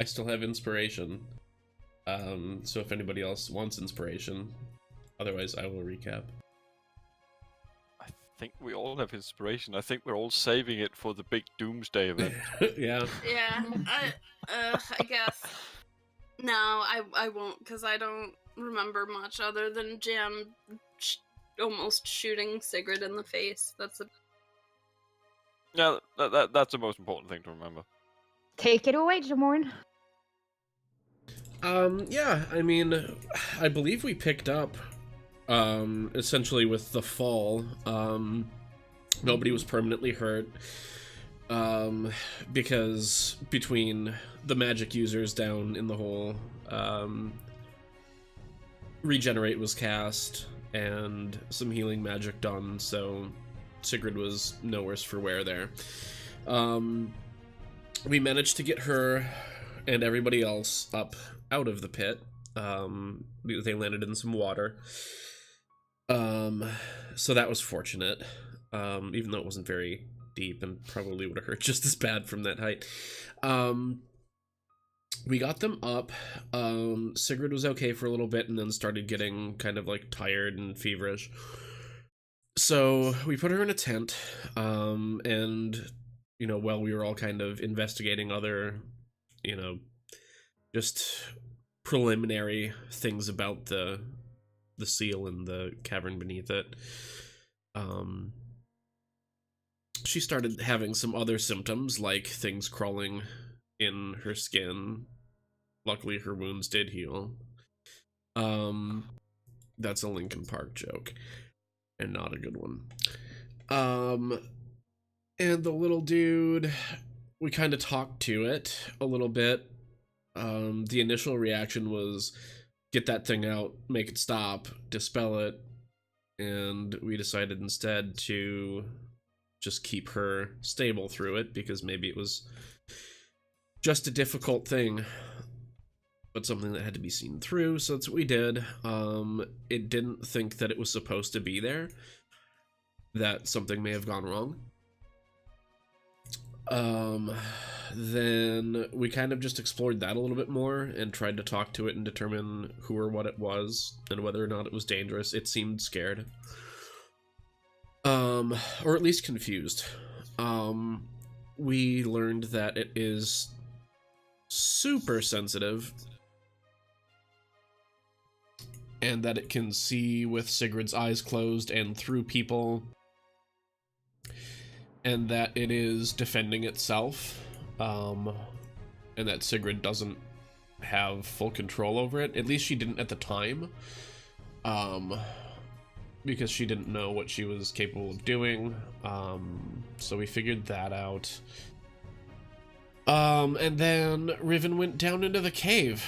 I still have inspiration. So if anybody else wants inspiration, otherwise I will recap. I think we all have inspiration. I think we're all saving it for the big doomsday event. Yeah. Yeah, I guess. No, I won't, because I don't remember much other than Jan almost shooting Sigrid in the face. That's a... Yeah, that's the most important thing to remember. Take it away, Jamorn. Yeah, I mean, I believe we picked up, essentially with the fall, nobody was permanently hurt, because between the magic users down in the hole, Regenerate was cast, and some healing magic done, so Sigrid was no worse for wear there. We managed to get her and everybody else up out of the pit. They landed in some water. So that was fortunate, even though it wasn't very deep and probably would have hurt just as bad from that height. We got them up. Sigrid was okay for a little bit and then started getting kind of like tired and feverish. So we put her in a tent, and, you know, while we were all kind of investigating other, you know, just preliminary things about the seal and the cavern beneath it, she started having some other symptoms, like things crawling in her skin. Luckily, her wounds did heal. That's a Linkin Park joke, and not a good one. And the little dude, we kind of talked to it a little bit. The initial reaction was, get that thing out, make it stop, dispel it, and we decided instead to just keep her stable through it, because maybe it was just a difficult thing, but something that had to be seen through, so that's what we did. It didn't think that it was supposed to be there, that something may have gone wrong. Then we kind of just explored that a little bit more and tried to talk to it and determine who or what it was and whether or not it was dangerous. It seemed scared. Or at least confused. We learned that it is super sensitive and that it can see with Sigrid's eyes closed and through people, and that it is defending itself, and that Sigrid doesn't have full control over it. At least she didn't at the time, because she didn't know what she was capable of doing. So we figured that out. And then Riven went down into the cave,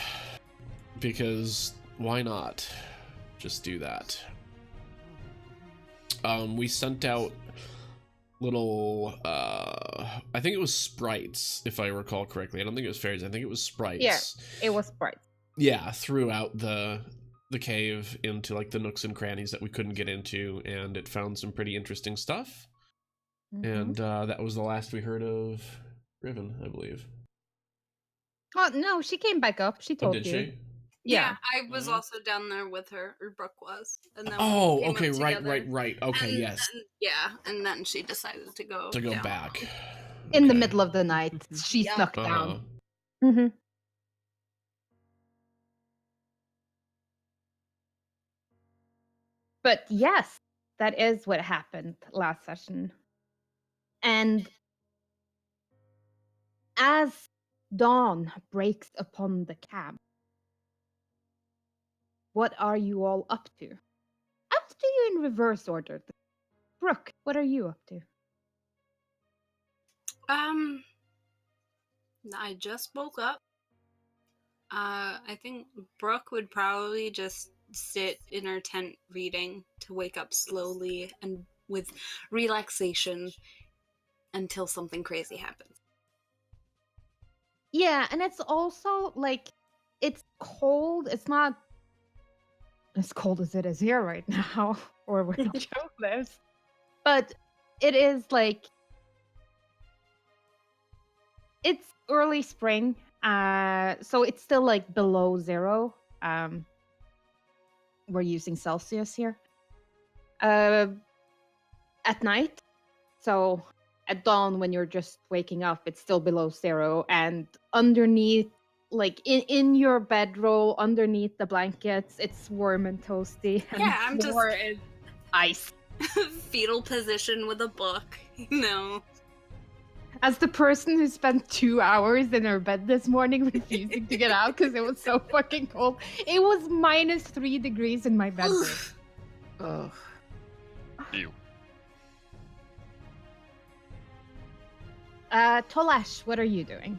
because why not just do that? We sent out little, I think it was sprites, if I recall correctly. I don't think it was fairies. I think it was sprites. Yeah, it was sprites. Yeah, throughout the cave into like the nooks and crannies that we couldn't get into, and it found some pretty interesting stuff. And that was the last we heard of Riven, I believe. Oh no, she came back up. She told Did you. she? Yeah, I was also down there with her, or Brooke was. And then Oh, we came okay, up together, right. Okay, and yes. then, yeah, and then she decided to go down. Back. In the Okay. middle of the night, she Yeah. snuck down. But yes, that is what happened last session. And as dawn breaks upon the camp, what are you all up to? I'll do you in reverse order. Brooke, what are you up to? I just woke up. I think Brooke would probably just sit in her tent reading to wake up slowly and with relaxation until something crazy happens. Yeah, and it's also like, it's cold. It's not as cold as it is here right now, or where Joe lives. But it is like, it's early spring, So it's still like below 0. We're using Celsius here. At night, so at dawn when you're just waking up, it's still below 0, and underneath, like in your bedroll, underneath the blankets, it's warm and toasty, and Yeah, I'm the just- floor is ice. Fetal position with a book, you know. As the person who spent 2 hours in her bed this morning refusing to get out because it was so fucking cold, it was -3 degrees in my bedroom. Oh, Ew. Tolesh, what are you doing?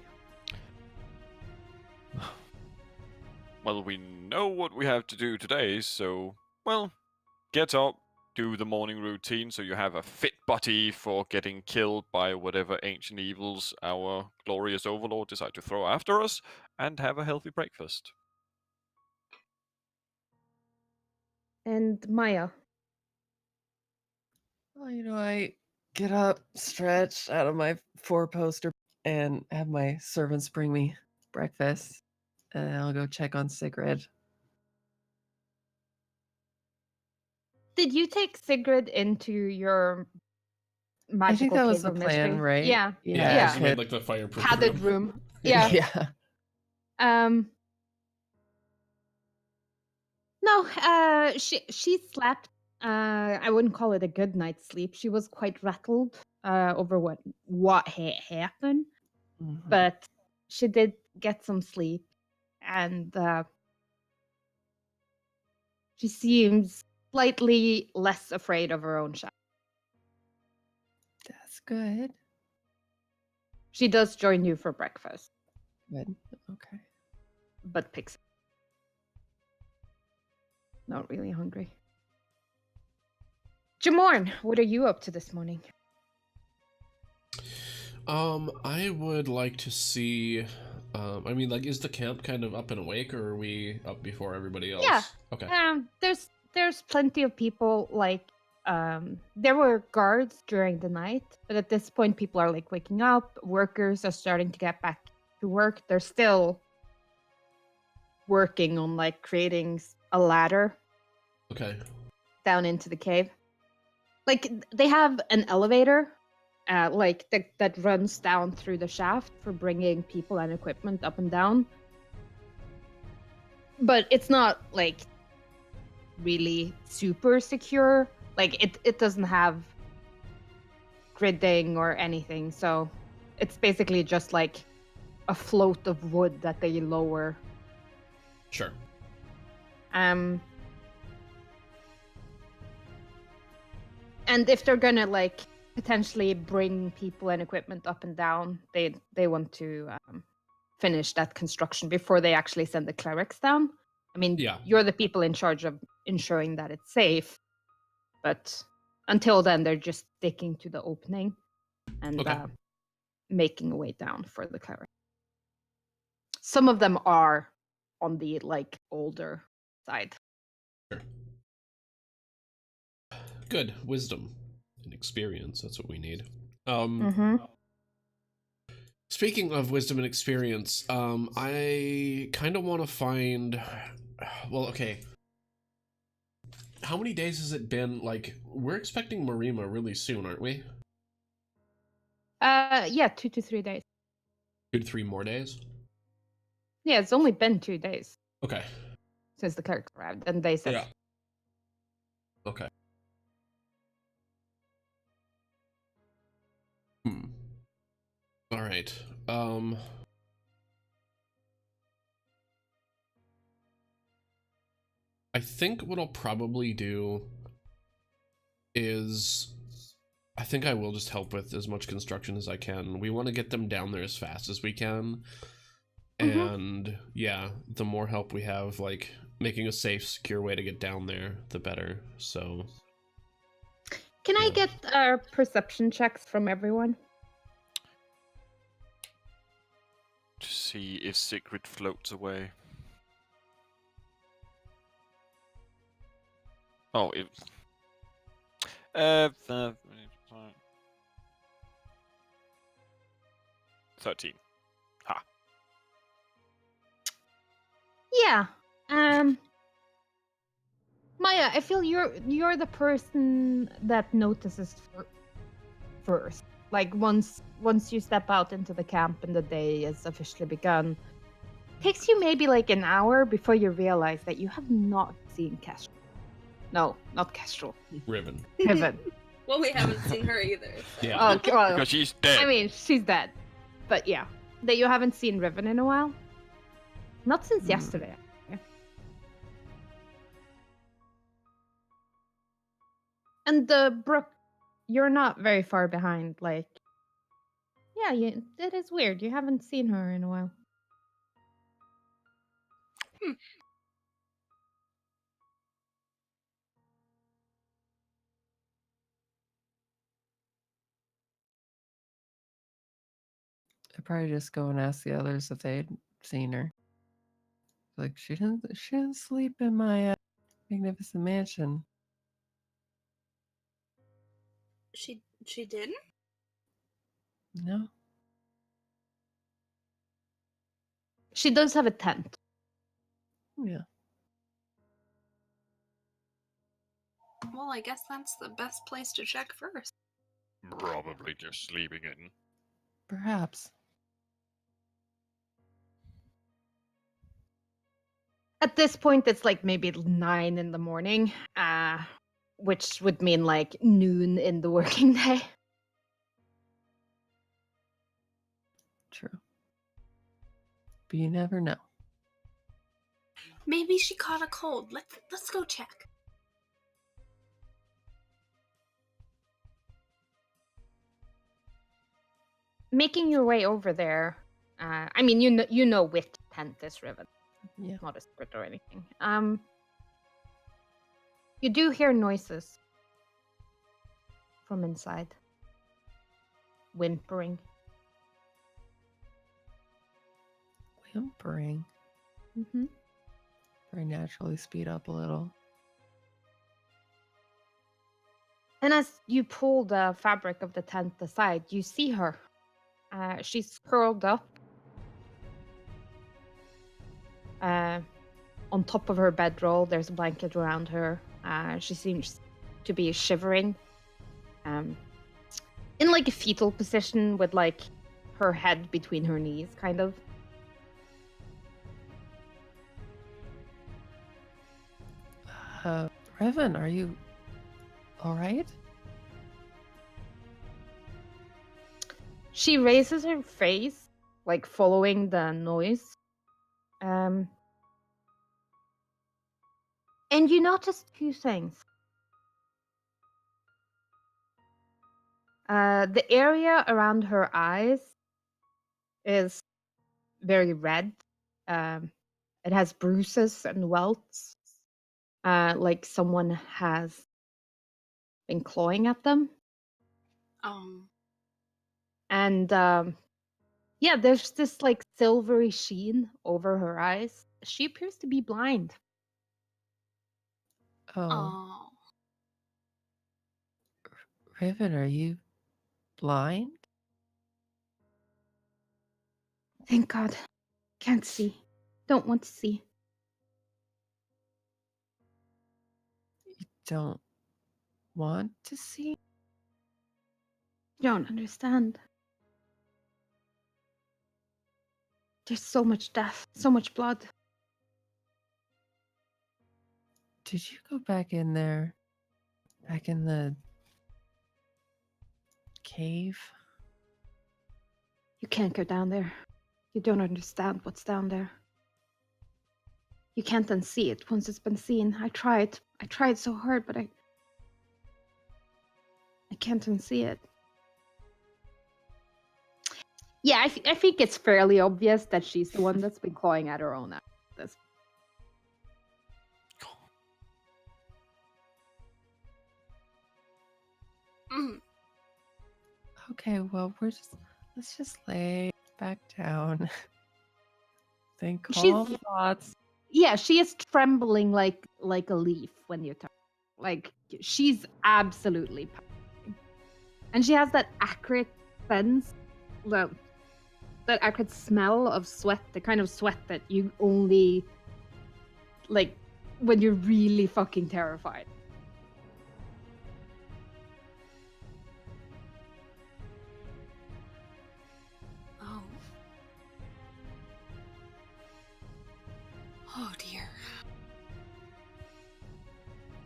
Well, we know what we have to do today, so, well, get up, do the morning routine so you have a fit body for getting killed by whatever ancient evils our glorious overlord decide to throw after us, and have a healthy breakfast. And Maya. well, I get up, stretch out of my 4-poster, and have my servants bring me breakfast. And I'll go check on Sigrid. Did you take Sigrid into your magical I think that was cave the of plan, mystery? right? Yeah. Yeah, Yeah. you made like the fireproof Padded room. Yeah. Yeah. No, she slept. I wouldn't call it a good night's sleep. She was quite rattled over what happened, Mhm. but she did get some sleep, and she seems slightly less afraid of her own shadow. That's good. She does join you for breakfast, Good. Okay. but picks not really hungry. Jamorn, what are you up to this morning? I would like to see. I mean, like, is the camp kind of up and awake, or are we up before everybody else? Yeah. Okay. There's plenty of people. Like, there were guards during the night, but at this point, people are like waking up. Workers are starting to get back to work. They're still working on like creating a ladder Okay. down into the cave. Like, they have an elevator, like that runs down through the shaft for bringing people and equipment up and down. But it's not like really super secure. Like, it doesn't have gridding or anything, so it's basically just like a float of wood that they lower. Sure. And if they're gonna like potentially bring people and equipment up and down, they want to finish that construction before they actually send the clerics down. I mean, Yeah. you're the people in charge of ensuring that it's safe, but until then, they're just sticking to the opening and Okay. making a way down for the cleric. Some of them are on the like older side. Sure. Good wisdom and experience. That's what we need. Mm-hmm. Speaking of wisdom and experience, I kind of want to find. Well, okay. How many days has it been? Like, we're expecting Marima really soon, aren't we? Yeah, 2 to 3 days. 2 to 3 more days. Yeah, it's only been 2 days Okay. since the clerics arrived, and they said Yeah. Okay. All right. I think what I'll probably do is I think I will just help with as much construction as I can. We want to get them down there as fast as we can. And yeah, the more help we have, like making a safe, secure way to get down there, the better. So Can I Yeah. get perception checks from everyone? To see if Sigrid floats away. Oh, it. 13. Ha. Yeah. Maya, I feel you're the person that notices first. Like once you step out into the camp and the day is officially begun, takes you maybe like an hour before you realize that you have not seen Kestrel. No, not Kestrel. Riven. Riven. Well, we haven't seen her either. So. Yeah. Oh, well, Because she's dead. I mean, she's dead. But yeah, that you haven't seen Riven in a while. Not since yesterday. And the Brook, you're not very far behind. Like, yeah, it is weird. You haven't seen her in a while. I'd probably just go and ask the others if they'd seen her. Like, she didn't sleep in my magnificent mansion. She didn't? No. She does have a tent. Yeah. Well, I guess that's the best place to check first. Probably just sleeping in. Perhaps. At this point, it's like maybe 9 in the morning, which would mean like noon in the working day. True. But you never know. Maybe she caught a cold. Let's go check. Making your way over there, I mean, you know which tent is Riven. Yeah. Not a secret or anything. You do hear noises from inside. Whimpering. Whimpering. Mm-hmm. Very naturally speed up a little. And as you pull the fabric of the tent aside, you see her. She's curled up on top of her bedroll. There's a blanket around her. She seems to be shivering, in like a fetal position with like her head between her knees, kind of. Revan, are you all right? She raises her face, like following the noise. And you notice 2 things. The area around her eyes is very red. It has bruises and welts, like someone has been clawing at them. And yeah, there's this like silvery sheen over her eyes. She appears to be blind. Oh. Oh. Revan, are you blind? Thank God. Can't see. Don't want to see. You don't want to see? Don't understand. There's so much death, so much blood. Did you go back in there? Back in the cave? You can't go down there. You don't understand what's down there. You can't unsee it once it's been seen. I tried so hard, but I can't unsee it. Yeah, I think it's fairly obvious that she's the one that's been clawing at her own this. Okay, well, let's just lay back down. Think calm thoughts. Yeah, she is trembling like a leaf when you touch. Like she's absolutely panicking. And she has that acrid sense, that acrid smell of sweat, the kind of sweat that you only like when you're really fucking terrified. Oh. Oh dear.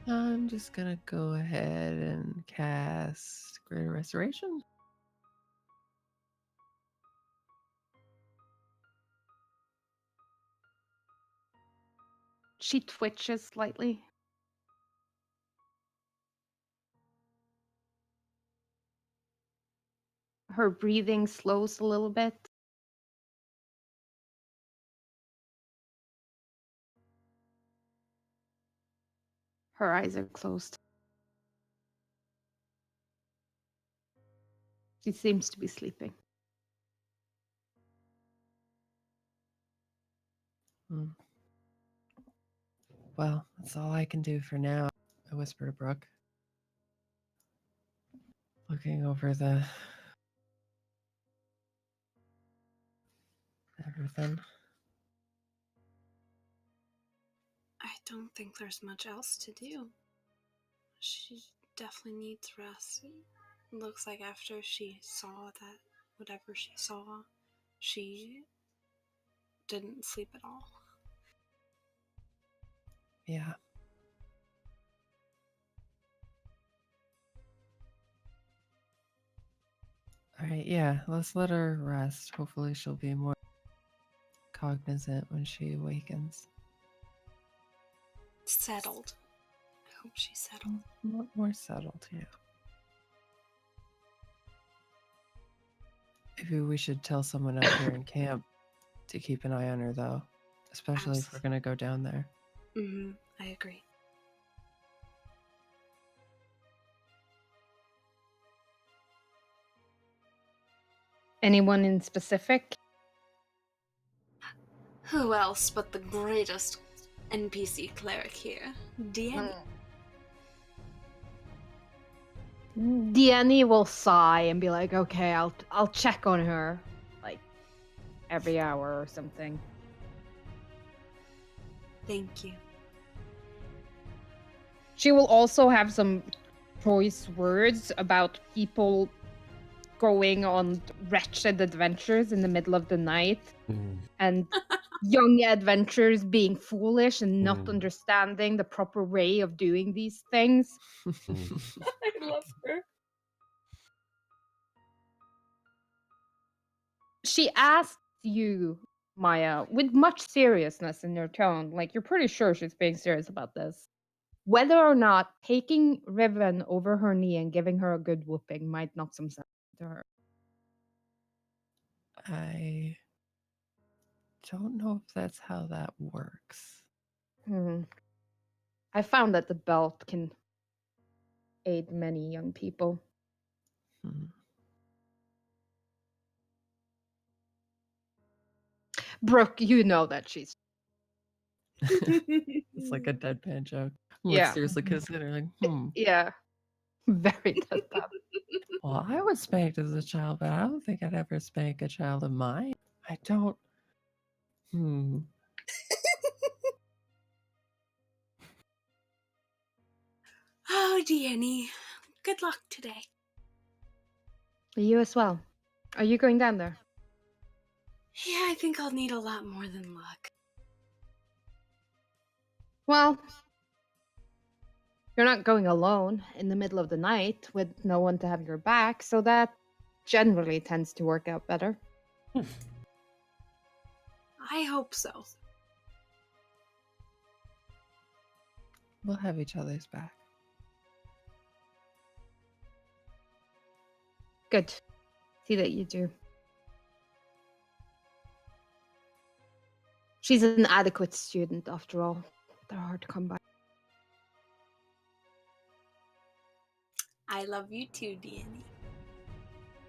I'm just gonna go ahead and cast Greater Restoration. She twitches slightly. Her breathing slows a little bit. Her eyes are closed. She seems to be sleeping. Hmm. Well, that's all I can do for now, I whisper to Brooke. Looking over everything. I don't think there's much else to do. She definitely needs rest. It looks like after she saw that, whatever she saw, she didn't sleep at all. Yeah. All right, yeah, let's let her rest. Hopefully she'll be more cognizant when she awakens. Settled. I hope she's settled. More settled, yeah. Maybe we should tell someone out here in camp to keep an eye on her, though. Especially if we're going to go down there. Mm-hmm. I agree. Anyone in specific? Who else but the greatest NPC cleric here, Danny? Danny will sigh and be like, "Okay, I'll check on her, like every hour or something." Thank you. She will also have some choice words about people going on wretched adventures in the middle of the night and young adventurers being foolish and not understanding the proper way of doing these things. I love her. She asks you, Maya, with much seriousness in her tone, like you're pretty sure she's being serious about this, whether or not taking Riven over her knee and giving her a good whooping might knock some sense into her. I don't know if that's how that works. I found that the belt can aid many young people. Hmm. Brooke, you know that she's. It's like a deadpan joke. I'm like Yeah. seriously considering, Yeah. Very deadpan. Well, I was spanked as a child, but I don't think I'd ever spank a child of mine. I don't. Oh, Danny. Good luck today. You as well. Are you going down there? Yeah, I think I'll need a lot more than luck. Well, you're not going alone in the middle of the night with no one to have your back, so that generally tends to work out better. I hope so. We'll have each other's back. Good. See that you do. She's an adequate student, after all. They're hard to come by. I love you too, Danny.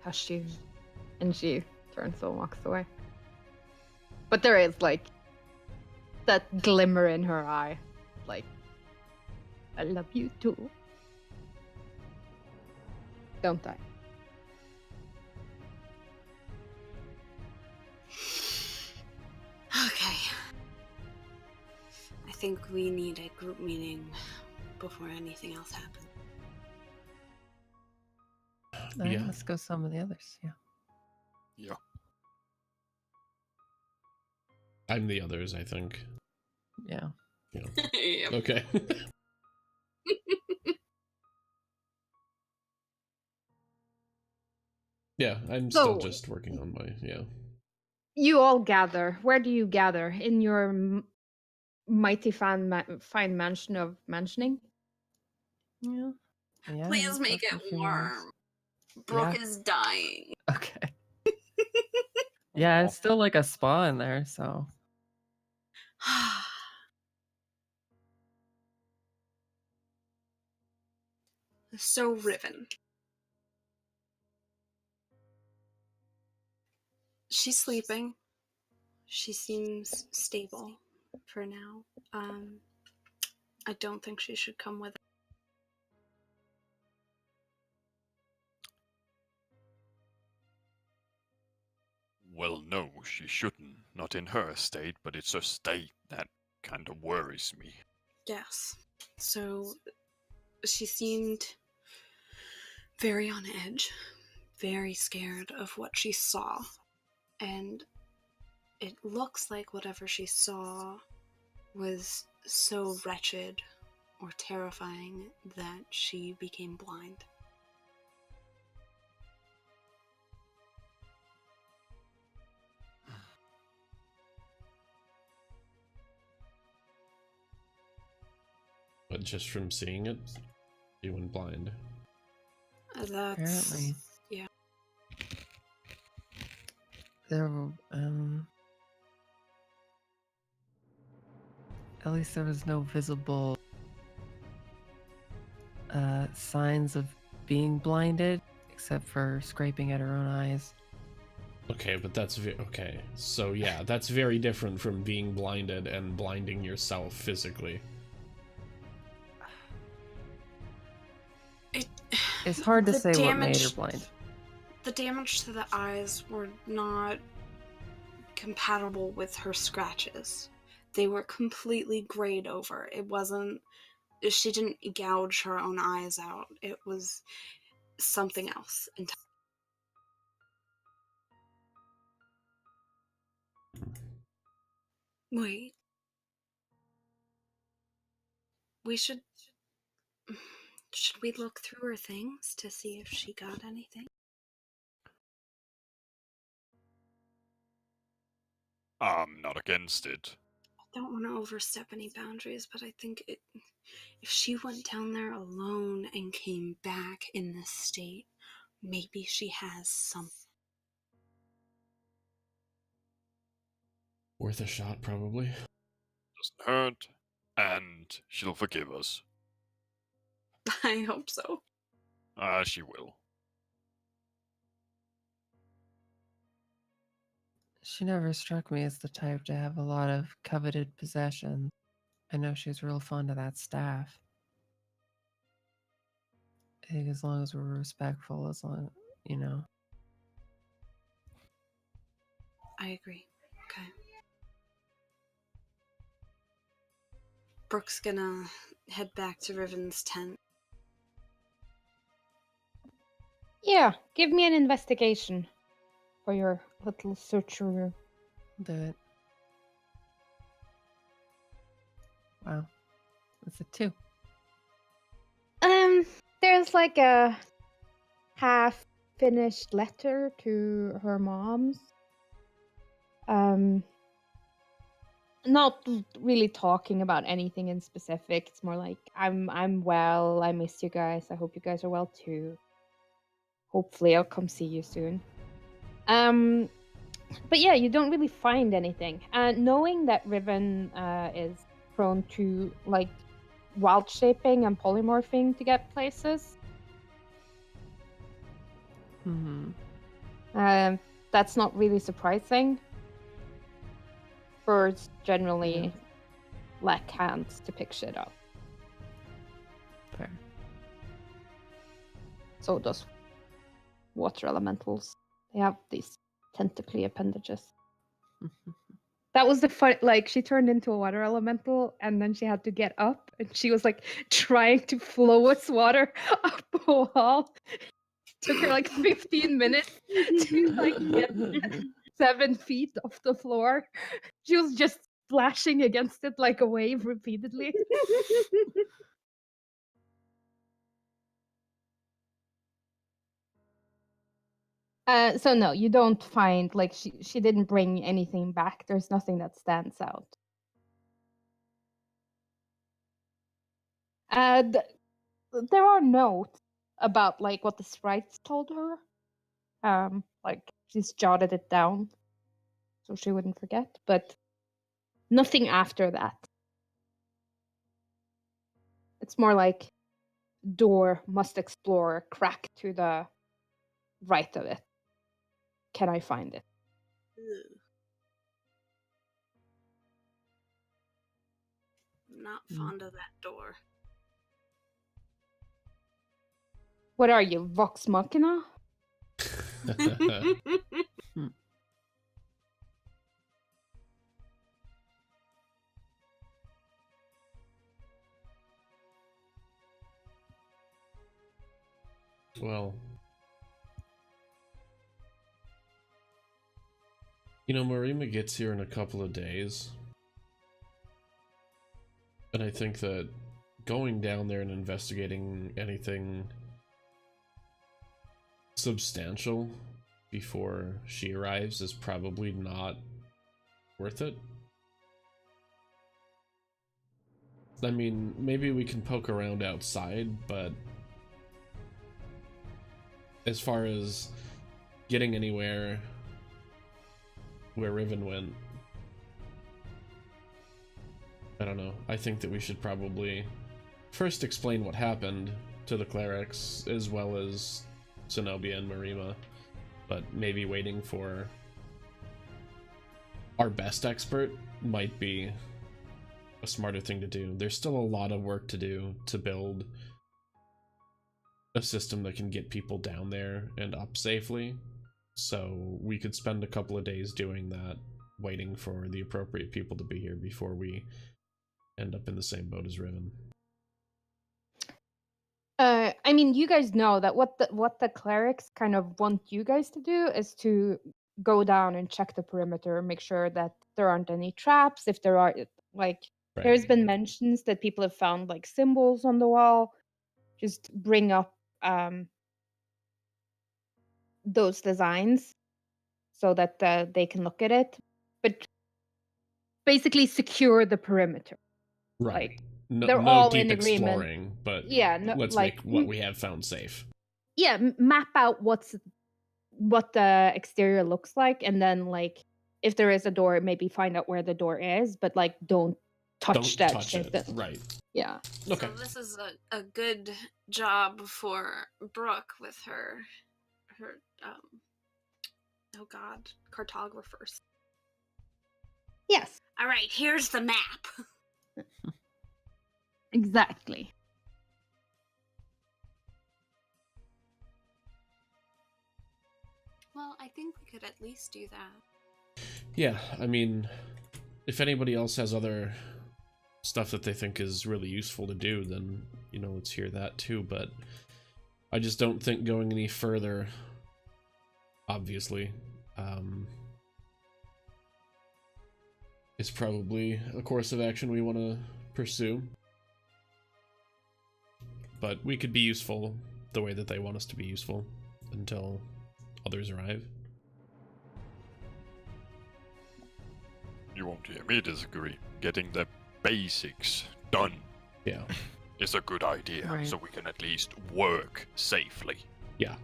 Hush you. And she turns and walks away. But there is, like, that glimmer in her eye. Like, I love you too. Don't I? Okay. I think we need a group meeting before anything else happens. All right, let's go some of the others. Yeah. Yeah. I'm the others, I think. Yeah. Yep. Okay. Yeah, I'm still So- just working on my, yeah. You all gather. Where do you gather? In your mighty fine mansion of mentioning? Yeah. Yeah. Please make that's a it few warm. hours. Brooke Yeah. is dying. Okay. Yeah, it's still like a spa in there, so. So Riven. She's sleeping. She seems stable for now. I don't think she should come with us. Well, no, she shouldn't. Not in her state, but it's her state that kind of worries me. Yes. So she seemed very on edge, very scared of what she saw. And it looks like whatever she saw was so wretched or terrifying that she became blind. But just from seeing it, you went blind. That's Apparently. yeah. There, at least there was no visible signs of being blinded, except for scraping at her own eyes. Okay, but that's okay. So yeah, that's very different from being blinded and blinding yourself physically. It's hard to The say what made her damage- blind. The damage to the eyes were not compatible with her scratches. They were completely grayed over. It wasn't. She didn't gouge her own eyes out. It was something else. Wait. We should. Should we look through her things to see if she got anything? I'm not against it. I don't want to overstep any boundaries, but I think if she went down there alone and came back in this state, maybe she has something. Worth a shot, probably. Doesn't hurt, and she'll forgive us. I hope so. She will. She never struck me as the type to have a lot of coveted possessions. I know she's real fond of that staff. I think as long as we're respectful, as long, you know. I agree. Okay. Brooke's gonna head back to Riven's tent. Yeah, give me an investigation for your little searcher. Do it. Wow. It's a 2. There's like a half-finished letter to her mom's. Not really talking about anything in specific. It's more like I'm well. I miss you guys. I hope you guys are well too. Hopefully, I'll come see you soon. But yeah, you don't really find anything. Knowing that Riven is prone to like wild shaping and polymorphing to get places, that's not really surprising. Birds generally lack hands to pick shit up. Fair. So does water elementals. They have these tentacly appendages. That was the fun. Like, she turned into a water elemental, and then she had to get up, and she was like trying to flow its water up a wall. Took her like 15 minutes to like get 7 feet off the floor. She was just splashing against it like a wave repeatedly. So no, you don't find like she didn't bring anything back. There's nothing that stands out. There are notes about like what the sprites told her. Like she's jotted it down so she wouldn't forget, but nothing after that. It's more like door must explore, crack to the right of it. Can I find it? Ugh. Not fond of that door. What are you, Vox Machina? Well, you know, Marima gets here in a couple of days. And I think that going down there and investigating anything substantial before she arrives is probably not worth it. I mean, maybe we can poke around outside, but as far as getting anywhere where Riven went, I don't know. I think that we should probably first explain what happened to the clerics as well as Zenobia and Marima, but maybe waiting for our best expert might be a smarter thing to do. There's still a lot of work to do to build a system that can get people down there and up safely, so we could spend a couple of days doing that, waiting for the appropriate people to be here before we end up in the same boat as Riven. I mean, you guys know that what the clerics kind of want you guys to do is to go down and check the perimeter, make sure that there aren't any traps. If there are, like, Right. there's been mentions that people have found like symbols on the wall. Just bring up those designs so that they can look at it, but basically secure the perimeter. Right. Like, no, they're no all deep in agreement. exploring, but Yeah, no, let's like, make what we have found safe. Yeah, map out what the exterior looks like, and then like if there is a door, maybe find out where the door is, but like don't touch Don't that touch shit. it. Right. Yeah. Okay. So this is a good job for Brooke with her oh god, cartographers. Yes. All right, here's the map. Exactly. Well, I think we could at least do that. Yeah, I mean, if anybody else has other stuff that they think is really useful to do, then, you know, let's hear that too, but I just don't think going any further, obviously, is probably a course of action we want to pursue. But we could be useful the way that they want us to be useful until others arrive. You won't hear me disagree. Getting the basics done Yeah. is a good idea, Right. so we can at least work safely. Yeah,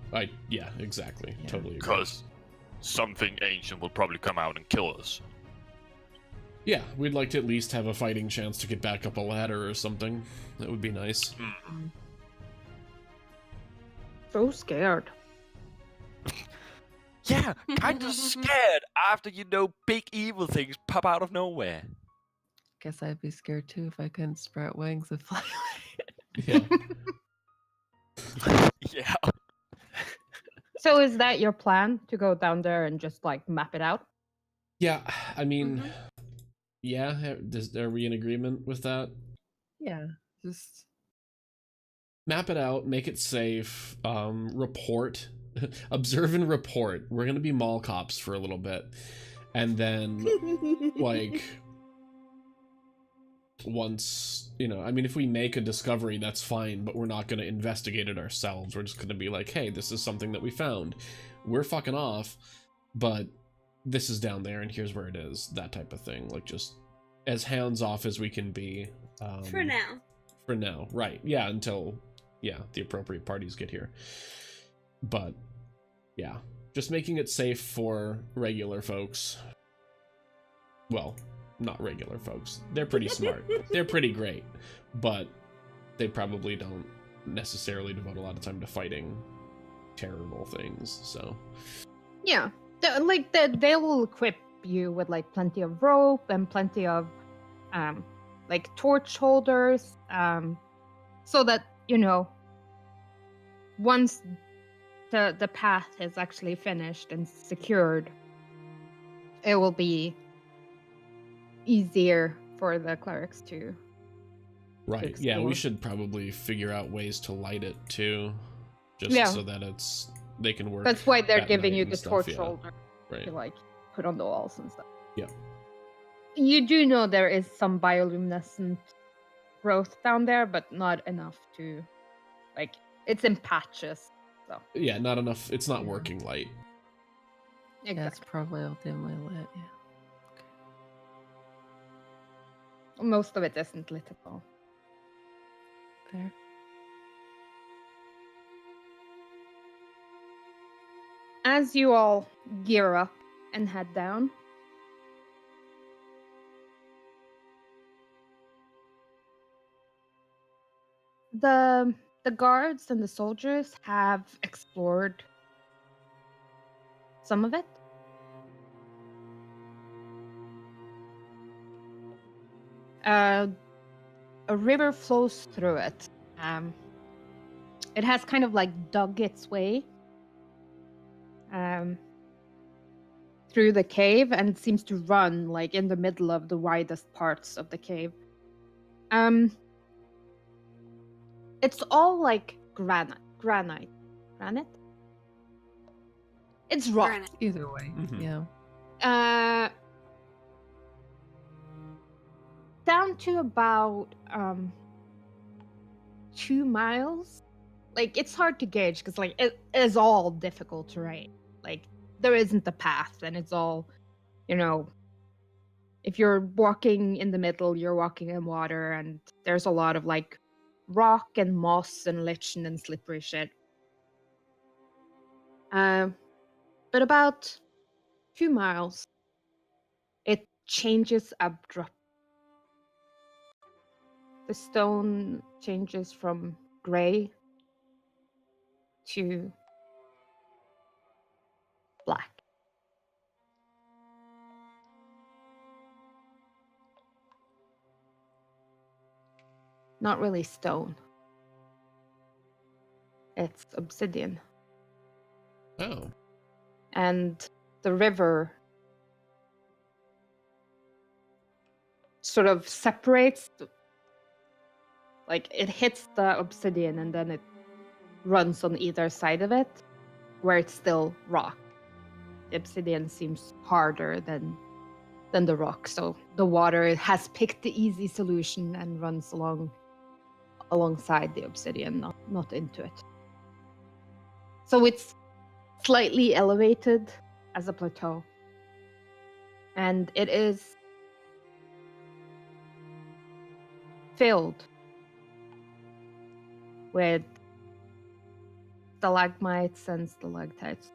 exactly. Yeah. Totally agree. Because something ancient will probably come out and kill us. Yeah, we'd like to at least have a fighting chance to get back up a ladder or something. That would be nice. So scared. Yeah, kind of scared after big evil things pop out of nowhere. Guess I'd be scared too if I couldn't sprout wings and fly away. Yeah. Yeah. So is that your plan, to go down there and just like map it out? Yeah, I mean, Yeah, are we in agreement with that? Yeah, just Map it out, make it safe, report, observe and report. We're gonna be mall cops for a little bit, and then like once I mean, if we make a discovery, that's fine, but we're not gonna investigate it ourselves. We're just gonna be like, hey, this is something that we found. We're fucking off, but this is down there, and here's where it is. That type of thing, like just as hands off as we can be. For now. For now, right? Yeah, until the appropriate parties get here. But yeah, just making it safe for regular folks. Well, not regular folks. They're pretty smart. They're pretty great, but they probably don't necessarily devote a lot of time to fighting terrible things. So Yeah, they will equip you with like plenty of rope and plenty of like torch holders, so that once the path is actually finished and secured, it will be easier for the clerics to right, yeah, we explore. should probably figure out ways to light it too, just Yeah. so that they can work. That's why they're at giving night you and the stuff, torch yeah. holder Right. to like put on the walls and stuff. Yeah. You do know there is some bioluminescent growth down there, but not enough to like it's in patches. So Yeah, not enough. It's not Yeah. working light. yeah, it's probably all dimly lit. Yeah. most of it isn't lit at all. Fair. As you all gear up and head down, the guards and the soldiers have explored some of it. A river flows through it. It has kind of like dug its way through the cave and seems to run like in the middle of the widest parts of the cave. It's all like granite. It's rock. Granite. Either way, Mhm. yeah. Down to about 2 miles. Like it's hard to gauge because like it is all difficult terrain. Like there isn't a path, and it's all, if you're walking in the middle, you're walking in water, and there's a lot of like rock and moss and lichen and slippery shit. But about 2 miles, it changes abruptly. The stone changes from gray to black. Not really stone. It's obsidian. Oh. And the river sort of separates, like it hits the obsidian and then it runs on either side of it, where it's still rock. The obsidian seems harder than the rock, so the water has picked the easy solution and runs alongside the obsidian, not into it. So it's slightly elevated as a plateau, and it is filled with stalagmites and stalactites.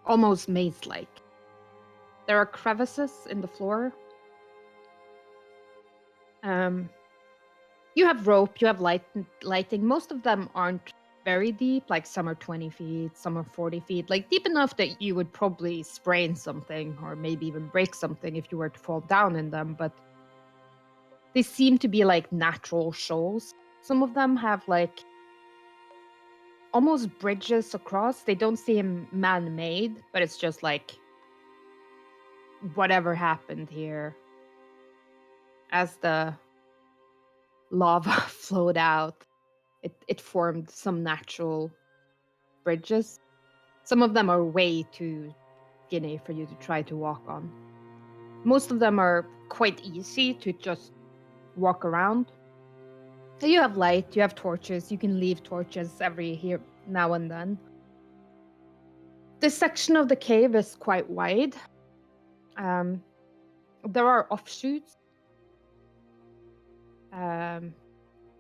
Almost maze-like. There are crevices in the floor. You have rope, you have lighting. Most of them aren't very deep, like some are 20 feet, some are 40 feet, like deep enough that you would probably sprain something or maybe even break something if you were to fall down in them, but they seem to be like natural shoals. Some of them have like almost bridges across. They don't seem man-made, but it's just like whatever happened here as the lava flowed out, it formed some natural bridges. Some of them are way too skinny for you to try to walk on. Most of them are quite easy to just walk around. So you have light, you have torches, you can leave torches every here now and then. This section of the cave is quite wide. There are offshoots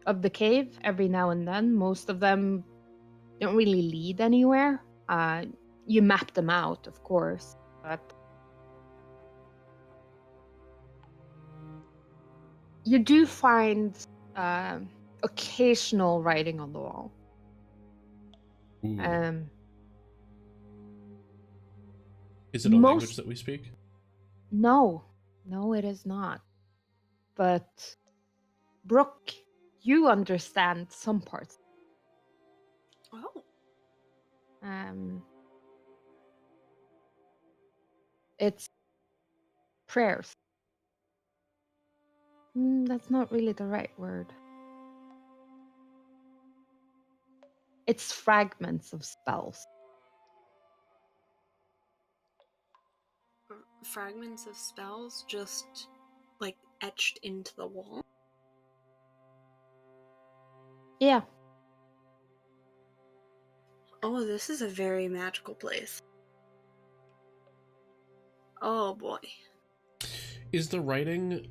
of the cave every now and then. Most of them don't really lead anywhere. You map them out, of course, but you do find occasional writing on the wall. Ooh. Is it a most- language that we speak? No, it is not. But Brooke, you understand some parts. Oh. It's prayers. That's not really the right word. It's fragments of spells. Fragments of spells just like etched into the wall. Yeah. Oh, this is a very magical place. Oh boy. Is the writing,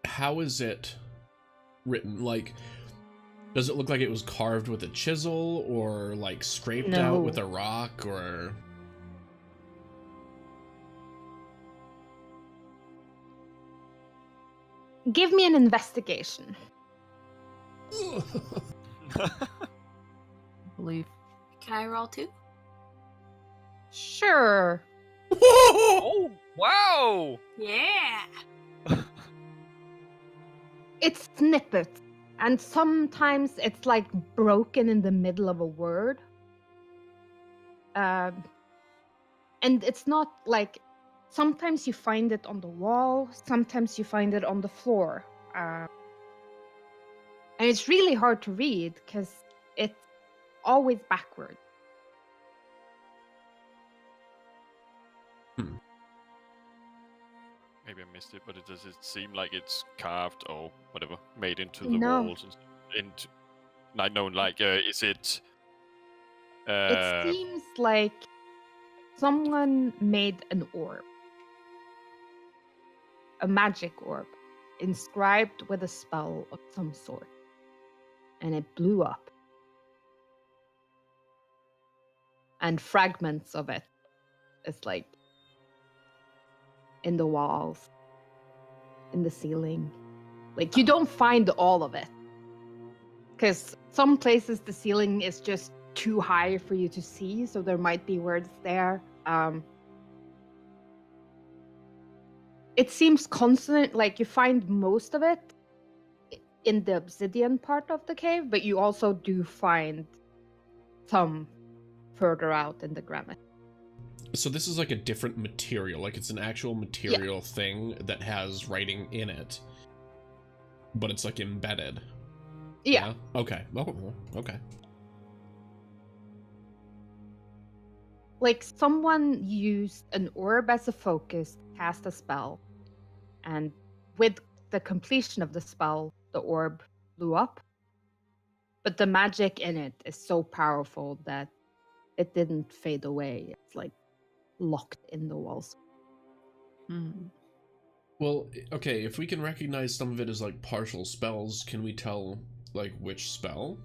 how is it written? Like, does it look like it was carved with a chisel or like scraped No. out with a rock or? Give me an investigation. Believe. Can I roll too? Sure. Oh, wow! Yeah. It's snippets, and sometimes it's like broken in the middle of a word. And it's not like, sometimes you find it on the wall, sometimes you find it on the floor. And it's really hard to read because it's always backward. Maybe I missed it, but does it seem like it's carved or whatever, made into the No. walls and into? I know, like, is it? It seems like someone made an orb. A magic orb, inscribed with a spell of some sort. And it blew up. And fragments of it is like in the walls, in the ceiling. Like, you don't find all of it. Because some places the ceiling is just too high for you to see, so there might be words there. It seems consonant, like you find most of it in the obsidian part of the cave, but you also do find some further out in the granite. So this is like a different material, like it's an actual material thing that has writing in it, but it's like embedded. Yeah. Okay. Oh, okay. Like, someone used an orb as a focus to cast a spell, and with the completion of the spell, the orb blew up. But the magic in it is so powerful that it didn't fade away. It's like locked in the walls. Well, okay, if we can recognize some of it as like partial spells, can we tell like which spell?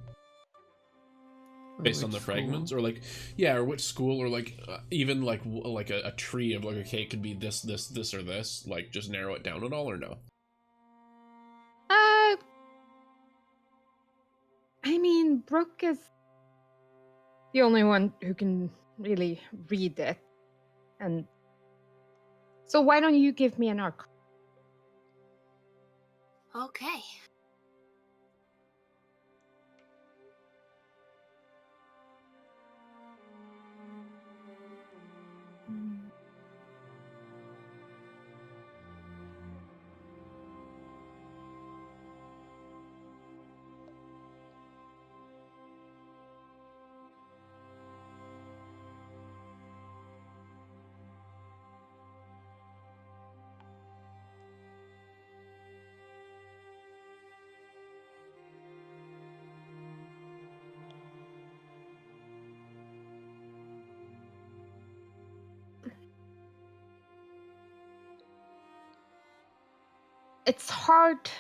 Based on the fragments, or like, yeah, or which school, or like even like a tree of like, okay, it could be this, or this. Like, just narrow it down at all, or no? I mean, Brooke is the only one who can really read it, and so why don't you give me an arc? Okay. it's hard.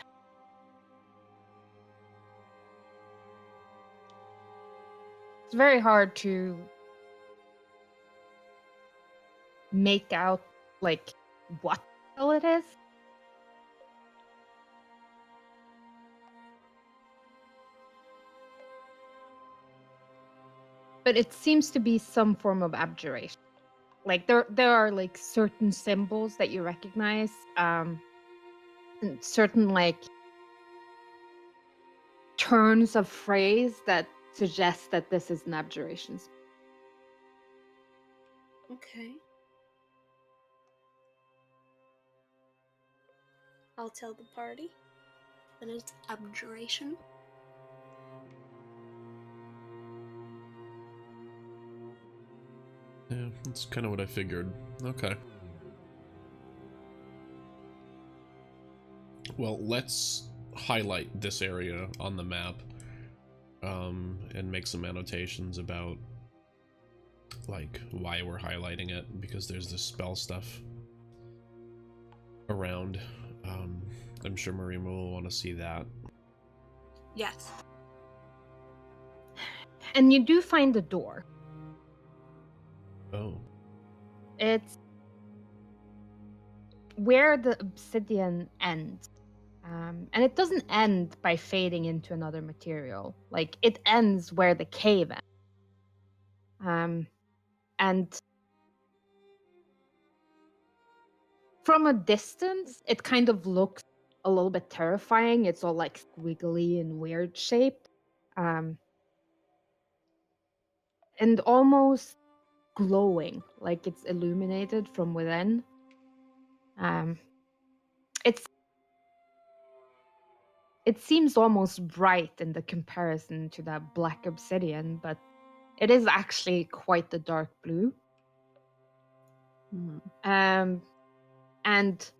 It's very hard to make out like what spell it is. But it seems to be some form of abjuration. Like there are like certain symbols that you recognize, and certain like turns of phrase that suggest that this is an abjuration. Okay. I'll tell the party that it's abjuration. Yeah, that's kind of what I figured. Okay. Well, let's highlight this area on the map, and make some annotations about, like, why we're highlighting it, because there's this spell stuff around. I'm sure Marima will want to see that. Yes. And you do find a door. Oh. It's where the obsidian ends. And it doesn't end by fading into another material. Like, it ends where the cave ends. And from a distance, it kind of looks a little bit terrifying. It's all like squiggly and weird shaped. And almost glowing, like it's illuminated from within. It seems almost bright in the comparison to that black obsidian, but it is actually quite the dark blue. And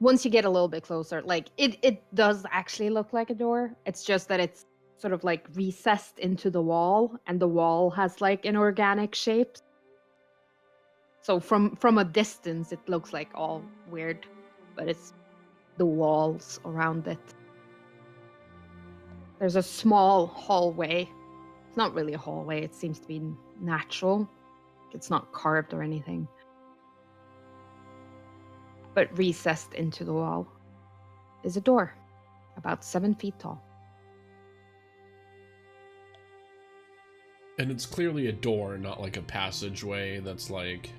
once you get a little bit closer, like it does actually look like a door. It's just that it's sort of like recessed into the wall, and the wall has like inorganic shapes. So from a distance, it looks like all weird, but it's the walls around it. There's a small hallway. It's not really a hallway. It seems to be natural. It's not carved or anything. But recessed into the wall is a door, about 7 feet tall. And it's clearly a door, not like a passageway that's like,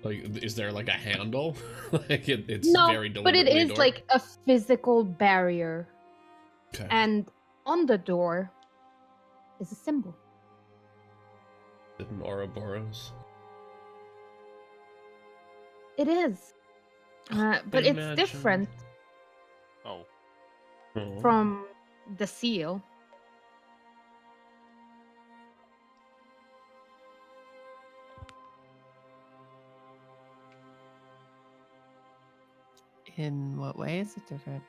is there like a handle? Like it's no, very but deliberately it a is door? like a physical barrier. Okay. And on the door is a symbol. Is it an Ouroboros? It is. But it's imagine. different Oh. from the seal. In what way is it different?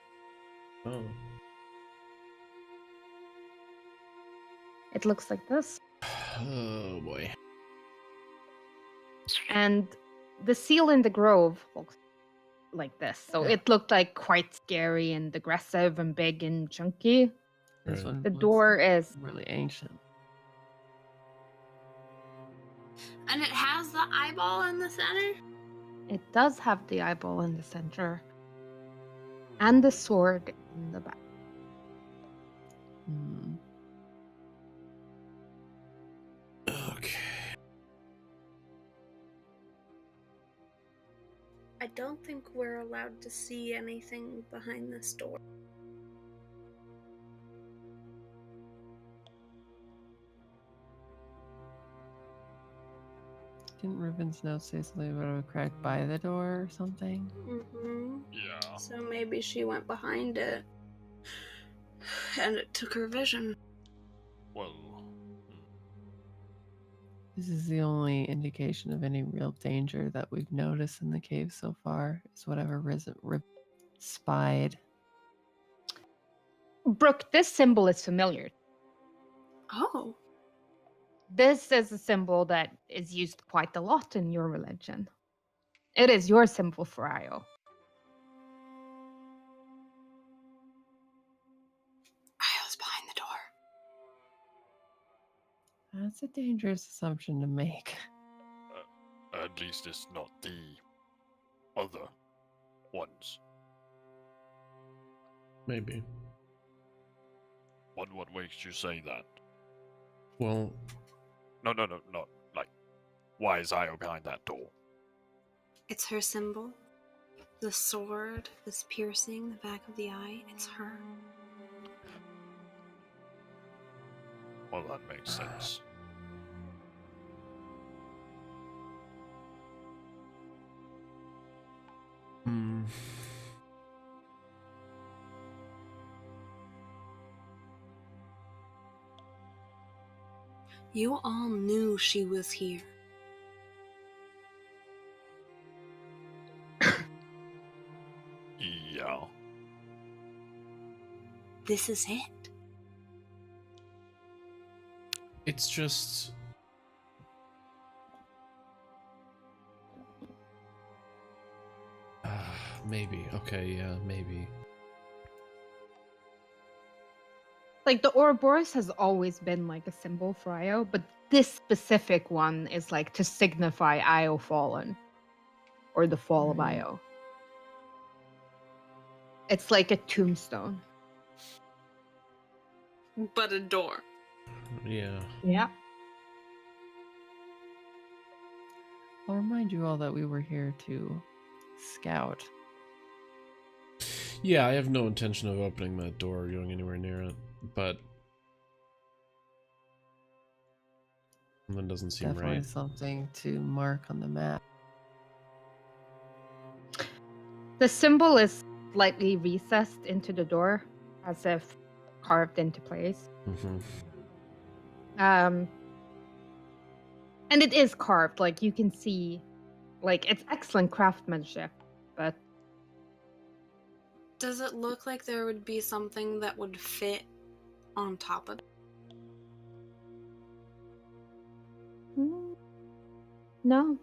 Oh. It looks like this. Oh boy. And the seal in the grove looks like this. So it looked like quite scary and aggressive and big and chunky. This Right. one The looks door is really ancient. And it has the eyeball in the center? It does have the eyeball in the center. And the sword in the back. Hmm. Okay. I don't think we're allowed to see anything behind this door. Didn't Ruben's note say something about a crack by the door or something? Mm-hmm. Yeah. So maybe she went behind it. And it took her vision. Well. This is the only indication of any real danger that we've noticed in the cave so far. Is whatever Rip spied. Brooke, this symbol is familiar. Oh. This is a symbol that is used quite a lot in your religion. It is your symbol for Io. That's a dangerous assumption to make. At least it's not the other ones. Maybe. What makes you say that? Well, No, not like, why is Io behind that door? It's her symbol. The sword is piercing the back of the eye. It's her. Well, that makes sense. hmm. You all knew she was here. Yeah. This is it. It's just... maybe. Okay, yeah, maybe. Like, the Ouroboros has always been like a symbol for Io, but this specific one is like to signify Io fallen. Or the fall of Right. Io. It's like a tombstone. But a door. Yeah. Yeah. I'll remind you all that we were here to scout. Yeah, I have no intention of opening that door or going anywhere near it, but... Something doesn't seem Definitely right. something to mark on the map. The symbol is slightly recessed into the door, as if carved into place. Mm-hmm. And it is carved, like you can see, like it's excellent craftsmanship, but Does it look like there would be something that would fit on top of it? no.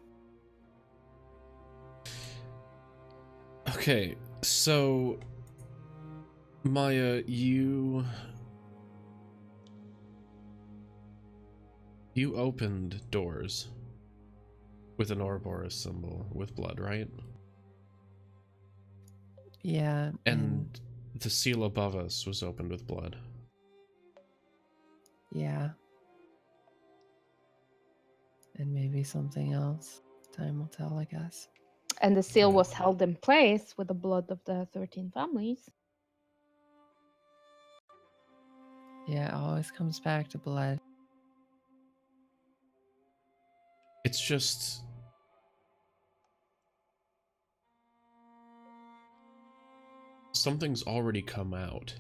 Okay, so... Maya, you opened doors with an Ouroboros symbol with blood, right? Yeah. And the seal above us was opened with blood. Yeah. And maybe something else. Time will tell, I guess. And the seal Yeah. was held in place with the blood of the 13 families. Yeah, it always comes back to blood. It's just... Something's already come out.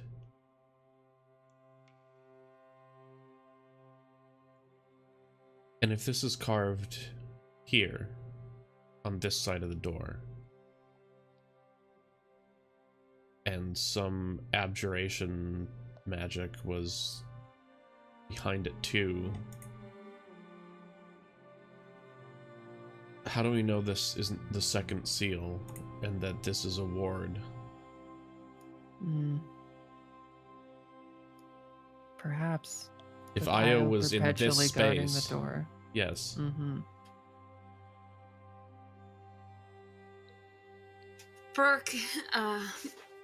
And if this is carved here, on this side of the door, and some abjuration magic was behind it too, how do we know this isn't the second seal and that this is a ward? Perhaps. If with Io was in this perpetually guarding space, the door. yes. Mm-hmm. Brooke,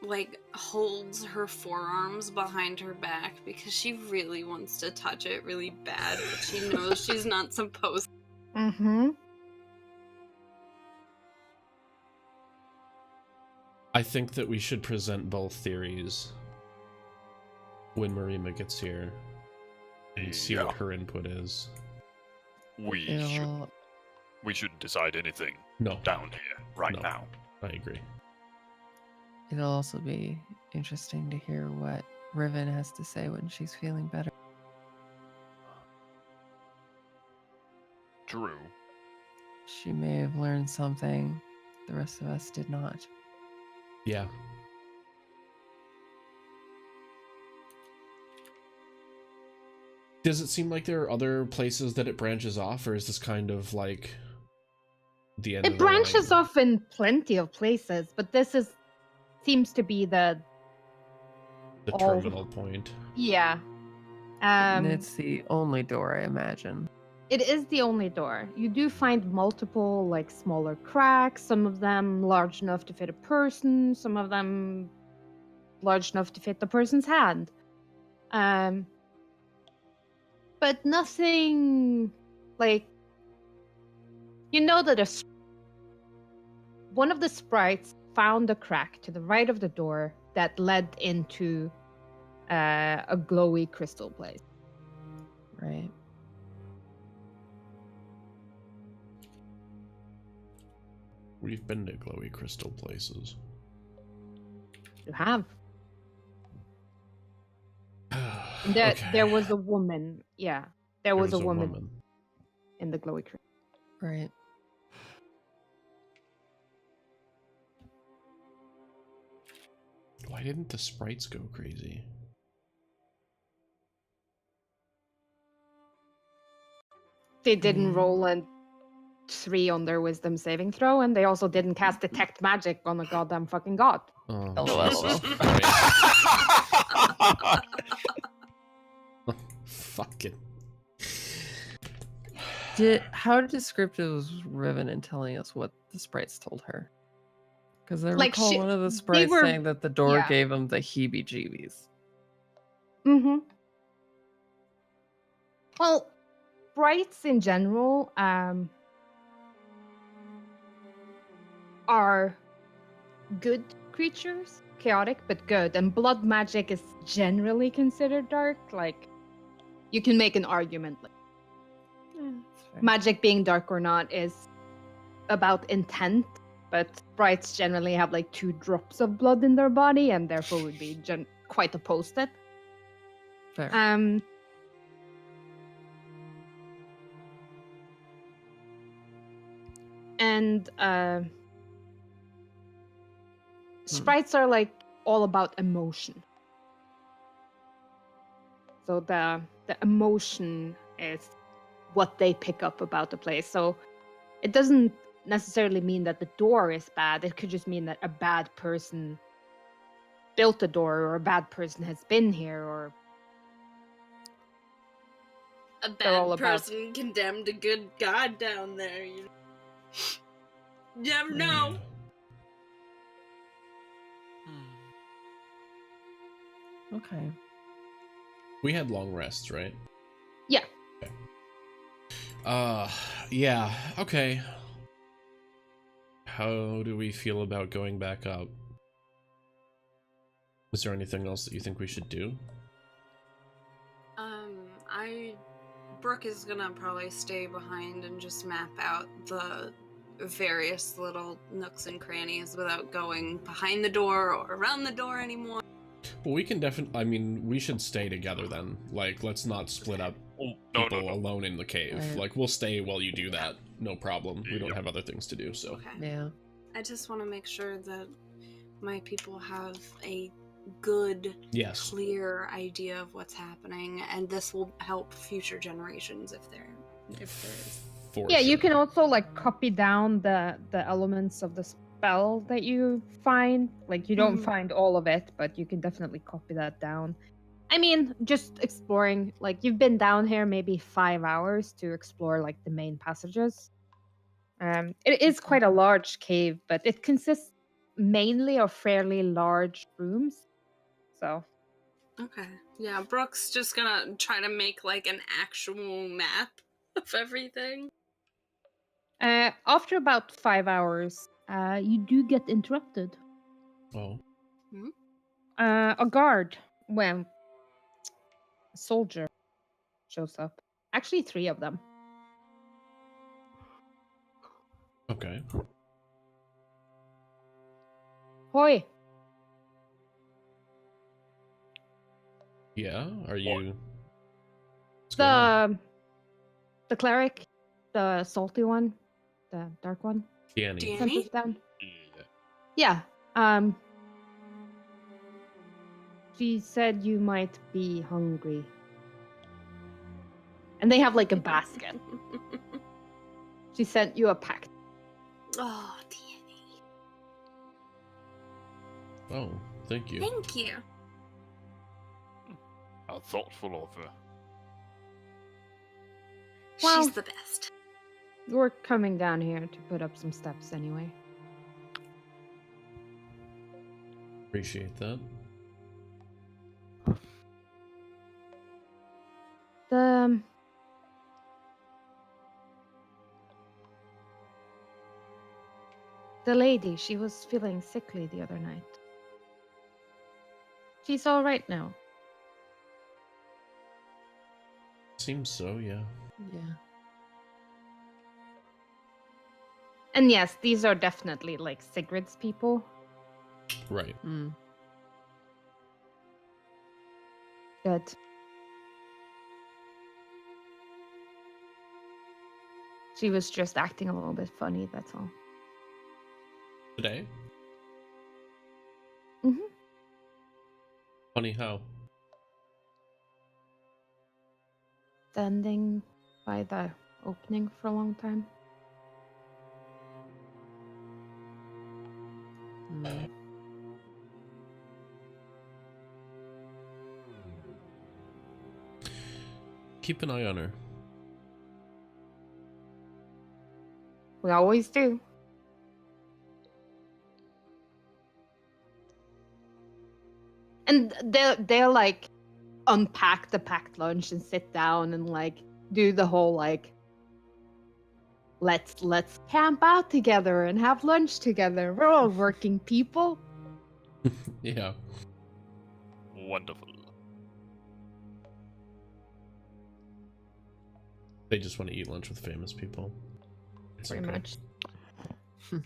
like, holds her forearms behind her back because she really wants to touch it really bad, but she knows she's not supposed to. Mm-hmm. I think that we should present both theories when Marima gets here and see what her input is. We shouldn't decide anything No, down here right No. now. I agree. It'll also be interesting to hear what Riven has to say when she's feeling better. True. She may have learned something the rest of us did not. Yeah. Does it seem like there are other places that it branches off, or is this kind of like the end of It the branches line? off in plenty of places, but this seems to be the The all- terminal point? yeah. And it's the only door, I imagine. It is the only door. You do find multiple, like, smaller cracks, some of them large enough to fit a person, some of them large enough to fit the person's hand. But nothing, like, you know that one of the sprites found a crack to the right of the door that led into a glowy crystal place. Right. We've been to glowy crystal places. You have. Okay. There was a woman. Yeah, there was a woman in the glowy crystal. Right. Why didn't the sprites go crazy? They didn't roll a 3 on their wisdom saving throw, and they also didn't cast detect magic on the goddamn fucking god. Oh, LOL. Fucking. How descriptive was Riven in telling us what the sprites told her? Because I Like, recall one of the sprites were- saying that the door yeah. gave them the heebie-jeebies. Mm-hmm. Well, sprites in general are good creatures, chaotic but good, and blood magic is generally considered dark. Like, you can make an argument. Like, That's fair. magic being dark or not is about intent, but sprites generally have like 2 drops of blood in their body, and therefore would be quite opposed to it. Fair. And sprites are like all about emotion. So the emotion is what they pick up about the place. So it doesn't necessarily mean that the door is bad. It could just mean that a bad person built the door, or a bad person has been here, or A They're all bad about- person condemned a good god down there. You never know. Okay. We had long rests, right? Yeah. Okay. Yeah, okay. How do we feel about going back up? Is there anything else that you think we should do? Brooke is gonna probably stay behind and just map out the various little nooks and crannies without going behind the door or around the door anymore. Well, we can definitely, I mean, we should stay together then. Like, let's not split up Oh, people alone in the cave. Right. Like, we'll stay while you do that. No problem. We don't have other things to do, so. Okay. Yeah. I just want to make sure that my people have a good, Yes. clear idea of what's happening, and this will help future generations if there is. For Yeah, you sure. can also like copy down the elements of the spell that you find. Like, you don't Mhm. find all of it, but you can definitely copy that down. I mean, just exploring. Like, you've been down here maybe 5 hours to explore like the main passages. It is quite a large cave, but it consists mainly of fairly large rooms. So Okay. Yeah, Brooke's just gonna try to make like an actual map of everything. after about 5 hours, you do get interrupted. Oh. A guard, well, a soldier shows up. Actually, 3 of them. Okay. Hoi! Yeah, are you... What's going on? The cleric, the salty one, the dark one, Danny. Dan- sent Danny? us down. Yeah. Yeah. She said you might be hungry. And they have like a basket. She sent you a pack. Oh, Danny. Oh, thank you. Thank you. How thoughtful of her. Well- She's the best. We're coming down here to put up some steps anyway. Appreciate that. The lady, she was feeling sickly the other night. She's all right now. Seems so, yeah. Yeah. And yes, these are definitely like Sigrid's people. Right. Mm. Good. She was just acting a little bit funny, that's all. Today? Mhm. Funny how? Standing by the opening for a long time. Mm. Keep an eye on her. We always do. And they'll like unpack the packed lunch and sit down and like do the whole like let's camp out together and have lunch together. We're all working people. Yeah. Wonderful. They just want to eat lunch with famous people. It's Pretty okay. much. I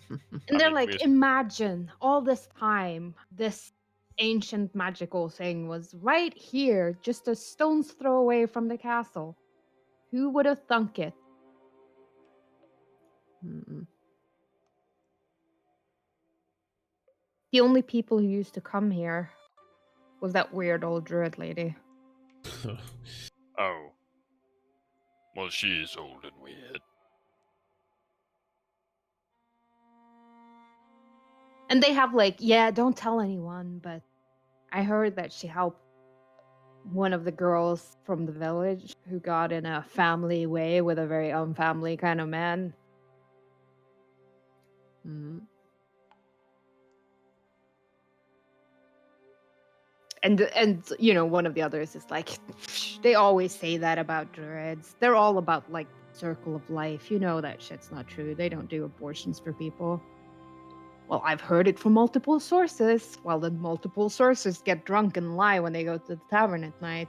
And they're mean, like, we- imagine all this time, this ancient magical thing was right here, just a stone's throw away from the castle. Who would have thunk it? Mm-mm. The only people who used to come here was that weird old druid lady. Oh. Well, she is old and weird. And they have like, yeah, don't tell anyone, but I heard that she helped one of the girls from the village who got in a family way with a very unfamily kind of man. Mm. And you know, one of the others is like, they always say that about druids. They're all about like circle of life. You know that shit's not true. They don't do abortions for people. Well, I've heard it from multiple sources. Well, then multiple sources get drunk and lie when they go to the tavern at night.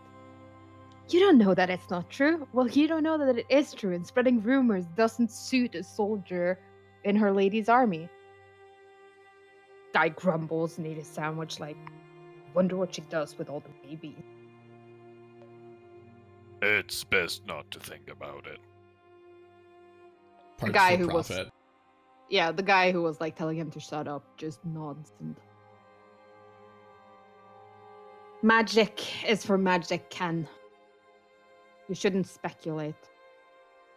You don't know that it's not true. Well, you don't know that it is true, and spreading rumors doesn't suit a soldier in her lady's army. Guy grumbles and eats a sandwich like, wonder what she does with all the babies. It's best not to think about it. Parts guy for who was- profit. Yeah, the guy who was like telling him to shut up just nods and. Magic is for magic, Ken. You shouldn't speculate.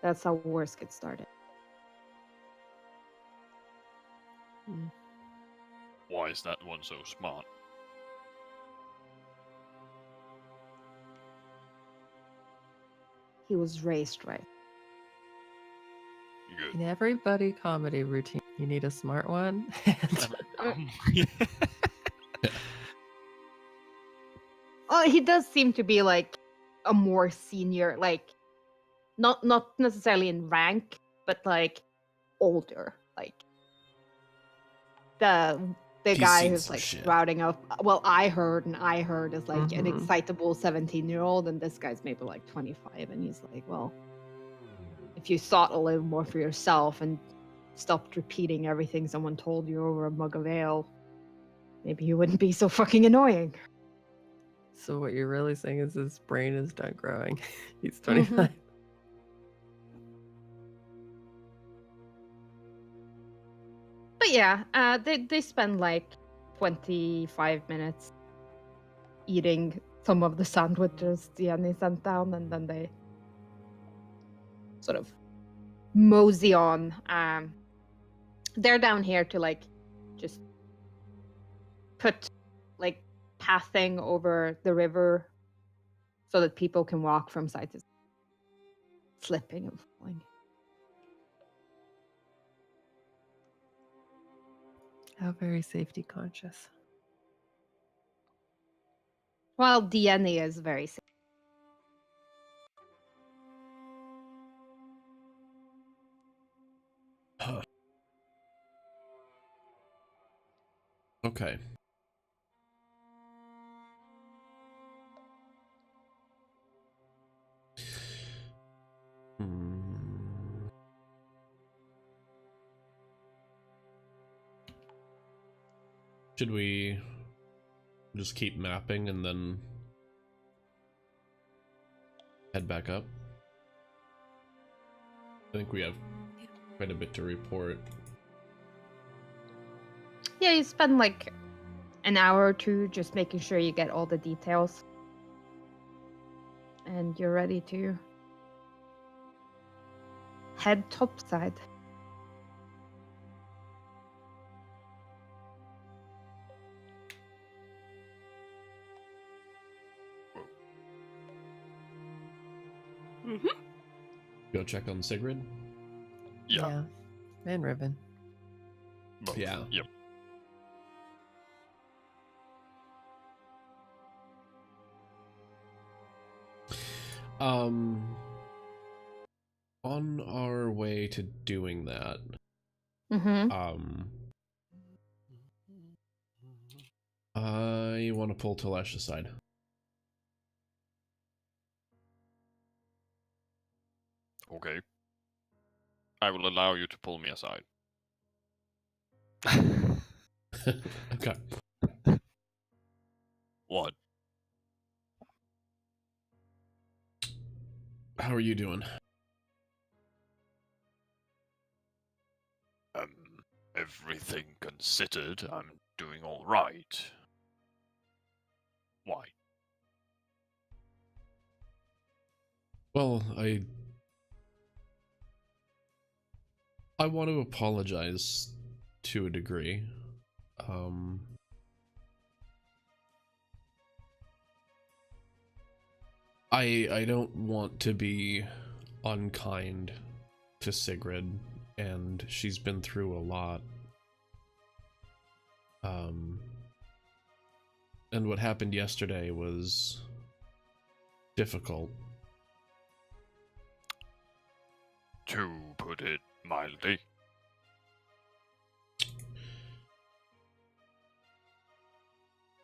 That's how wars get started. Why is that one so smart? He was raised right. Good. In every buddy comedy routine, you need a smart one. Oh, he does seem to be like a more senior, like not necessarily in rank, but like older, like the He's guy seen who's some like shit. sprouting up. Well, I heard is like an Mhm. excitable 17-year-old, and this guy's maybe like 25, and he's like, well, if you thought a little more for yourself and stopped repeating everything someone told you over a mug of ale, maybe you wouldn't be so fucking annoying. So what you're really saying is his brain is done growing. He's 25. But yeah, they spend like 25 minutes eating some of the sandwiches Jenny sent down, and then they sort of mosey on. They're down here to like just put like pathing over the river so that people can walk from side to side. slipping and falling. How very safety conscious. Well, Diane is very safe. Huh. Okay. Hmm. Should we just keep mapping and then head back up? I think we have quite a bit to report. Yeah, you spend like an hour or two just making sure you get all the details. And you're ready to head topside. Mm-hmm. Go check on Sigrid? Yeah. And Ribbon. Both. Yeah. Yep. On our way to doing that, Mm-hmm. I want to pull Telesh aside. Okay. I will allow you to pull me aside. Okay. What? How are you doing? Everything considered, I'm doing all right. Why? Well, I want to apologize to a degree. I don't want to be unkind to Sigrid, and she's been through a lot. And what happened yesterday was difficult. To put it mildly.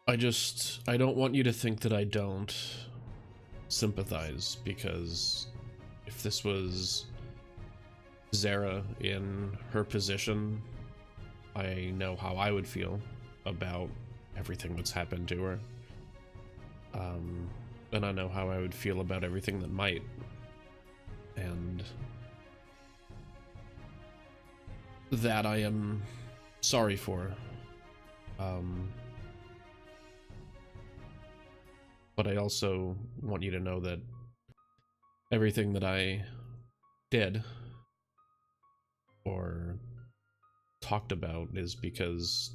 I don't want you to think that I don't sympathize, because if this was Zara in her position, I know how I would feel about everything that's happened to her. And I know how I would feel about everything that might. And that I am sorry for. But I also want you to know that everything that I did or talked about is because,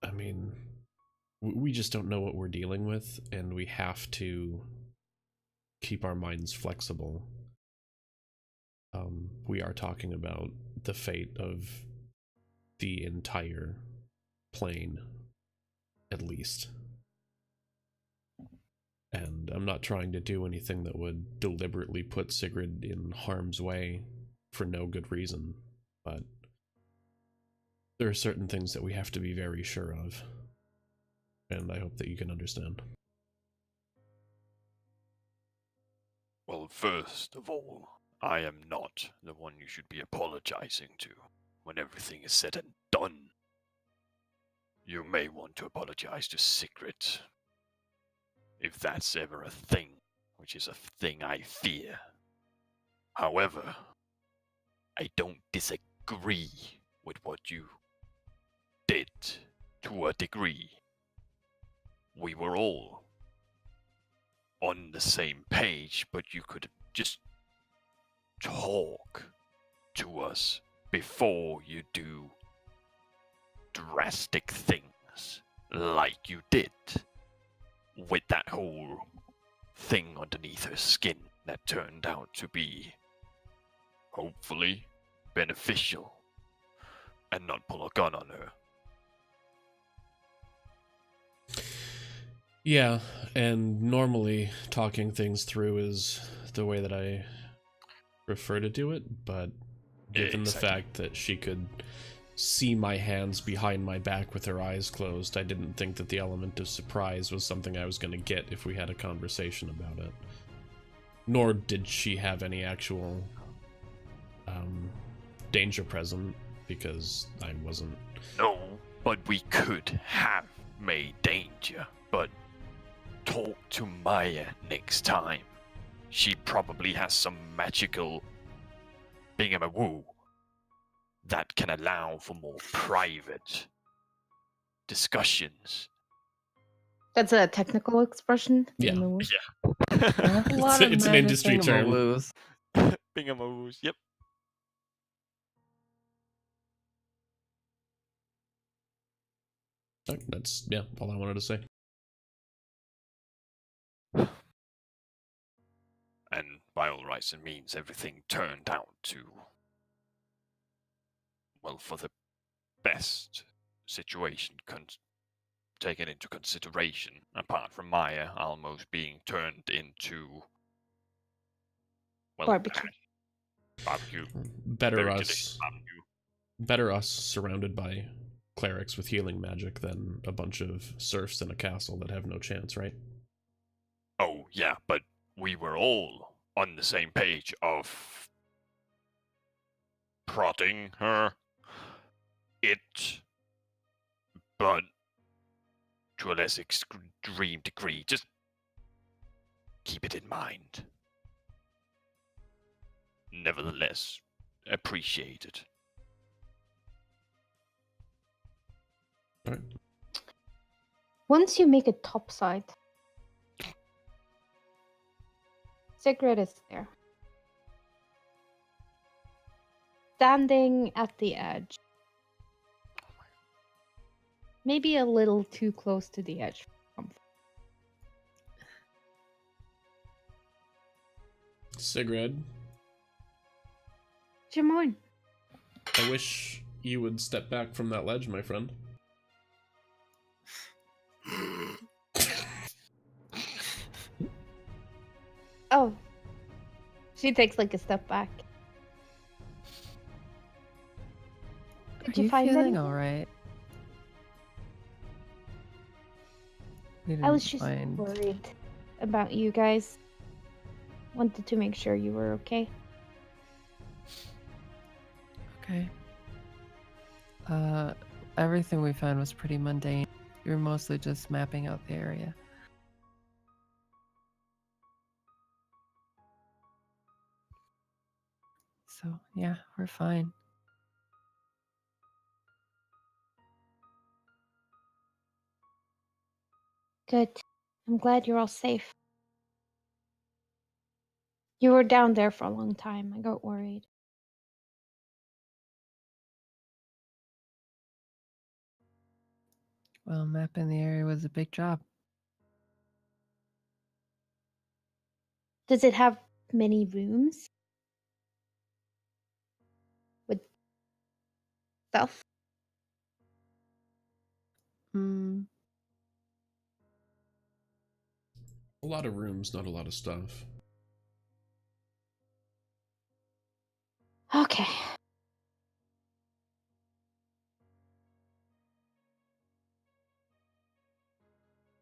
I mean, we just don't know what we're dealing with, and we have to keep our minds flexible. We are talking about the fate of the entire plane, at least. And I'm not trying to do anything that would deliberately put Sigrid in harm's way for no good reason, but there are certain things that we have to be very sure of, and I hope that you can understand. Well, first of all, I am not the one you should be apologizing to when everything is said and done. You may want to apologize to Sigrid, if that's ever a thing, which is a thing I fear. However, I don't disagree with what you did to a degree. We were all on the same page, but you could just talk to us before you do drastic things like you did with that whole thing underneath her skin that turned out to be, hopefully, beneficial and not pull a gun on her. Yeah, and normally talking things through is the way that I prefer to do it, but given the Exactly. fact that she could see my hands behind my back with her eyes closed, I didn't think that the element of surprise was something I was going to get if we had a conversation about it. Nor did she have any actual danger present, because I wasn't. No, but we could have made danger. But talk to Maya next time. She probably has some magical bingamawoo that can allow for more private discussions. That's a technical expression. Yeah. Bingamawoo. I have a lot of It's an magic industry term. thingamawoos. Bingamawoos, yep. That's, yeah, all I wanted to say. And by all rights and means, everything turned out to, well, for the best situation taken into consideration, apart from Maya almost being turned into, well, Barbecue. barbecue. Better Very us. delicious barbecue. Better us surrounded by clerics with healing magic than a bunch of serfs in a castle that have no chance, right? Oh, yeah, but we were all on the same page of prodding her. But to a less extreme degree. Just keep it in mind. Nevertheless, appreciate it. Alright. Once you make it topside, Sigrid is there. Standing at the edge. Maybe a little too close to the edge. Sigrid, Jamoin. I wish you would step back from that ledge, my friend. Oh. She takes like a step back. Did Are you find feeling anything? all right? We I was didn't just find- worried about you guys. Wanted to make sure you were okay. Okay. Everything we found was pretty mundane. We were mostly just mapping out the area. So, yeah, we're fine. Good. I'm glad you're all safe. You were down there for a long time. I got worried. Well, mapping the area was a big job. Does it have many rooms? With stuff? Hmm. A lot of rooms, not a lot of stuff. Okay.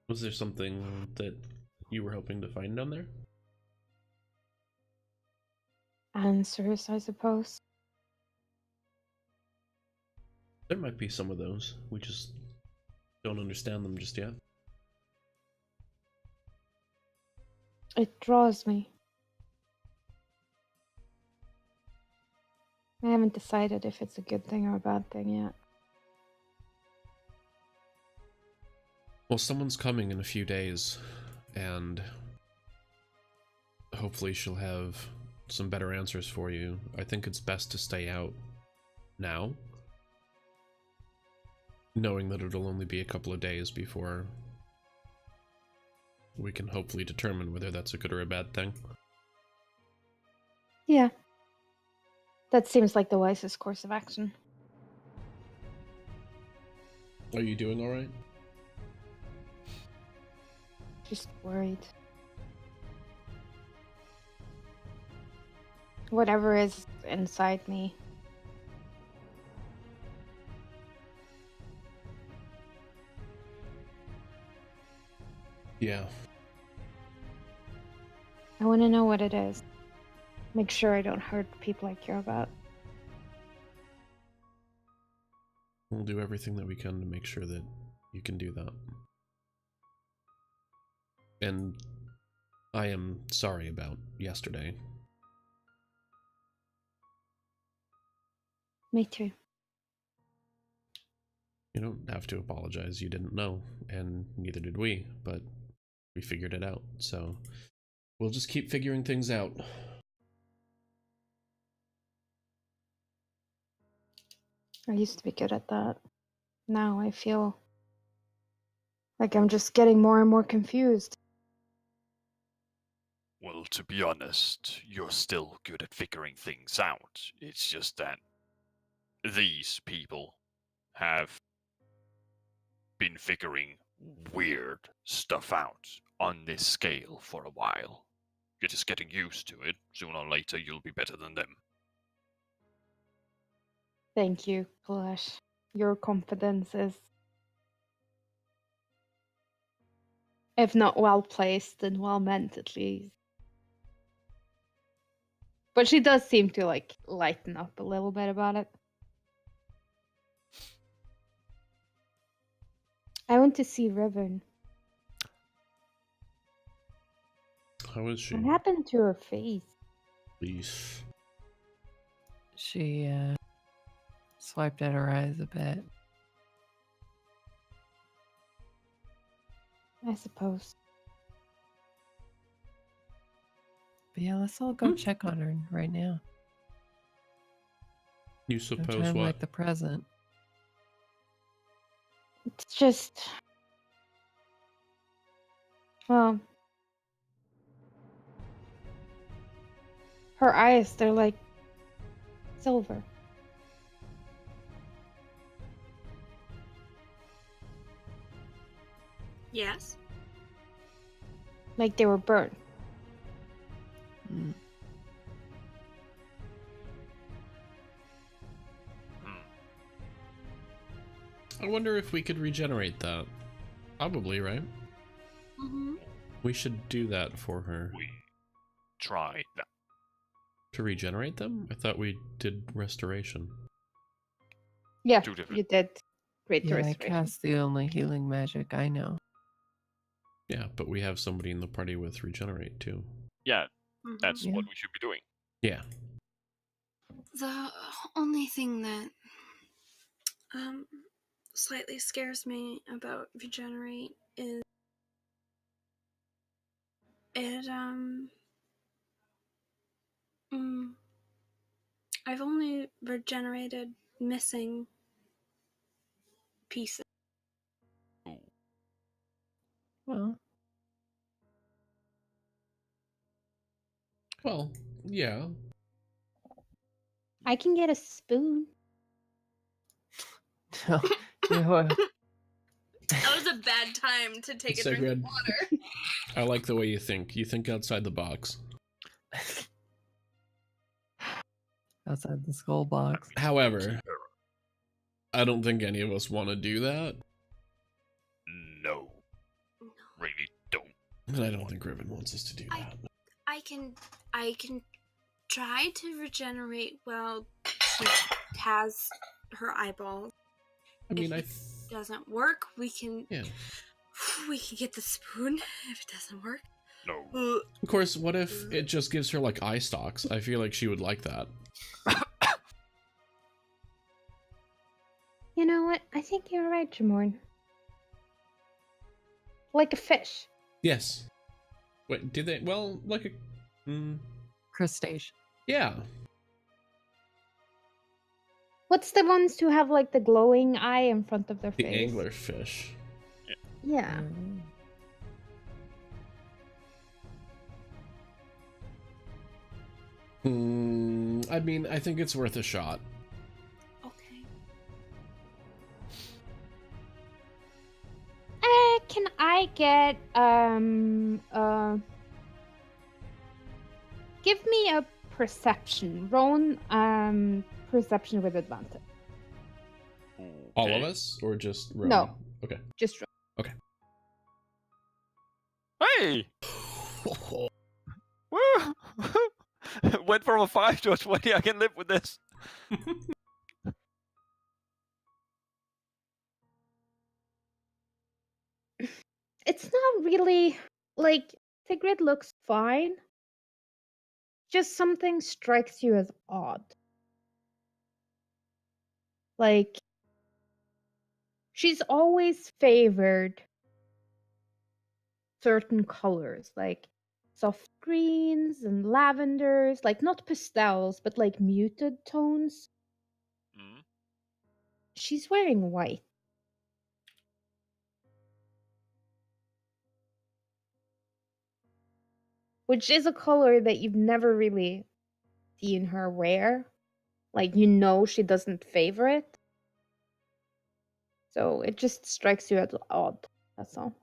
Was there something that you were hoping to find down there? Answers, I suppose. There might be some of those. We just don't understand them just yet. It draws me. I haven't decided if it's a good thing or a bad thing yet. Well, someone's coming in a few days, and hopefully she'll have some better answers for you. I think it's best to stay out now, knowing that it'll only be a couple of days before we can hopefully determine whether that's a good or a bad thing. Yeah. That seems like the wisest course of action. Are you doing all right? Just worried. Whatever is inside me. Yeah. I want to know what it is. Make sure I don't hurt people I care about. We'll do everything that we can to make sure that you can do that. And I am sorry about yesterday. Me too. You don't have to apologize. You didn't know, and neither did we, but we figured it out. So we'll just keep figuring things out. I used to be good at that. Now I feel like I'm just getting more and more confused. Well, to be honest, you're still good at figuring things out. It's just that these people have been figuring weird stuff out on this scale for a while. You're just getting used to it. Sooner or later, you'll be better than them. Thank you, Flash. Your confidence is, if not well placed, then well meant at least. But she does seem to like lighten up a little bit about it. I want to see Riven. How is she? What happened to her face? Please. She swiped at her eyes a bit. I suppose. But yeah, let's all go check on her right now. You No suppose time what? like the present. It's just. Well. Her eyes, they're like silver. Yes. Like they were burnt. Mm. I wonder if we could regenerate that. Probably, right? Mm-hmm. We should do that for her. We tried that. To regenerate them? I thought we did restoration. Yeah, Two different- you did. Great Yeah, I restoration. cast the only healing magic I know. Yeah, but we have somebody in the party with regenerate too. Yeah, Mm-hmm. that's Yeah. what we should be doing. Yeah. The only thing that slightly scares me about regenerate is it I've only regenerated missing pieces. Ooh. Well, Well, yeah. I can get a spoon. no, no, That was a bad time to take a drink of Segred, water. I like the way you think. You think outside the box. outside the skull box. However, I don't think any of us want to do that. No, really don't. And I don't think Riven wants us to do that. I can try to regenerate while she has her eyeball. I mean, if it doesn't work, we can yeah. we can get the spoon. If it doesn't work, No. Of course, what if it just gives her like eye stalks? I feel like she would like that. You know what? I think you're right, Jamorn. Like a fish. Yes. Wait, did they? Well, like a. Crustacean. Yeah. What's the ones who have like the glowing eye in front of their The face? anglerfish. Yeah. Mm. I mean, I think it's worth a shot. Okay. Can I get give me a perception. Roll perception with advantage. All of Okay. us, or just Rowan? No. Okay. Just roll. Hey! Woo! Went from a 5 to a 20. I can live with this. It's not really like Sigrid looks fine. Just something strikes you as odd. Like she's always favored certain colors, like soft greens and lavenders, like not pastels, but like muted tones. Mm. She's wearing white. Which is a color that you've never really seen her wear. Like, you know she doesn't favor it. So it just strikes you as odd, that's all.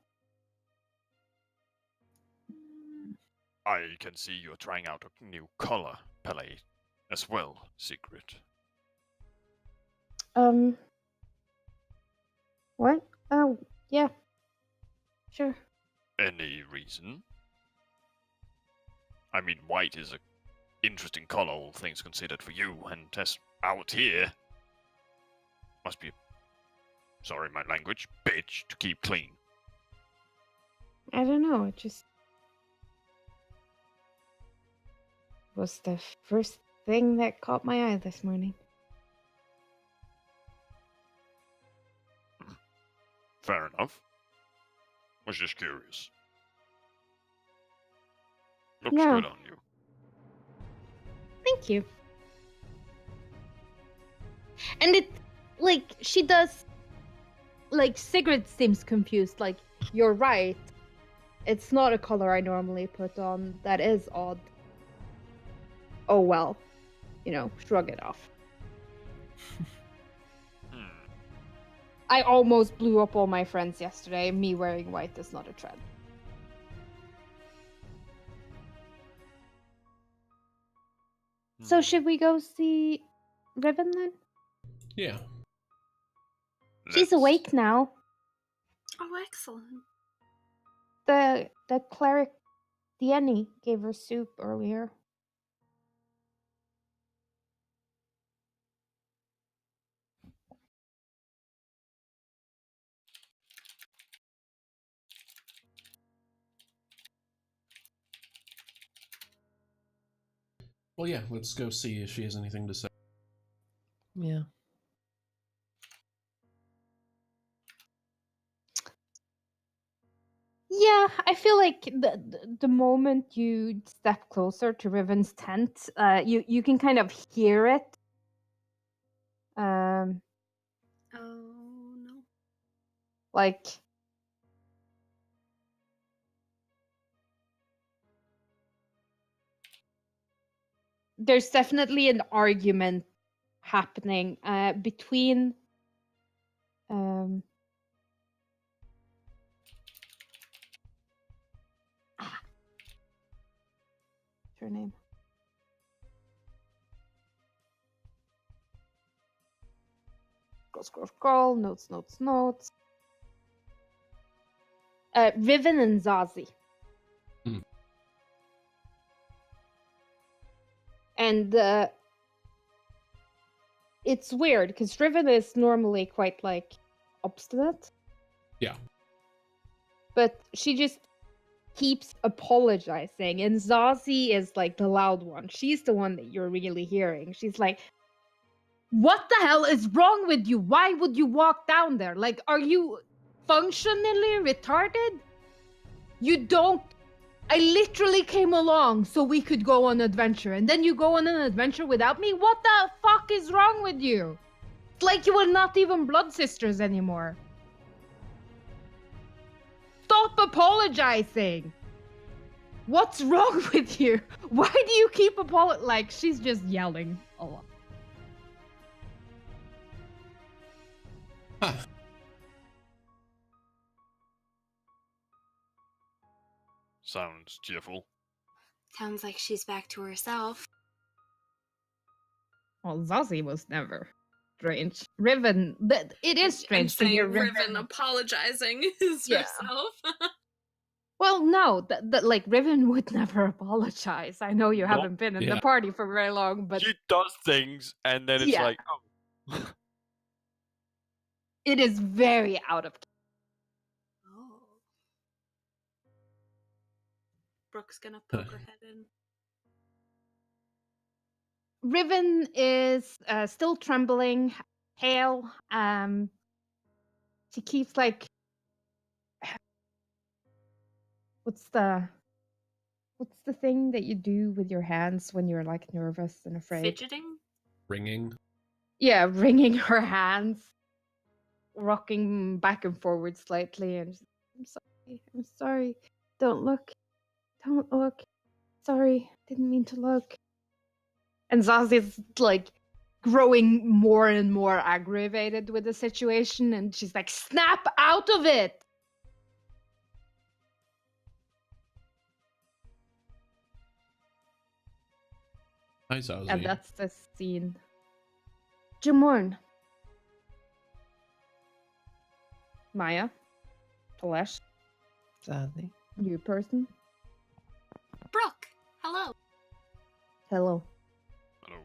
I can see you're trying out a new color palette as well, Secret. What? Oh, yeah. Sure. Any reason? I mean, white is a interesting color, all things considered, for you, and as out here, must be, sorry my language, bitch to keep clean. I don't know, it just was the first thing that caught my eye this morning. Fair enough. Was just curious. Looks Yeah. good on you. Thank you. And it, like, she does, like, Sigrid seems confused, like, you're right. It's not a color I normally put on. That is odd. Oh well. You know, shrug it off. I almost blew up all my friends yesterday. Me wearing white is not a trend. So should we go see Riven then? Yeah. She's awake now. Oh, excellent. The cleric Dieni gave her soup earlier. Well, yeah, let's go see if she has anything to say. Yeah. Yeah, I feel like the moment you step closer to Riven's tent, you can kind of hear it. Oh no. Like there's definitely an argument happening between what's her name? Scroll, notes. Riven and Zazie. Hmm. And it's weird because Riven is normally quite like obstinate. Yeah. But she just keeps apologizing, and Zazie is like the loud one. She's the one that you're really hearing. She's like, "What the hell is wrong with you? Why would you walk down there? Like, are you functionally retarded? You don't. I literally came along so we could go on an adventure, and then you go on an adventure without me? What the fuck is wrong with you? It's like you were not even blood sisters anymore. Stop apologizing. What's wrong with you? Why do you keep like she's just yelling a lot. Huh. Sounds cheerful. Sounds like she's back to herself. Well, Zazie was never strange. Riven, it is I'm strange to saying hear Riven apologizing is Yeah. herself. Well, no, like Riven would never apologize. I know you No. haven't been in Yeah. the party for very long, but She does things, and then it's Yeah. like, oh. it is very out of. Oh. Brooke's gonna poke her head in. Riven is still trembling, pale. She keeps like, what's the thing that you do with your hands when you're like nervous and afraid? Fidgeting? Ringing. Yeah, wringing her hands, rocking back and forward slightly, and I'm sorry, don't look, sorry, didn't mean to look. And Zazie's like growing more and more aggravated with the situation, and she's like, snap out of it! Hi, Zazie. And that's the scene. Jamorn. Maya. Telesh. Sadly. New person. Brooke, hello. Hello. Hello.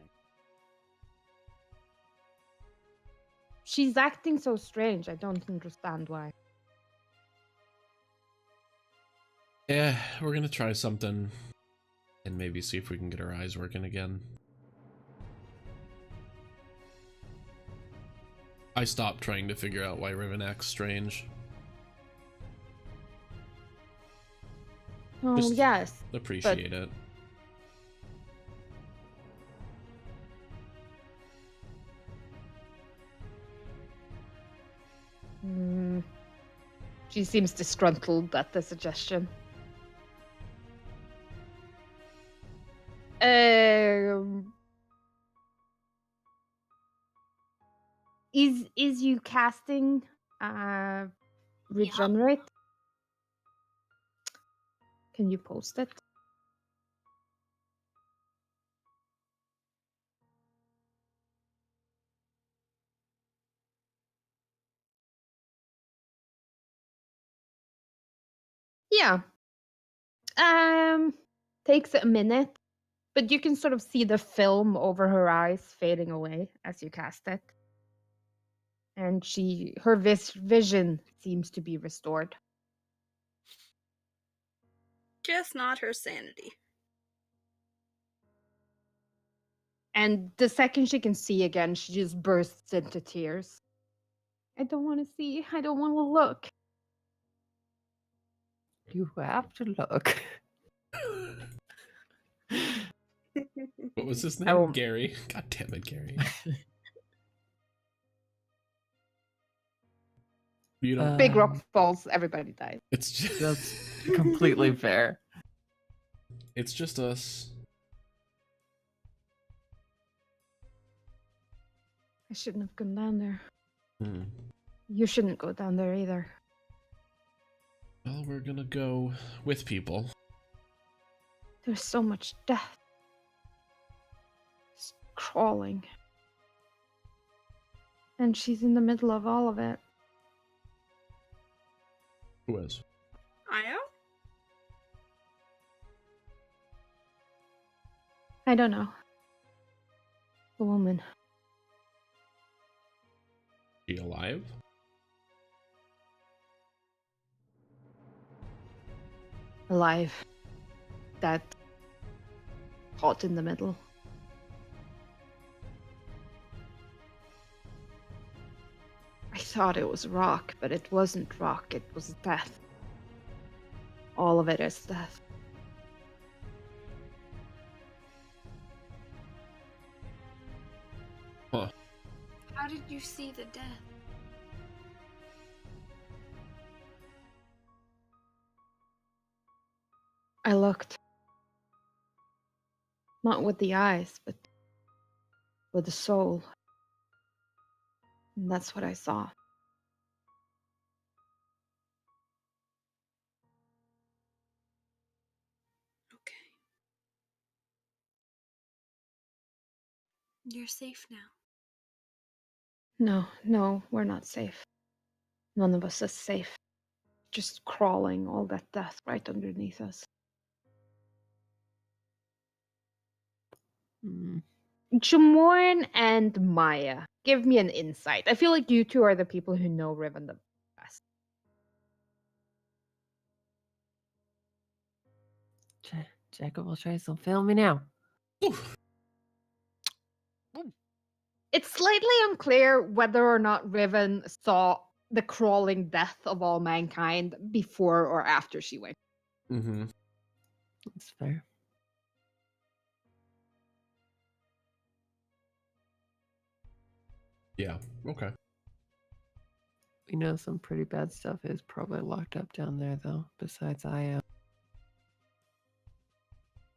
She's acting so strange. I don't understand why. Yeah, we're gonna try something and maybe see if we can get her eyes working again. I stopped trying to figure out why Riven acts strange. Oh, Just yes. Appreciate it. She seems disgruntled at the suggestion. Is you casting regenerate? Can you post it? Yeah. Takes a minute, but you can sort of see the film over her eyes fading away as you cast it. And her vision seems to be restored. Just not her sanity. And the second she can see again, she just bursts into tears. I don't want to see. I don't want to look. You have to look. What was his name? won't- Gary. God damn it, Gary. You know, Big rock falls, everybody dies. it's just That's completely fair. it's just us. I shouldn't have gone down there. Hmm. You shouldn't go down there either. Well, we're gonna go with people. There's so much death. Just crawling. And she's in the middle of all of it. Who is? Io? I don't know. The woman. She alive? Alive. That caught in the middle. I thought it was rock, but it wasn't rock, it was death. All of it is death. Huh. How did you see the death? I looked. Not with the eyes, but with the soul. And that's what I saw. Okay. You're safe now. No, we're not safe. None of us is safe. Just crawling, all that death right underneath us. Hmm. Jamorn and Maya, give me an insight. I feel like you two are the people who know Riven the best. Jacob will try some fail me now. It's slightly unclear whether or not Riven saw the crawling death of all mankind before or after she went. Mm-hmm. That's fair. Yeah. Okay. We know some pretty bad stuff is probably locked up down there, though, besides I am.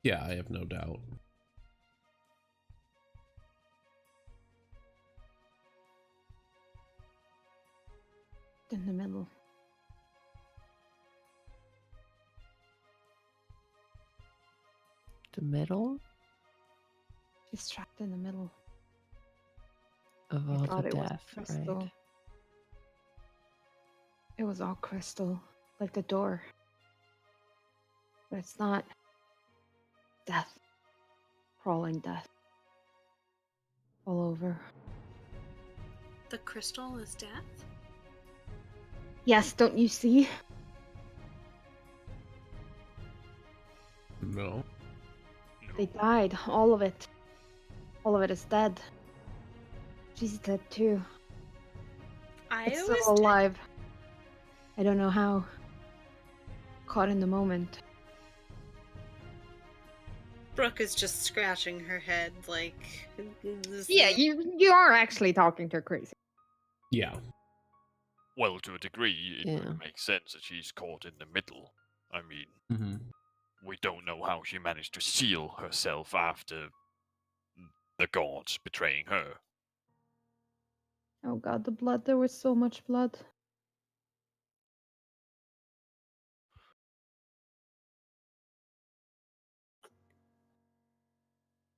Yeah, I have no doubt. In the middle. The middle She's trapped in the middle. of I all thought the it was death, crystal. right? It was all crystal, like the door. But it's not. Death. Crawling death. All over. The crystal is death? Yes, don't you see? No. They died. All of it. All of it is dead. She's dead too. It's still alive. I don't know how. Caught in the moment. Brooke is just scratching her head like... Yeah, you are actually talking to her crazy. Yeah. Well, to a degree, it Yeah. would make sense that she's caught in the middle. I mean, Mm-hmm. we don't know how she managed to seal herself after the gods betraying her. Oh god, the blood. There was so much blood.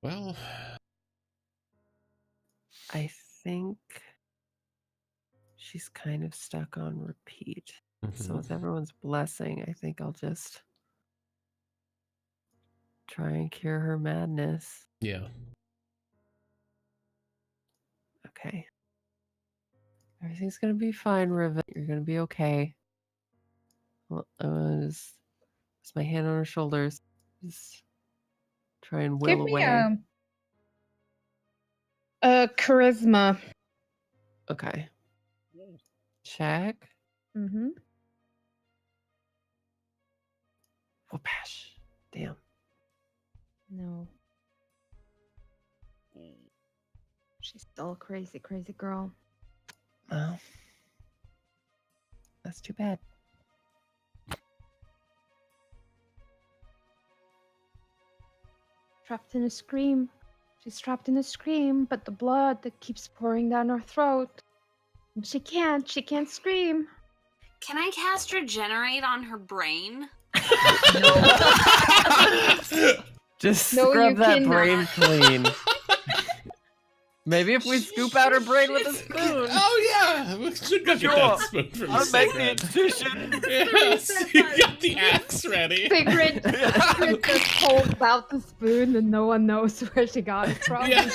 Well, I think she's kind of stuck on repeat. So mhm. with everyone's blessing, I think I'll just try and cure her madness. Yeah. Okay. Everything's gonna be fine, Riven. You're gonna be okay. Well, just my hand on her shoulders. Just try and will Give me away. a charisma. Okay. Check. Mm-hmm. Whoopash. Damn. No. She's still a crazy, crazy girl. Oh. That's too bad. Trapped in a scream. She's trapped in a scream, but the blood that keeps pouring down her throat. And she can't scream. Can I cast Regenerate on her brain? Just No, scrub you that cannot. brain clean. Maybe if we scoop out her brain with a spoon. Oh yeah, we should go get Sure. that spoon from I'll make the Sigrid. incision. Yes, you got the axe ready. Sigrid just holds out the spoon and no one knows where she got it from. Yeah.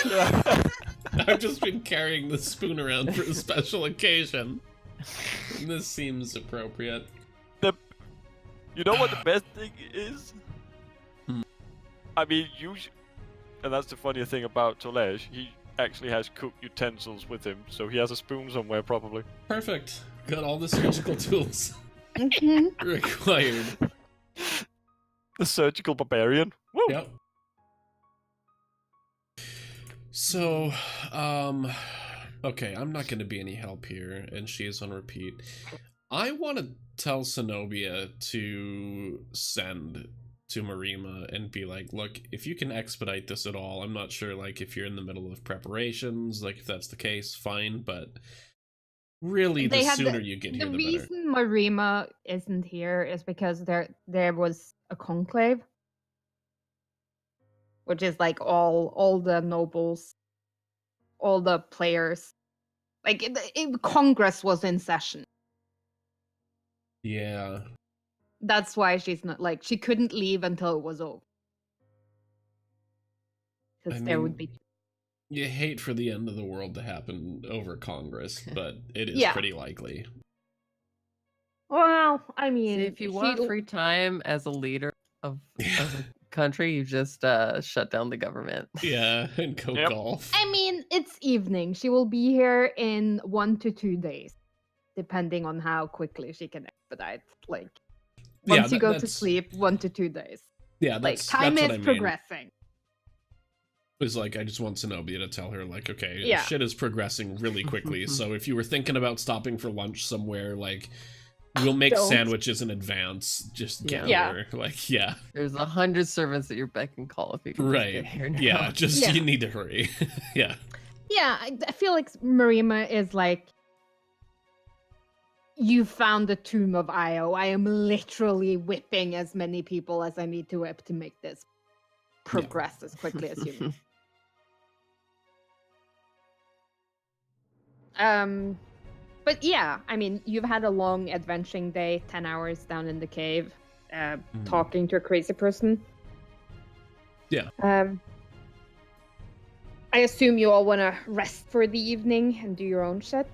I've just been carrying the spoon around for a special occasion. And this seems appropriate. You know what the best thing is? Hmm. I mean, and that's the funny thing about Tal'Dorei. He actually has cooked utensils with him, so he has a spoon somewhere probably. Perfect. Got all the surgical tools Mhm. required. The surgical barbarian. Woo! Yep. So, okay, I'm not going to be any help here, and she is on repeat. I want to tell Zenobia to send to Marima and be like, look, if you can expedite this at all, I'm not sure, like, if you're in the middle of preparations, like, if that's the case, fine, but really, the sooner you get here, the better. The reason Marima isn't here is because there was a conclave, which is like all the nobles, all the players. Like, Congress was in session. Yeah. That's why she's not, like, she couldn't leave until it was over. Because there would be... You hate for the end of the world to happen over Congress, but it is pretty likely. Well, I mean... See, if you want free time as a leader of a country, you just shut down the government. Yeah, and go golf. I mean, it's evening. She will be here in 1 to 2 days, depending on how quickly she can expedite. Like, once you go to sleep, 1 to 2 days. Yeah, that's like, time is progressing. It's like, I just want Zenobia to tell her, like, okay, shit is progressing really quickly, so if you were thinking about stopping for lunch somewhere, like, we'll make sandwiches in advance, just get over. Like, There's 100 servants at your beck and call if you can just get here now. Yeah, just you need to hurry. Yeah, I feel like Marima is like, you found the tomb of Io. I am literally whipping as many people as I need to whip to make this progress as quickly as you need. But yeah, I mean, you've had a long adventuring day, 10 hours down in the cave, talking to a crazy person. Yeah. I assume you all want to rest for the evening and do your own shit.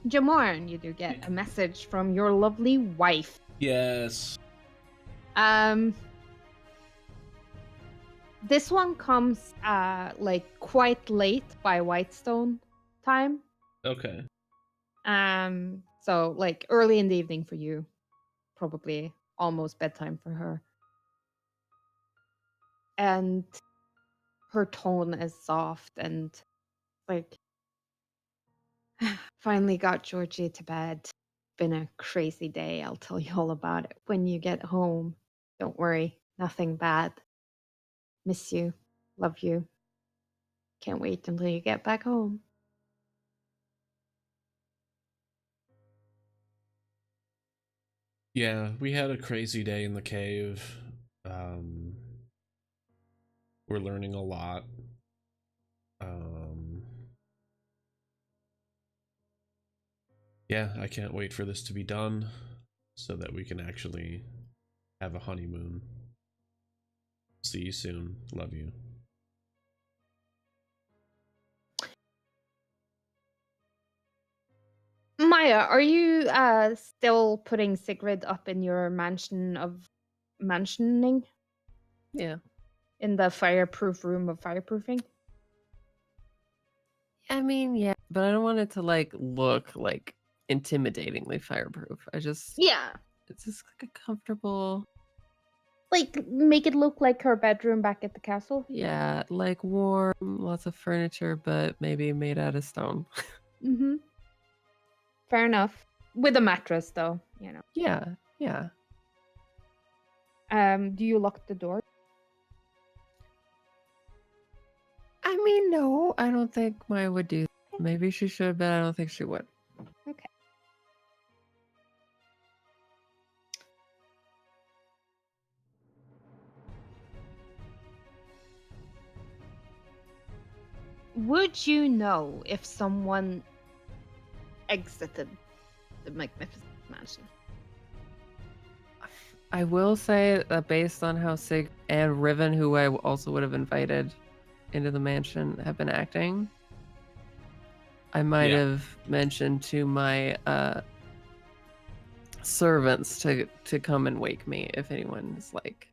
Jamorn, you do get a message from your lovely wife. Yes. This one comes like quite late by Whitestone time. Okay. So like early in the evening for you, probably almost bedtime for her. And her tone is soft and like, finally got Georgie to bed. Been a crazy day. I'll tell you all about it when you get home. Don't worry, nothing bad. Miss you. Love you. Can't wait until you get back home. Yeah, we had a crazy day in the cave. We're learning a lot. Yeah, I can't wait for this to be done so that we can actually have a honeymoon. See you soon. Love you. Maya, are you still putting Sigrid up in your mansion of mansioning? Yeah. In the fireproof room of fireproofing? I mean, yeah, but I don't want it to like look like intimidatingly fireproof. It's just like a comfortable, like, make it look like her bedroom back at the castle. Yeah, like warm, lots of furniture, but maybe made out of stone. Fair enough. With a mattress, though, you know. Yeah. Do you lock the door? I mean, no, I don't think Maya would do that. Maybe she should, but I don't think she would. Okay. Would you know if someone exited the Magnificent Mansion? I will say that based on how Sig and Riven, who I also would have invited into the mansion, have been acting, I might have mentioned to my servants to come and wake me if anyone's like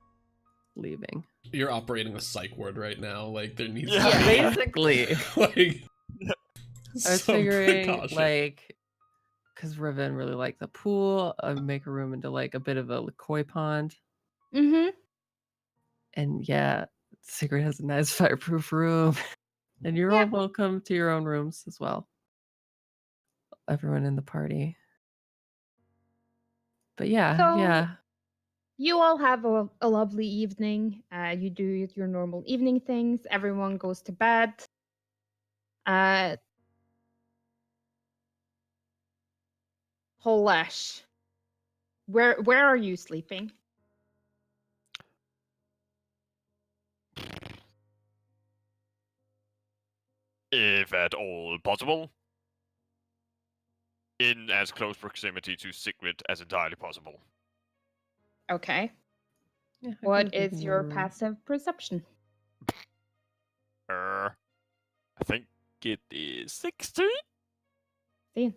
leaving. You're operating a psych ward right now. Like there needs to be basically. like I was figuring precaution. Like, because Riven really liked the pool, make a room into like a bit of a koi pond. And yeah, Sigrid has a nice fireproof room. And you're all welcome to your own rooms as well. Everyone in the party. But yeah. You all have a lovely evening. You do your normal evening things. Everyone goes to bed. Holesh, where are you sleeping? If at all possible, in as close proximity to Sigrid as entirely possible. Okay. Yeah, I What can sleep in is your your room. passive perception? I think it is 16? See.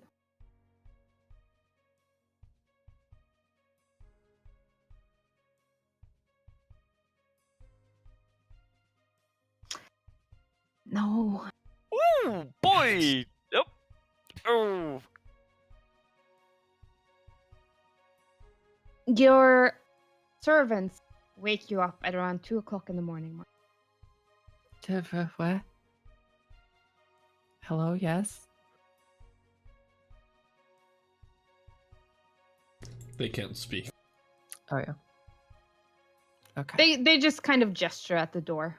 No. Ooh, boy! Yep. Oh, Your servants wake you up at around 2 o'clock in the morning. What? Hello, yes? They can't speak. Oh, yeah. Okay. They just kind of gesture at the door.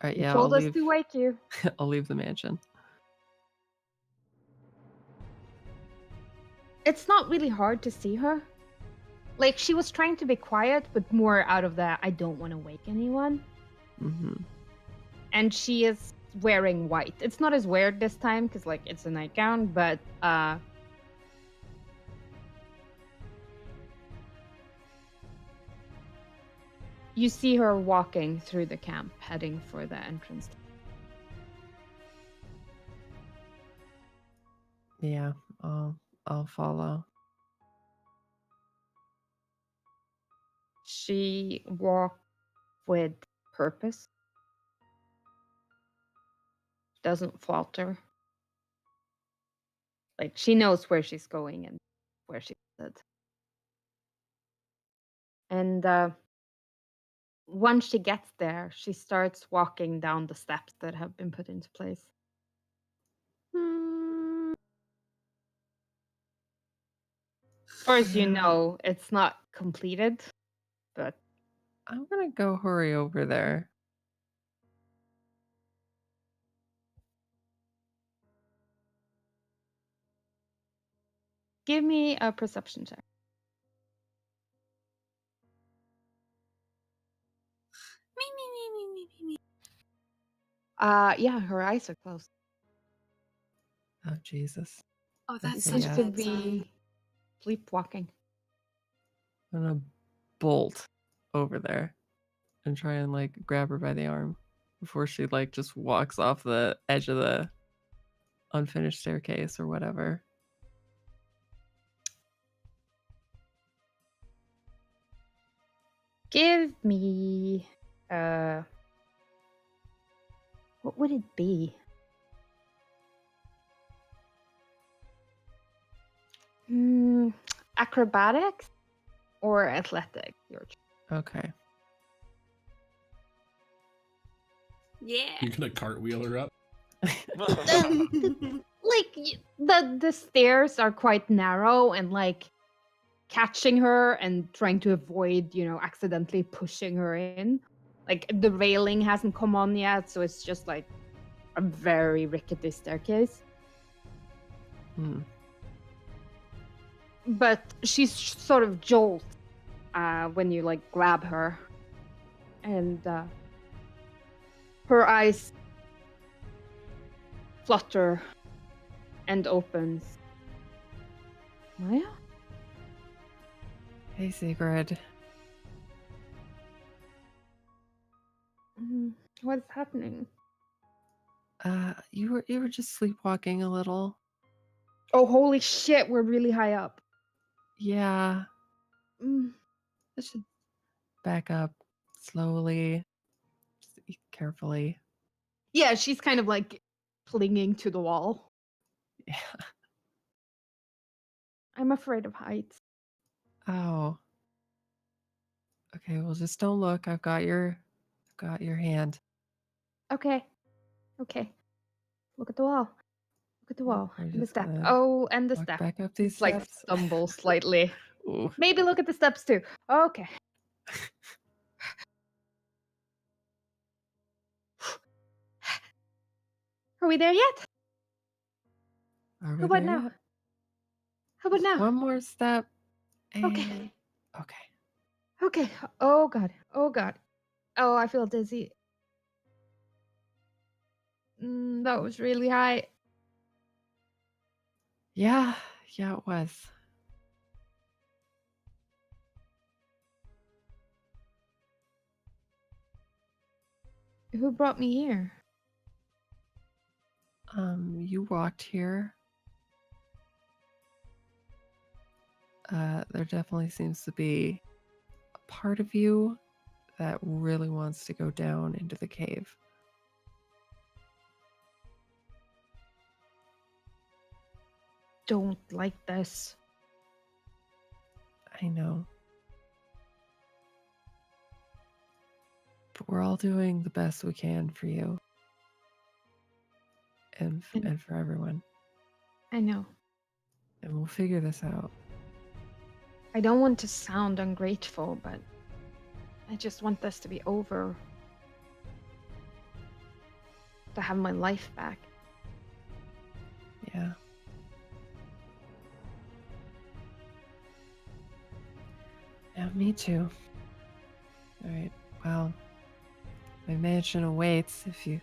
All right, You yeah, I'll told us leave. to wake you. I'll leave the mansion. It's not really hard to see her. Like, she was trying to be quiet, but more out of the I don't want to wake anyone. Mm-hmm. And she is wearing white. It's not as weird this time because, like, it's a nightgown, but you see her walking through the camp, heading for the entrance. Yeah, I'll follow. She walks with purpose. Doesn't falter. Like, she knows where she's going and where she's headed. And once she gets there, she starts walking down the steps that have been put into place. Of course, you know it's not completed, but I'm gonna go hurry over there. give me a perception check. Me. Yeah, her eyes are closed. Oh, Jesus. Oh, It that's So, such seems a yeah. to bad sign. be sleepwalking. I'm gonna bolt over there and try and, like, grab her by the arm before she, like, just walks off the edge of the unfinished staircase or whatever. Give me what would it be? Acrobatics or athletics? Your choice. Okay. Yeah. You're gonna cartwheel her up? Like the stairs are quite narrow, and like catching her and trying to avoid, accidentally pushing her in. Like the railing hasn't come on yet, so it's just like a very rickety staircase. Hmm. But she's sort of jolt when you like grab her, and her eyes flutter and opens. Maya? Hey, Sigrid. What's happening? You were just sleepwalking a little. Oh, holy shit, we're really high up. Yeah. Mm. Let's just back up slowly. Just eat carefully. Yeah, she's kind of like clinging to the wall. Yeah. I'm afraid of heights. Oh. Okay, well, just don't look. I've got your hand. Okay. Look at the wall. Look at the wall. We're And the just step. gonna Oh, and the walk step. back up these Like steps. stumble slightly. Ooh. Maybe look at the steps too. Okay. Are we there yet? Are we How about there now? yet? How about Just now? one more step. Okay. And... Okay. Okay. Oh god. Oh god. Oh, I feel dizzy. That was really high. Yeah, it was. Who brought me here? You walked here. There definitely seems to be a part of you that really wants to go down into the cave. Don't like this. I know. But we're all doing the best we can for you. And for everyone. I know. And we'll figure this out. I don't want to sound ungrateful, but I just want this to be over. To have my life back. Yeah. Yeah, me too. Alright, well, my mansion awaits if you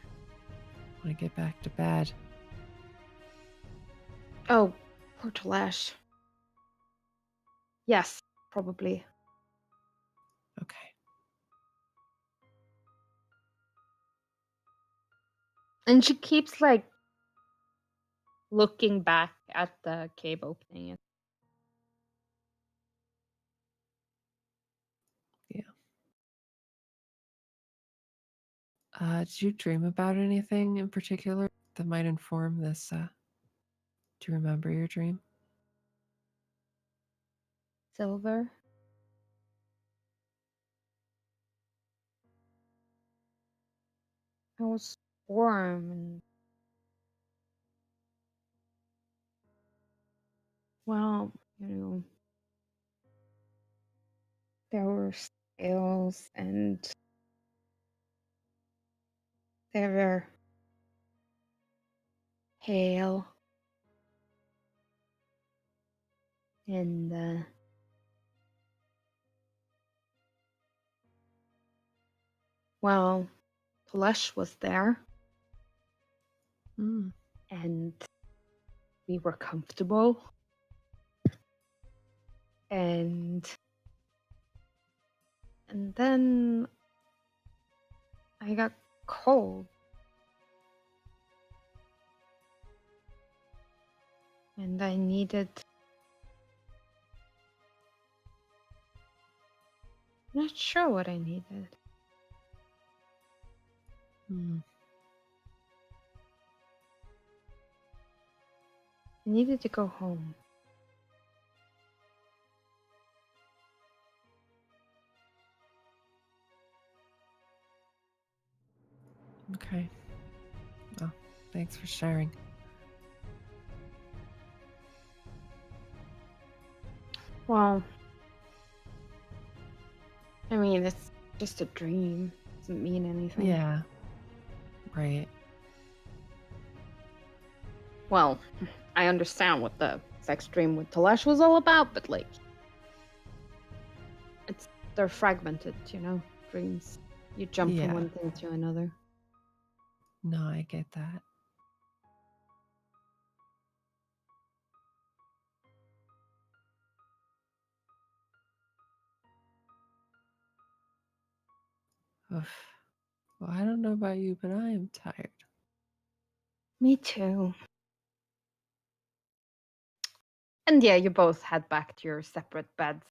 want to get back to bed. Oh, poor Talash. Yes, probably. Okay. And she keeps like looking back at the cave opening. Did you dream about anything in particular that might inform this? Do you remember your dream? Silver. I was warm and well, there were sails and there were hail and well, Plush was there Hmm. and we were comfortable and then I got cold and I needed not sure what I needed. Hmm. I needed to go home. Okay. Well, thanks for sharing. Well, I mean, it's just a dream. Doesn't mean anything. Yeah. Right. Well, I understand what the sex dream with Talash was all about, but like, they're fragmented, dreams. You jump from Yeah. one thing to another. No, I get that. Oof. Well, I don't know about you, but I am tired. Me too. And yeah, you both head back to your separate beds.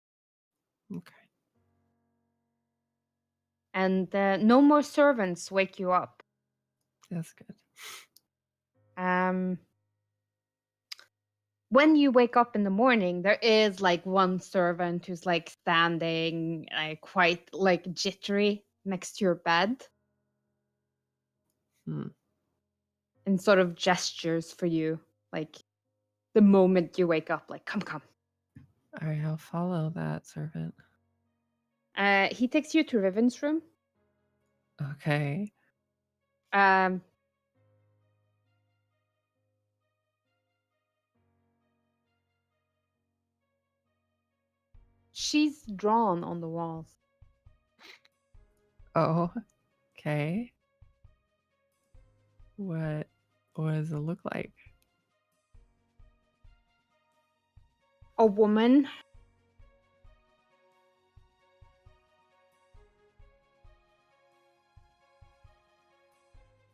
Okay. And no more servants wake you up. That's good. When you wake up in the morning, there is like one servant who's like standing quite like jittery next to your bed Hmm. and sort of gestures for you, like the moment you wake up, like come. All right, I'll follow that servant. He takes you to Riven's room. Okay. Um, she's drawn on the walls. Oh, okay. What does it look like? A woman.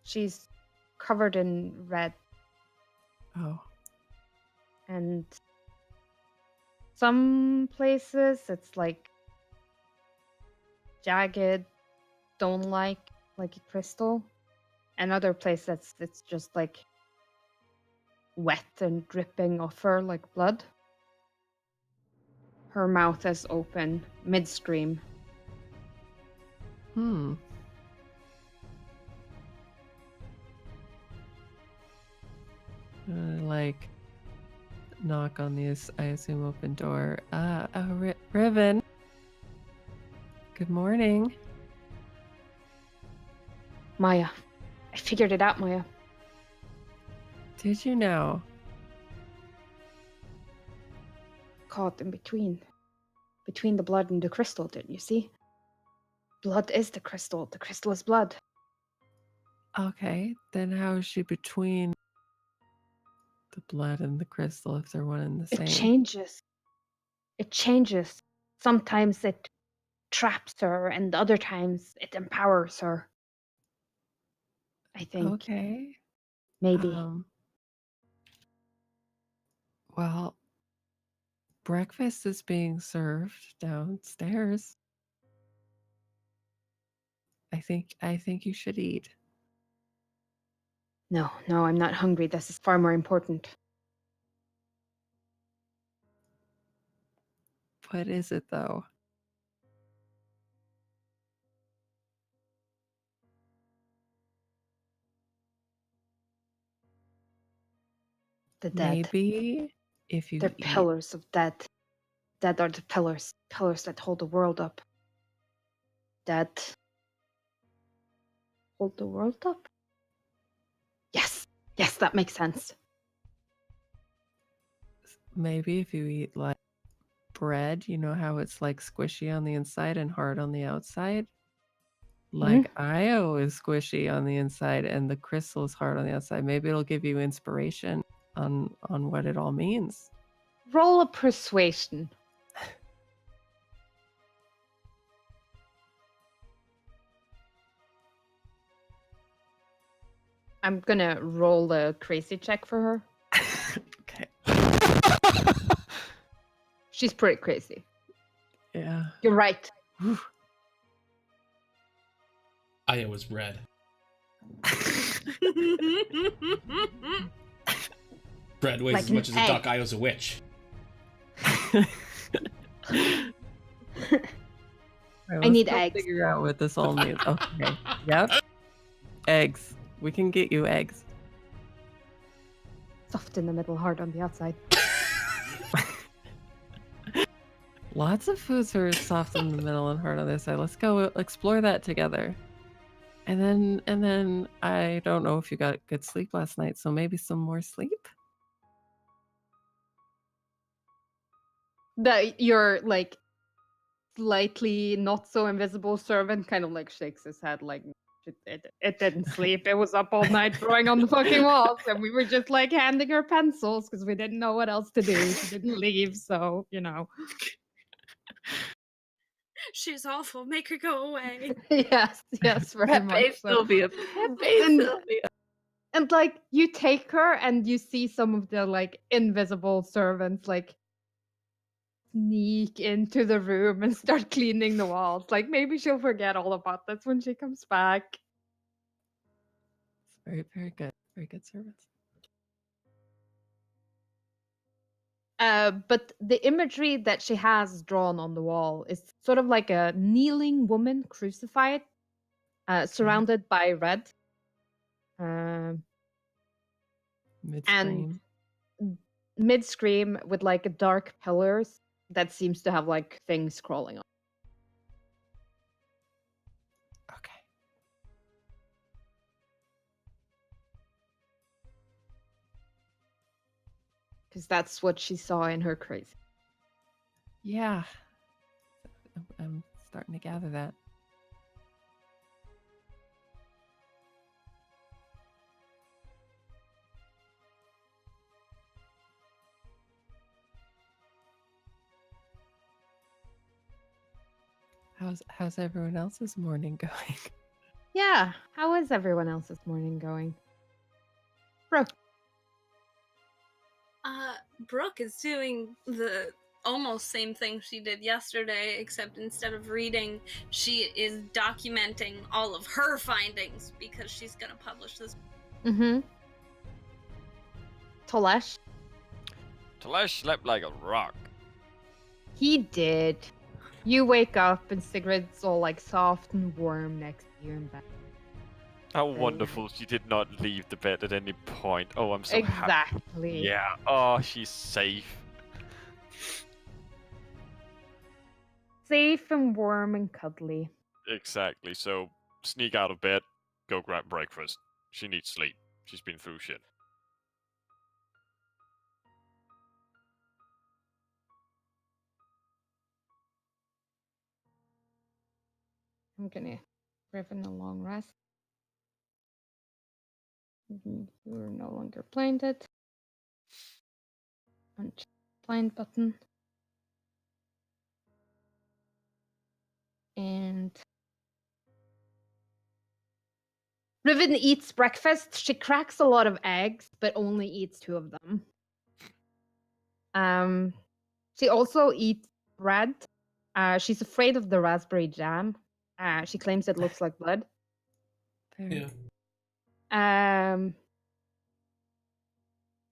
She's covered in red, Oh, and some places it's like jagged, stone-like, like a crystal, and other places it's just like wet and dripping off her like blood. Her mouth is open, mid-scream. hmm. Like knock on this, I assume, open door. Riven. Good morning. Maya. I figured it out, Maya. Did you know? Caught in between. Between the blood and the crystal, didn't you see? Blood is the crystal. The crystal is blood. Okay, then how is she between the blood and the crystal if they're one and the same? It changes. It changes. Sometimes it traps her, and other times it empowers her. I think. Okay. Maybe. Well, breakfast is being served downstairs. I think you should eat. No, I'm not hungry. This is far more important. What is it though? The dead. Maybe if you They're eat. pillars of dead. Dead are the pillars. Pillars that hold the world up. Dead hold the world up? Yes, that makes sense. Maybe if you eat like bread, you know how it's like squishy on the inside and hard on the outside? Like Io is squishy on the inside and the crystal is hard on the outside. Maybe it'll give you inspiration on what it all means. Roll a persuasion. I'm gonna roll a crazy check for her. Okay. She's pretty crazy. Yeah. You're right. Io was red. Bread weighs Like as much an as a duck. egg. Io's a witch. Right, I need let's go eggs. Figure out what this all means. Okay. Yep. Eggs. We can get you eggs. Soft in the middle, hard on the outside. Lots of foods are soft in the middle and hard on the side. Let's go explore that together. And then I don't know if you got good sleep last night, so maybe some more sleep. That your like slightly not so invisible servant kind of like shakes his head like it didn't sleep. It was up all night drawing on the fucking walls, and we were just like handing her pencils because we didn't know what else to do. She didn't leave, so you know. She's awful. Make her go away. yes, very much. So. Sylvia. Sylvia. And like you take her and you see some of the like invisible servants like sneak into the room and start cleaning the walls. Like maybe she'll forget all about this when she comes back. It's very, very good. Very good service. But the imagery that she has drawn on the wall is sort of like a kneeling woman crucified, surrounded by red. Mid-scream. And mid-scream with like dark pillars that seems to have like things crawling on. Okay. Because that's what she saw in her crazy. Yeah. I'm starting to gather that. How's everyone else's morning going? Yeah, how is everyone else's morning going? Brooke. Brooke is doing the almost same thing she did yesterday, except instead of reading, she is documenting all of her findings because she's gonna publish this. Mm-hmm. Tolesh. Talash slept like a rock. He did. You wake up and Sigrid's all like soft and warm next to you in bed. How Very wonderful she did not leave the bed at any point. Oh, I'm so happy. Exactly. Yeah. Oh, she's safe. Safe and warm and cuddly. Exactly. So sneak out of bed, go grab breakfast. She needs sleep. She's been through shit. I'm gonna give him a long rest. You're no longer blinded. Punch blind button. And Riven eats breakfast. She cracks a lot of eggs, but only eats 2 of them. She also eats bread. She's afraid of the raspberry jam. She claims it looks like blood. Fair. Yeah.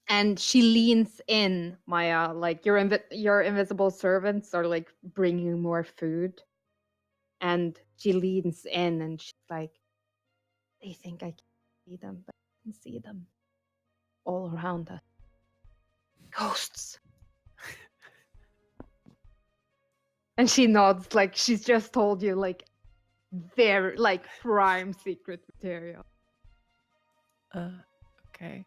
And she leans in, Maya, like your invisible servants are like bringing more food. And she leans in and she's like, they think I can see them, but I can see them all around us. Ghosts. And she nods like she's just told you like very like prime secret material. Okay.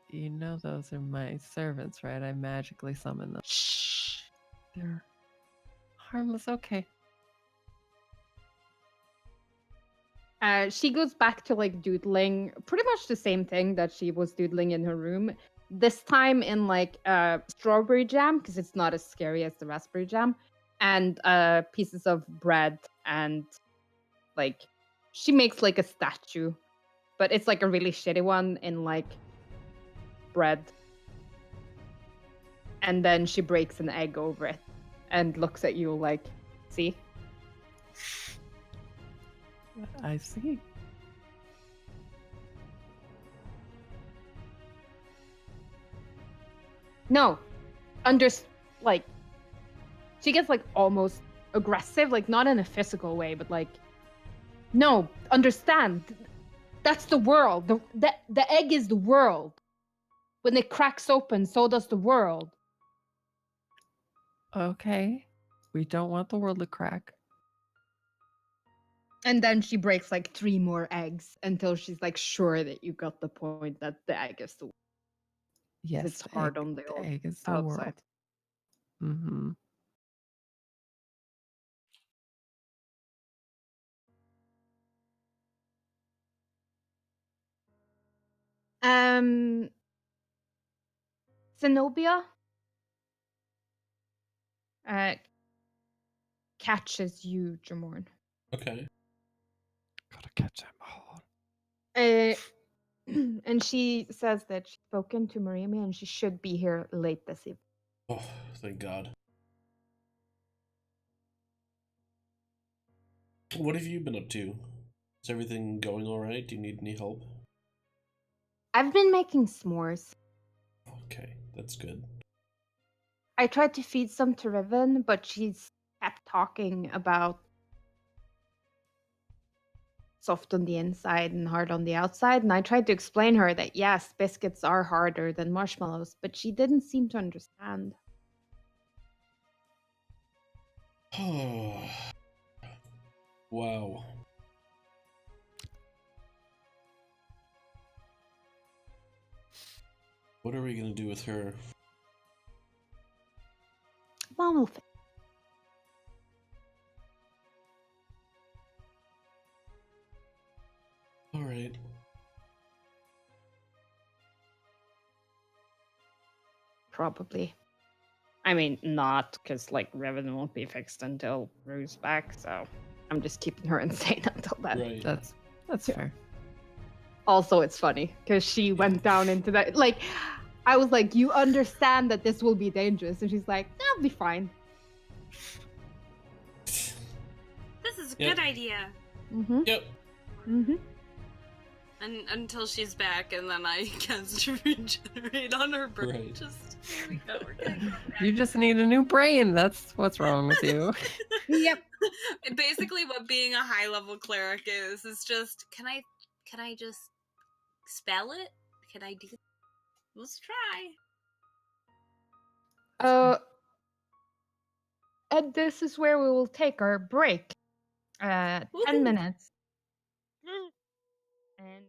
You know those are my servants, right? I magically summon them. Shh. They're harmless. Okay. She goes back to like doodling pretty much the same thing that she was doodling in her room. This time in like strawberry jam, because it's not as scary as the raspberry jam, and pieces of bread, and like she makes like a statue, but it's like a really shitty one in like bread. And then she breaks an egg over it and looks at you like, see? I see. No, like she gets like almost aggressive, like not in a physical way, but like, no, understand. That's the world. The egg is the world. When it cracks open, so does the world. Okay. We don't want the world to crack. And then she breaks like 3 more eggs until she's like sure that you got the point that the egg is the world. Yes, It's hard on the egg is the outside. world. Mm-hmm. Zenobia catches you, Jamorn. Okay. Gotta catch them all. And she says that she's spoken to Mariami and she should be here late this evening. Oh, thank God. What have you been up to? Is everything going all right? Do you need any help? I've been making s'mores. Okay, that's good. I tried to feed some to Riven, but she's kept talking about soft on the inside and hard on the outside. And I tried to explain her that yes, biscuits are harder than marshmallows, but she didn't seem to understand. Oh, wow. What are we gonna do with her? Mom will All right. probably. I mean, not because like Revan won't be fixed until Rue's back, so I'm just keeping her insane until then. Right. That's Yeah. fair. Also, it's funny because she went down into that. Like, I was like, "You understand that this will be dangerous," and she's like, "That'll be fine." This is a Yep. good idea. Mm-hmm. Yep. Mm-hmm. And until she's back, and then I cast regenerate on her brain. Right. Just here we go. We're gonna go back. You just need a new brain. That's what's wrong with you. Yep. Basically, what being a high level cleric is just can I just spell it? Can I do? Let's try. And this is where we will take our break. 10 Woohoo. minutes. And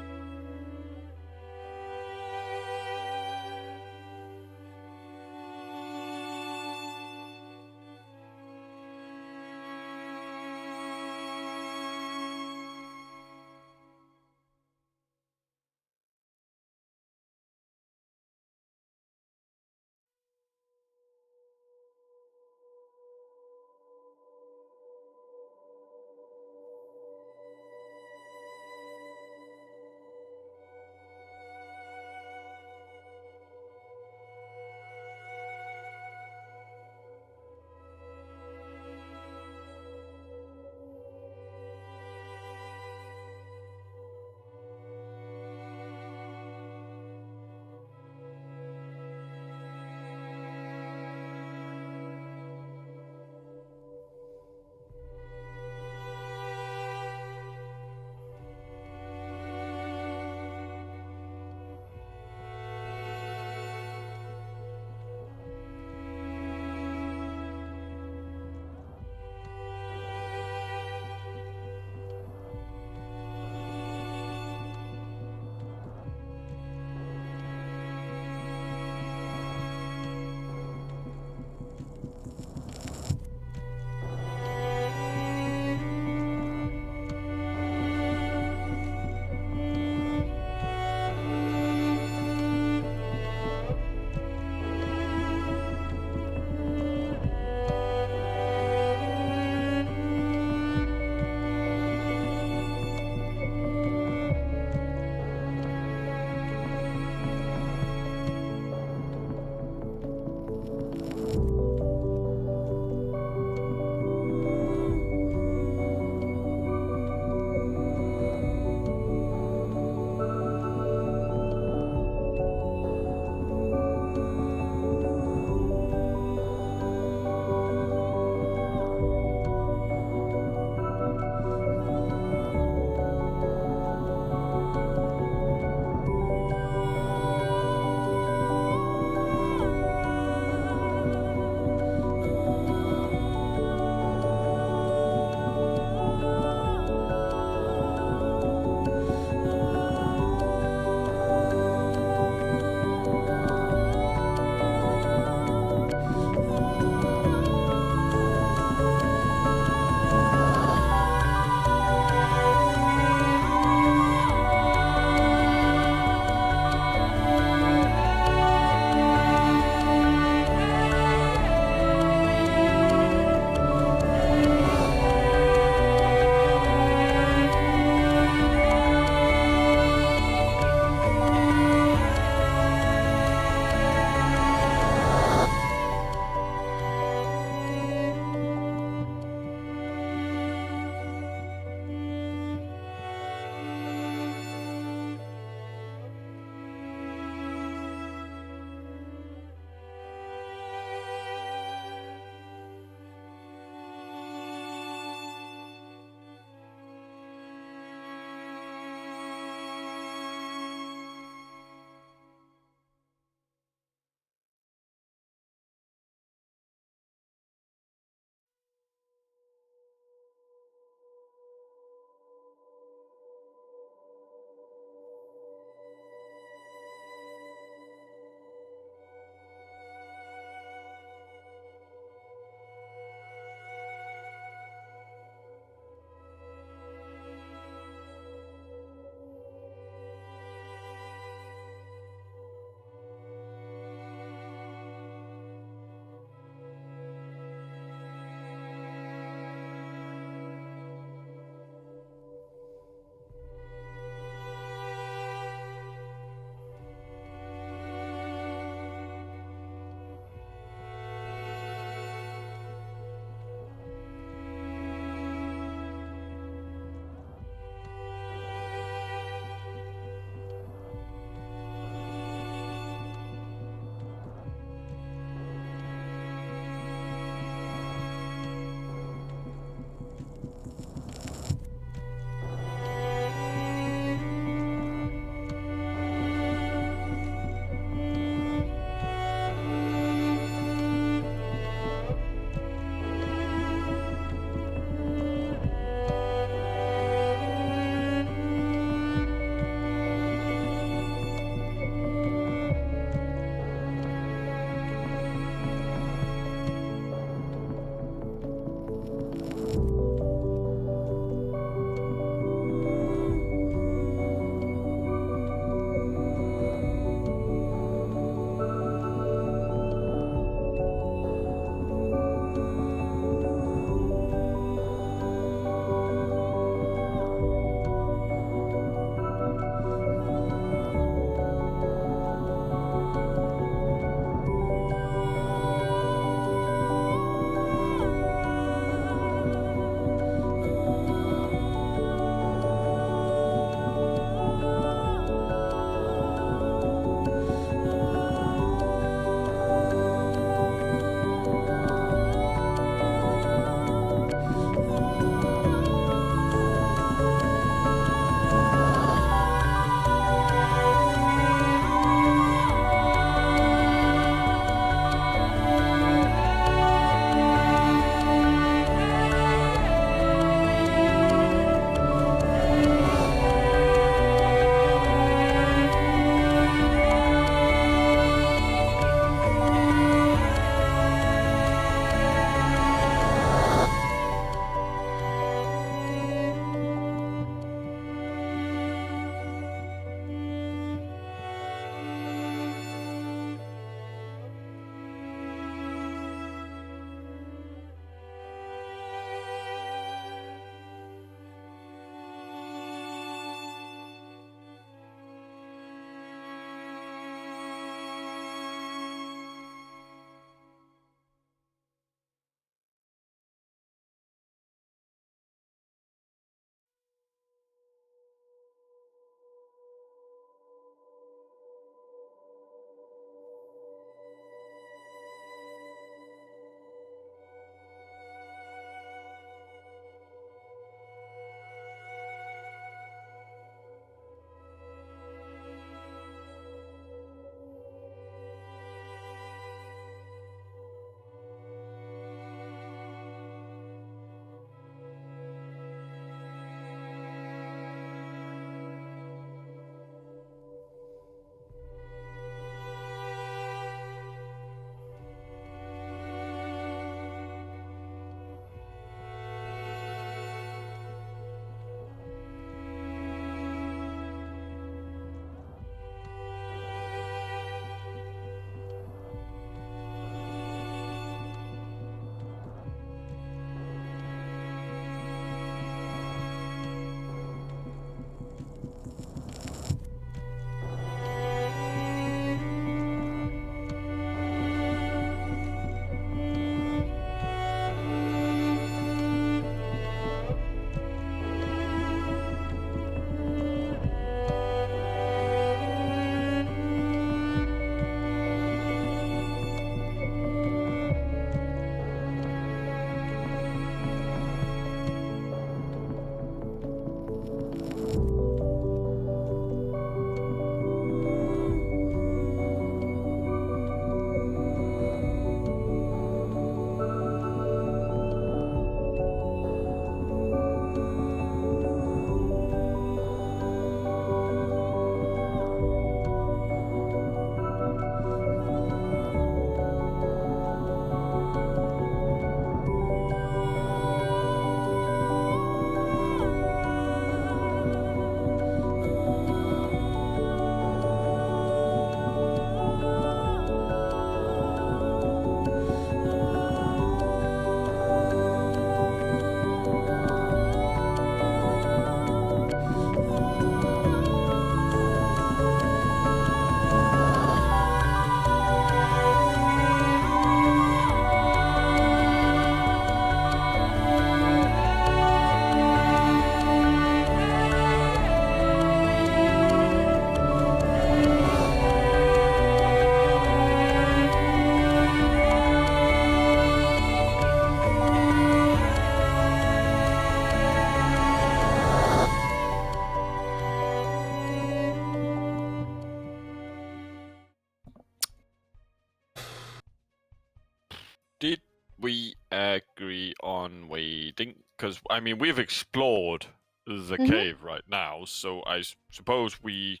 Did we agree on waiting? Because, I mean, we've explored the Mhm. cave right now, so I suppose we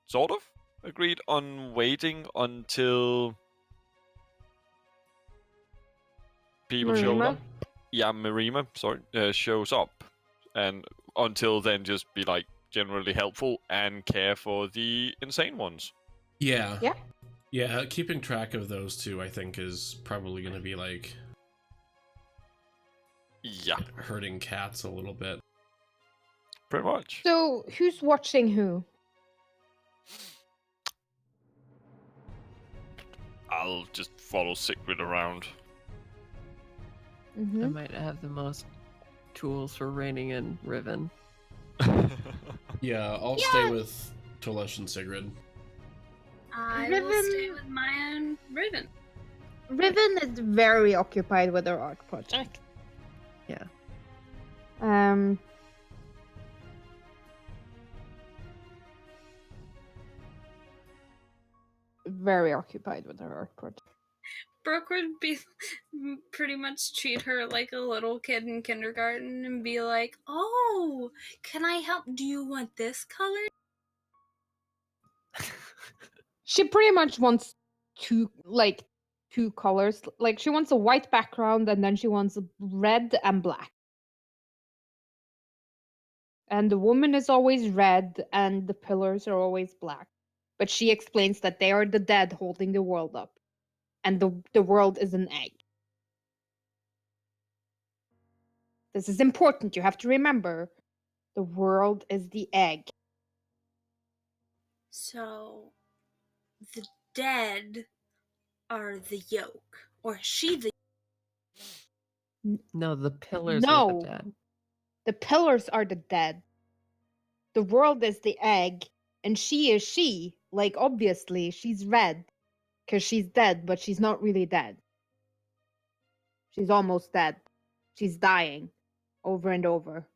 sort of agreed on waiting until people showed Marima? up. Yeah, Marima, sorry, shows up. And until then, just be, like, generally helpful and care for the insane ones. Yeah. Yeah. Yeah, keeping track of those two, I think, is probably going to be like Yeah, hurting cats a little bit. pretty much. So who's watching who? I'll just follow Sigrid around. I Mm-hmm. might have the most tools for reining in Riven. Yeah, I'll stay with Tolesh and Sigrid. I will stay Riven- with Maya and Riven. Riven is very occupied with her art project. Yeah. Very occupied with her art project. Brooke would be pretty much treat her like a little kid in kindergarten and be like, "Oh, can I help? Do you want this color?" She pretty much wants two colors. Like she wants a white background and then she wants red and black. And the woman is always red and the pillars are always black. But she explains that they are the dead holding the world up. And the world is an egg. This is important. You have to remember. The world is the egg. So, the dead are the yolk, or is she the? No, the pillars are No. the dead. The pillars are the dead. The world is the egg. And she is she. Like, obviously, she's red. Because she's dead, but she's not really dead. She's almost dead. She's dying. Over and over.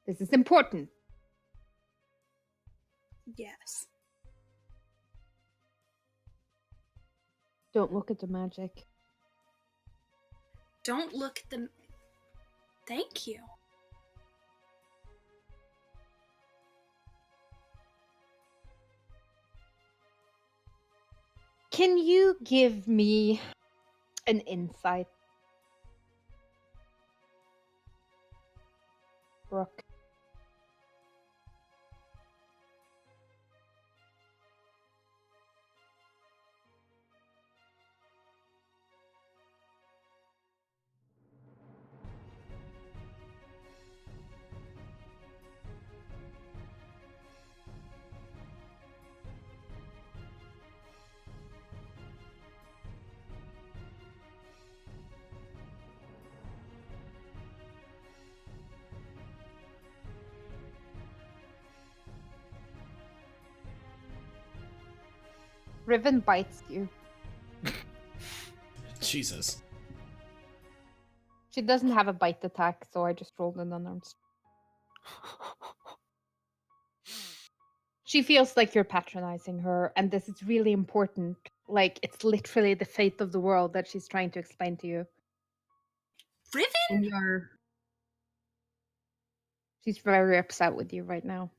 This is important. Yes. Don't look at the magic. Don't look at them. Thank you. Can you give me an insight, Brooke? Riven bites you. Jesus. She doesn't have a bite attack, so I just rolled an unarmed. She feels like you're patronizing her, and this is really important. Like, it's literally the fate of the world that she's trying to explain to you. Riven? And she's very upset with you right now.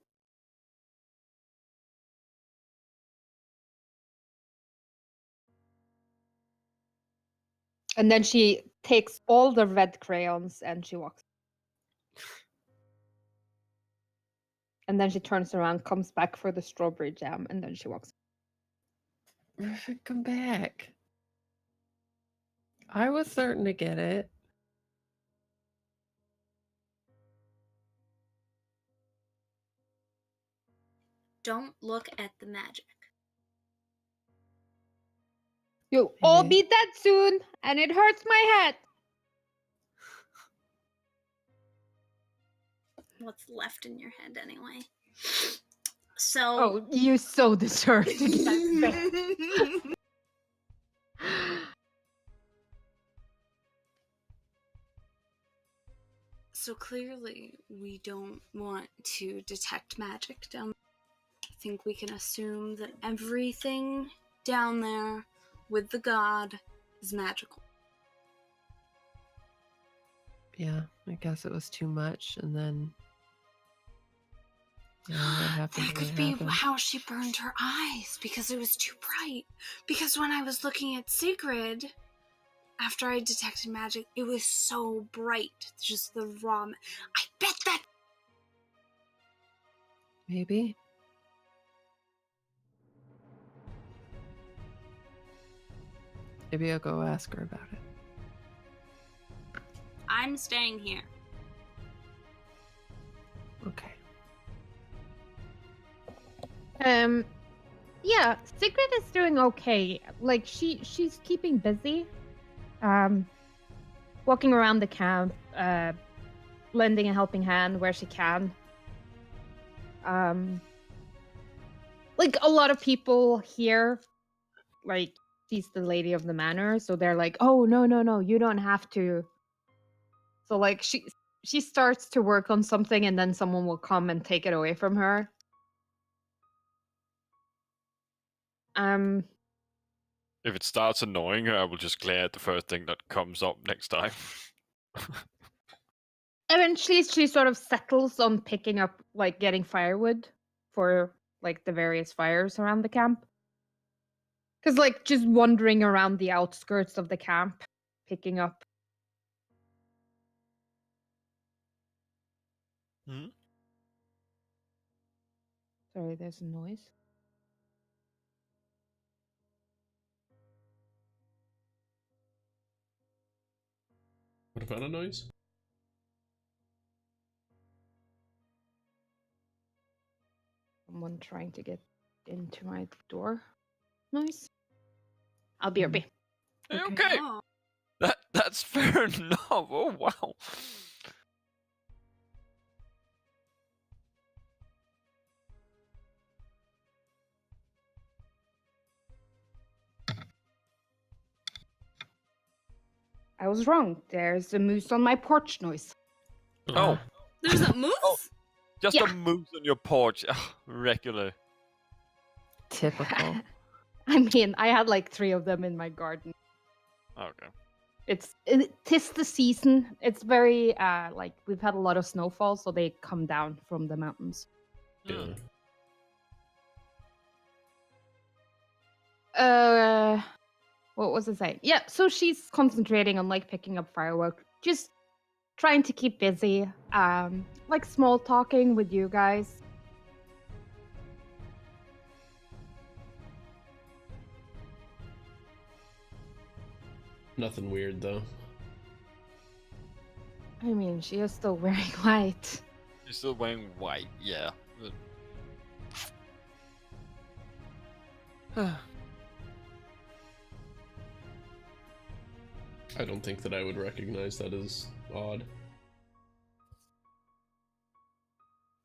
And then she takes all the red crayons and she walks. And then she turns around, comes back for the strawberry jam, and then she walks. Riven, come back. I was certain to get it. Don't look at the magic. You'll all Okay. be dead soon, and it hurts my head. What's left in your head anyway? So. Oh, you so deserve to get back. So clearly, we don't want to detect magic down there. I think we can assume that everything down there with the god is magical. Yeah, I guess it was too much, and then yeah, what happened? That What could be happened? how she burned her eyes, because it was too bright. Because when I was looking at Sigrid, after I detected magic, it was so bright. Just the raw. I bet that. Maybe. Maybe I'll go ask her about it. I'm staying here. Okay. Yeah, Sigrid is doing okay. Like she's keeping busy. Walking around the camp, lending a helping hand where she can. Like a lot of people here, like she's the lady of the manor, so they're like, "Oh, no, you don't have to." So like she starts to work on something and then someone will come and take it away from her. If it starts annoying her, I will just glare at the first thing that comes up next time. Eventually she sort of settles on picking up, like, getting firewood for like the various fires around the camp. Because like just wandering around the outskirts of the camp, picking up. Hmm? Sorry, there's a noise. What about a noise? Someone trying to get into my door. Noise. I'll be right. Okay. Oh. That's fair enough. Oh wow. I was wrong. There's a moose on my porch. Noise. Oh, There's a moose? Oh. just Yeah. a moose on your porch. Ugh, regular. Typical. I mean, I had like 3 of them in my garden. Okay. Tis the season. It's very like we've had a lot of snowfall, so they come down from the mountains. Yeah. What was I saying? Yeah, so she's concentrating on like picking up firewood, just trying to keep busy. Like small talking with you guys. Nothing weird though. I mean, she is still wearing white. You're still wearing white, yeah. I don't think that I would recognize that as odd.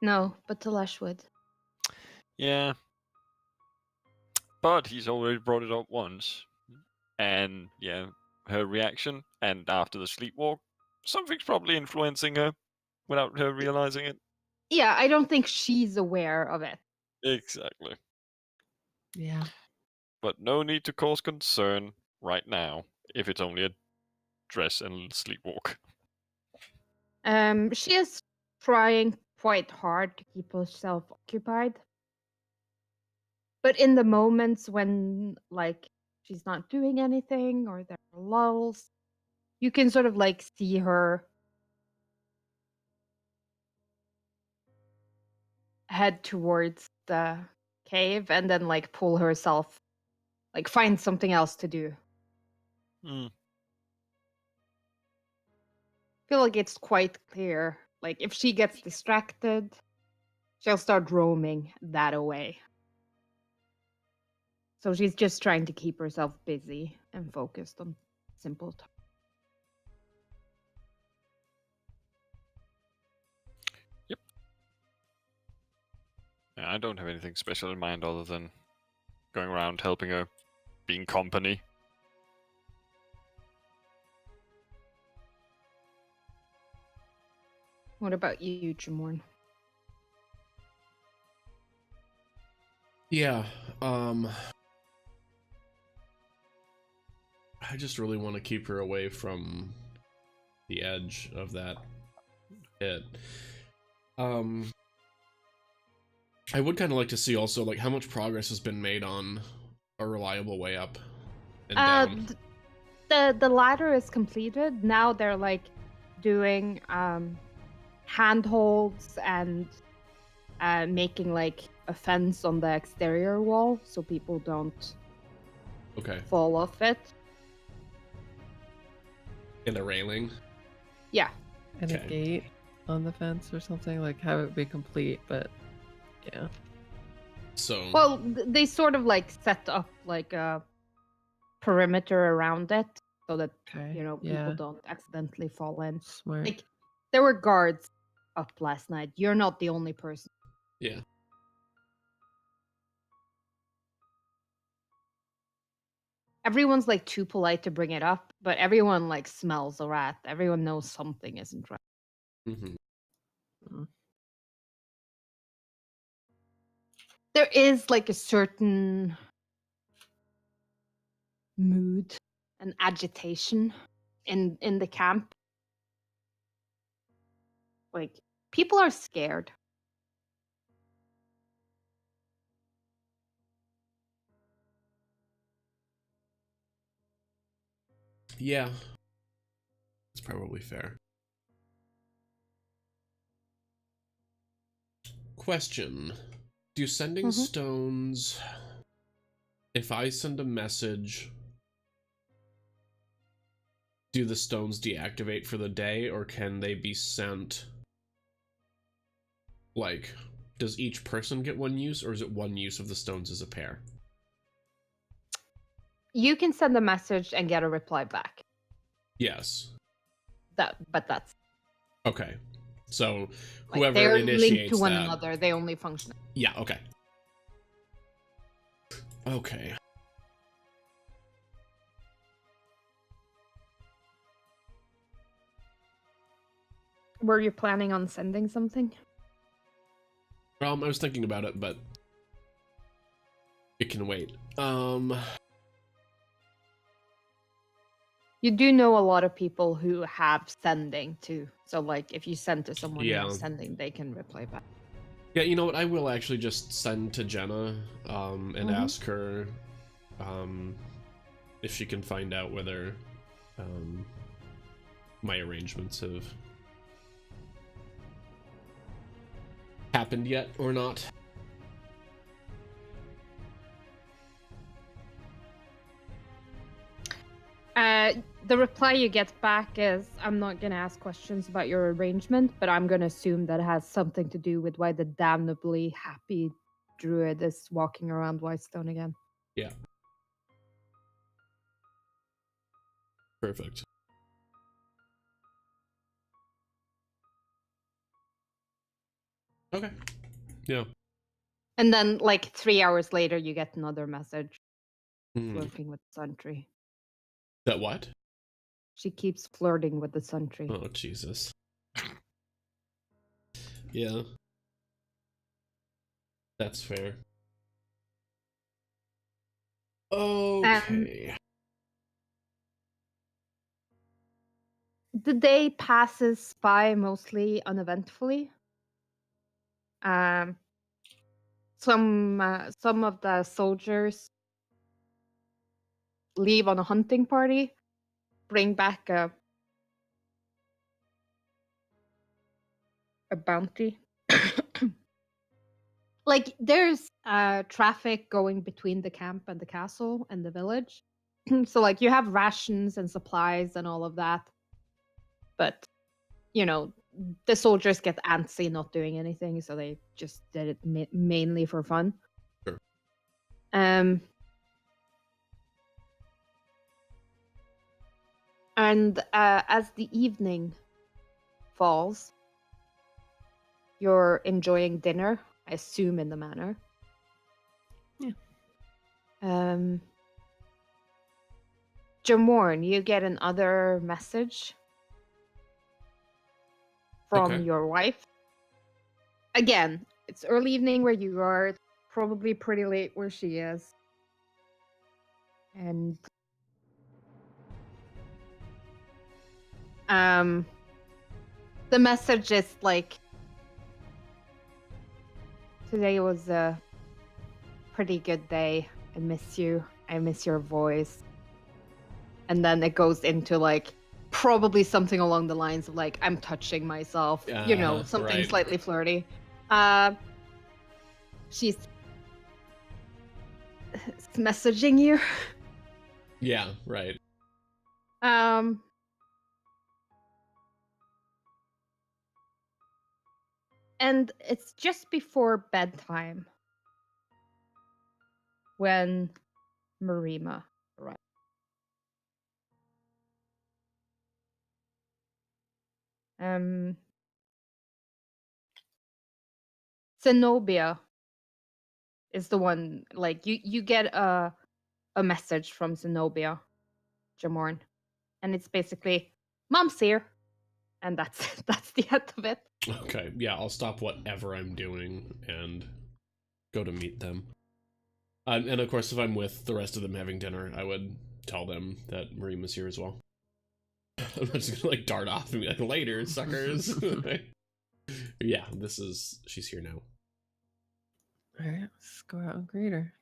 No, but Telesh would. Yeah. But he's already brought it up once. And yeah, her reaction, and after the sleepwalk, something's probably influencing her without her realizing it. Yeah, I don't think she's aware of it. Exactly. Yeah. But no need to cause concern right now, if it's only a dress and sleepwalk. She is trying quite hard to keep herself occupied. But in the moments when like she's not doing anything or there are lulls, you can sort of like see her head towards the cave and then like pull herself, like find something else to do. Hmm. I feel like it's quite clear. Like if she gets distracted, she'll start roaming that away. So she's just trying to keep herself busy and focused on simple tasks. Yeah, I don't have anything special in mind other than going around helping her, being company. What about you, Jamorn? Yeah, I just really want to keep her away from the edge of that pit. I would kind of like to see also like how much progress has been made on a reliable way up and down. The ladder is completed. Now they're like doing handholds and making like a fence on the exterior wall so people don't Okay. fall off it. And a railing. Yeah. And a Okay. gate on the fence or something, like have it be complete, but yeah. So Well, they sort of like set up like a perimeter around it so that Okay. people Yeah. don't accidentally fall in. Smart. Like there were guards up last night. You're not the only person. yeah. Everyone's like too polite to bring it up, but everyone like smells a rat. Everyone knows something isn't right. Mm-hmm. There is like a certain mood and agitation in the camp. Like people are scared. Yeah. That's probably fair. Question. Do sending Mhm. stones... If I send a message, do the stones deactivate for the day, or can they be sent... Like, does each person get one use, or is it one use of the stones as a pair? You can send a message and get a reply back. Yes. But that's Okay. So, like, whoever they're initiates linked to one that... another. They only function. Yeah, okay. Okay. Were you planning on sending something? I was thinking about it, but it can wait. You do know a lot of people who have sending too. So like if you send to someone Yeah. who's sending, they can reply back. Yeah, you know what? I will actually just send to Jenna, and Mhm. ask her, if she can find out whether, my arrangements have happened yet or not. The reply you get back is, I'm not going to ask questions about your arrangement, but I'm going to assume that it has something to do with why the damnably happy druid is walking around Whitestone again. Yeah. Perfect. Okay. Yeah. And then like 3 hours later, you get another message Hmm. flirting with the Sentry. That what? She keeps flirting with the Sentry. Oh, Jesus. Yeah. That's fair. Okay. The day passes by mostly uneventfully. Some of the soldiers leave on a hunting party, bring back a bounty. Like there's traffic going between the camp and the castle and the village. So like you have rations and supplies and all of that. But you know, the soldiers get antsy not doing anything, so they just did it mainly for fun. Sure. And as the evening falls, you're enjoying dinner, I assume, in the manor. Yeah. Jamorn, you get another message from Okay. your wife. Again, it's early evening where you are. It's probably pretty late where she is. And The message is like, today was a pretty good day. I miss you. I miss your voice. And then it goes into like probably something along the lines of like, I'm touching myself, something right. slightly flirty. She's messaging you. Yeah, right. And it's just before bedtime when Marima arrives. Zenobia is the one, like, you get a message from Zenobia, Jamorn, and it's basically, Mom's here, and that's the end of it. Okay, yeah, I'll stop whatever I'm doing and go to meet them. And of course, if I'm with the rest of them having dinner, I would tell them that Marima's here as well. I'm not just gonna like dart off and be like, later, suckers. Yeah, she's here now. All right, let's go out and greet her.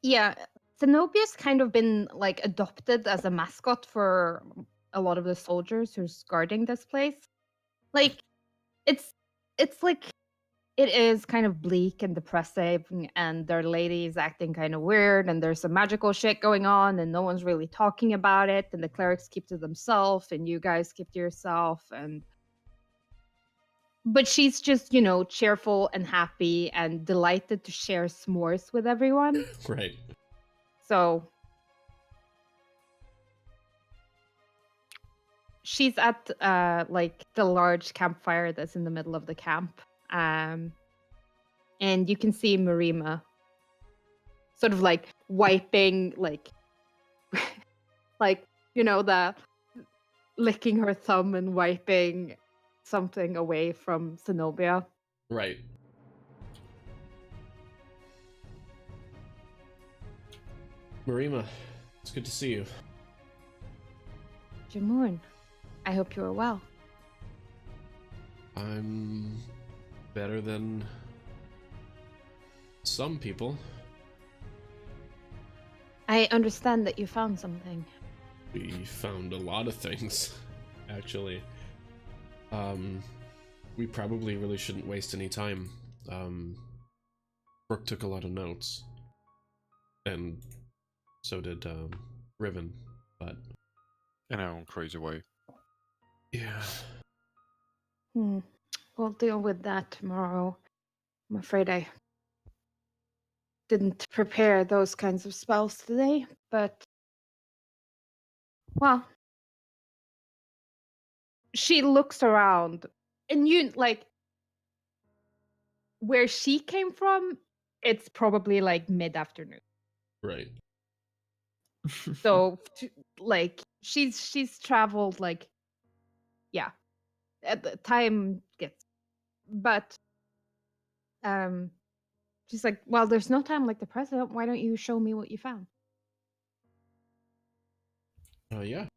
Yeah, Zenobia's kind of been like adopted as a mascot for a lot of the soldiers who's guarding this place. Like, it's like, it is kind of bleak and depressing, and their lady is acting kind of weird, and there's some magical shit going on, and no one's really talking about it, and the clerics keep to themselves, and you guys keep to yourself, but she's just, cheerful and happy and delighted to share s'mores with everyone. Right. So she's at like the large campfire that's in the middle of the camp. And you can see Marima sort of like wiping, like, like, the licking her thumb and wiping something away from Zenobia. Right. Marima, it's good to see you. Jamorn, I hope you are well. I'm better than some people. I understand that you found something. We found a lot of things, actually. We probably really shouldn't waste any time. Brooke took a lot of notes. And so did, Riven, but... In our own crazy way. Yeah. We'll deal with that tomorrow. I'm afraid I didn't prepare those kinds of spells today, but... Well... She looks around, and like, where she came from, it's probably like mid-afternoon. Right. So, like, she's traveled, like, yeah, at the time gets, but she's like, well, there's no time like the present. Why don't you show me what you found? Yeah.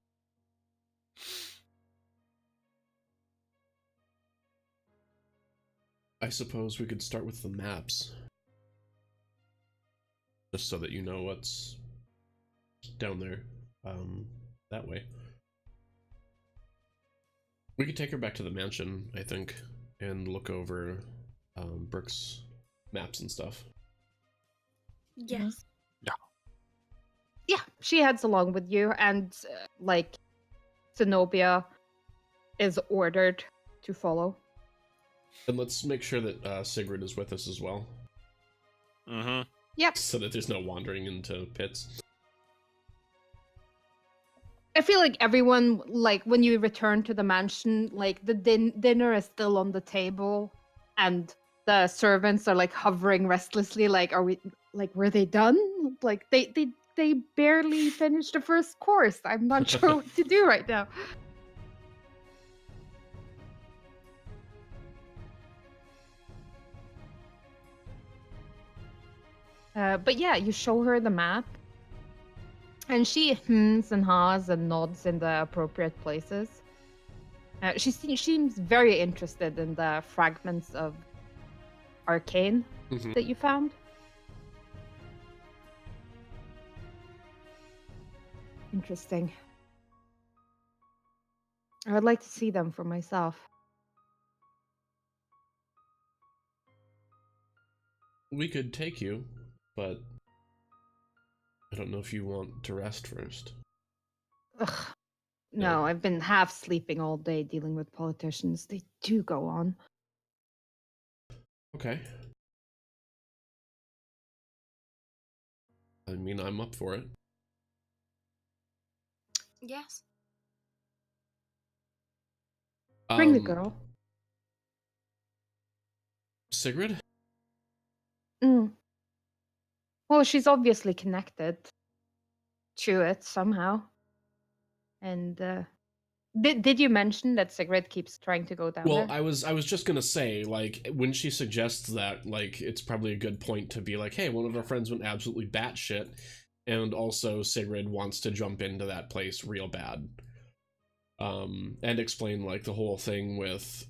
I suppose we could start with the maps. Just so that you know what's down there, that way. We could take her back to the mansion, I think, and look over, Brooke's maps and stuff. Yes. Yeah, she heads along with you, and like, Zenobia is ordered to follow. And let's make sure that Sigrid is with us as well. Mm-hmm. Yep. So that there's no wandering into pits. I feel like everyone, like, when you return to the mansion, like, the dinner is still on the table, and the servants are like hovering restlessly, like, were they done? Like, they barely finished the first course. I'm not sure what to do right now. But yeah, you show her the map, And she hums and haws and nods in the appropriate places. She seems very interested in the fragments of arcane Mhm. that you found. Interesting. I would like to see them for myself. We could take you, but I don't know if you want to rest first. Ugh. Yeah. No, I've been half sleeping all day dealing with politicians. They do go on. Okay. I mean, I'm up for it. Yes. Bring the girl. Sigrid? Mm. Well, she's obviously connected to it somehow. And did you mention that Sigrid keeps trying to go down Well, there? I was just gonna say, like, when she suggests that, like, it's probably a good point to be like, hey, one of our friends went absolutely batshit, and also Sigrid wants to jump into that place real bad. And explain, like, the whole thing with,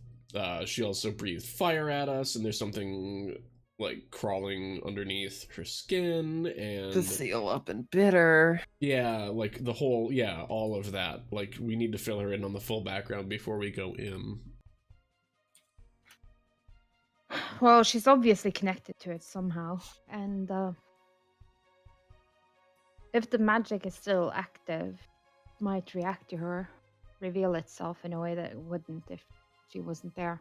she also breathed fire at us, and there's something, like, crawling underneath her skin, and... The seal up and bitter. Yeah, like, the whole, yeah, all of that. Like, we need to fill her in on the full background before we go in. Well, she's obviously connected to it somehow. And if the magic is still active, it might react to her, reveal itself in a way that it wouldn't if she wasn't there.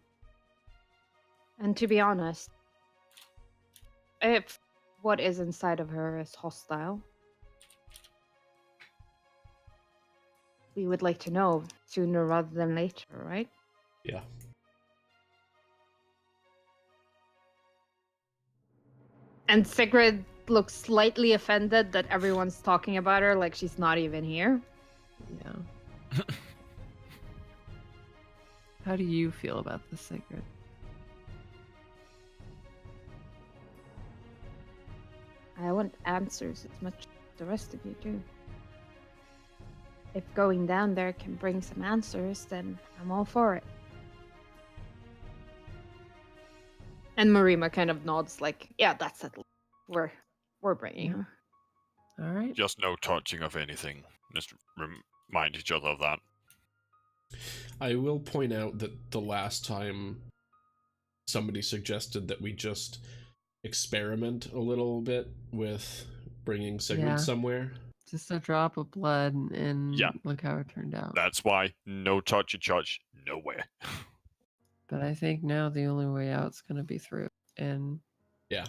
And to be honest, if what is inside of her is hostile, we would like to know sooner rather than later, right? Yeah. And Sigrid looks slightly offended that everyone's talking about her like she's not even here. Yeah. How do you feel about this, Sigrid? I want answers as much as the rest of you do. If going down there can bring some answers, then I'm all for it. And Marima kind of nods like, yeah, that's settled. We're bringing her. All right. Just no touching of anything. Just remind each other of that. I will point out that the last time somebody suggested that we just experiment a little bit with bringing Sigrid Yeah. somewhere. Just a drop of blood, and Yeah. look how it turned out. That's why no touchy touch nowhere. But I think now the only way out's going to be through. And Yeah.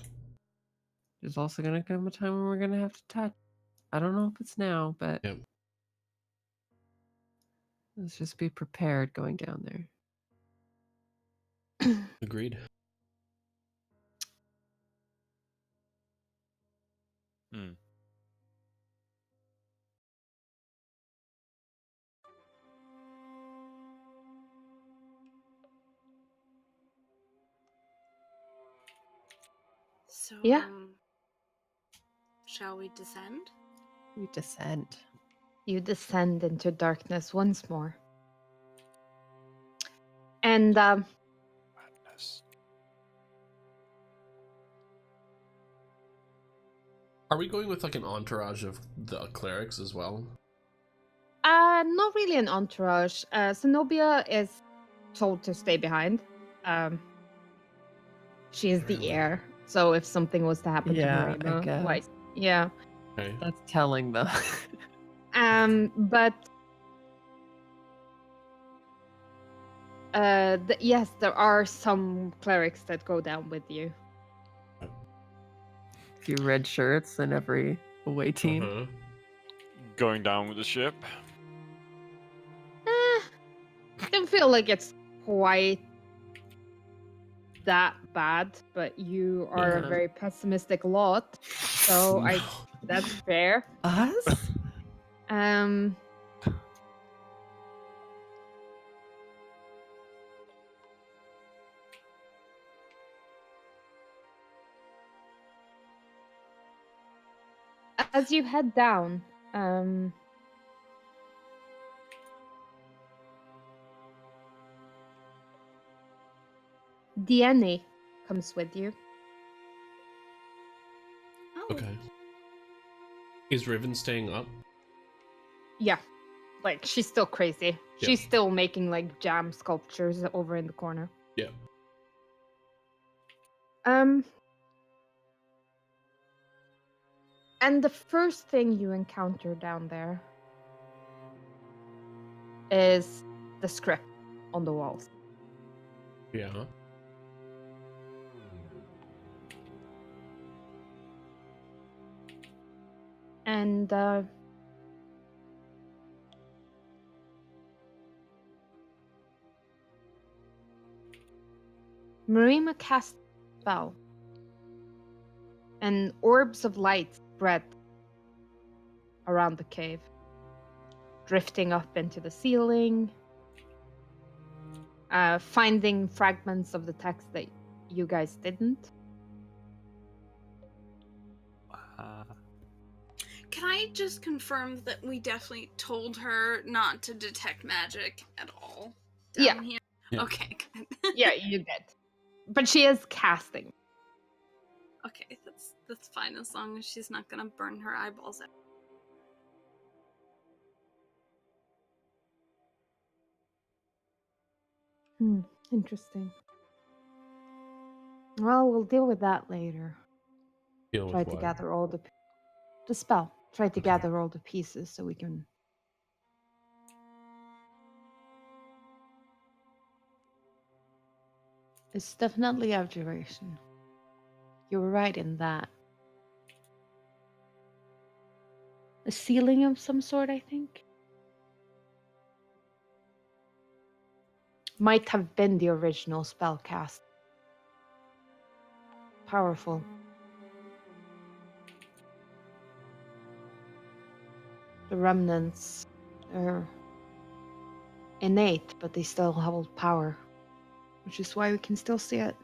there's also going to come a time when we're going to have to touch. I don't know if it's now, but Yep. let's just be prepared going down there. Agreed. Hmm. So, Yeah. Shall we descend? We descend. You descend into darkness once more. And Madness. Are we going with like an entourage of the clerics as well? not really an entourage. Zenobia is told to stay behind. She is the Really? heir. So if something was to happen Yeah, to I Marima, guess. like, yeah. Okay. That's telling, though. But yes, there are some clerics that go down with you. A few red shirts in every away team. Uh-huh. Going down with the ship. Don't feel like it's quite that bad, but you are Yeah. a very pessimistic lot, so No. that's fair. Us? As you head down, Um. DNA comes with you. Oh, Okay. Is Riven staying up? Yeah, like she's still crazy. Yeah. She's still making like jam sculptures over in the corner. Yeah. And the first thing you encounter down there is the script on the walls. Yeah. And Marima casts a spell, and orbs of light spread around the cave, drifting up into the ceiling, finding fragments of the text that you guys didn't. can I just confirm that we definitely told her not to detect magic at all down here? Yeah. Okay, good. Yeah, you did. But she is casting. Okay, that's fine as long as she's not gonna burn her eyeballs out. Interesting. Well, we'll deal with that later. Deal Try with to what? gather all the spell. Try to Okay. gather all the pieces so we can. It's definitely abjuration. You were right in that. A ceiling of some sort, I think. Might have been the original spell cast. Powerful. The remnants are innate, but they still hold power, which is why we can still see it.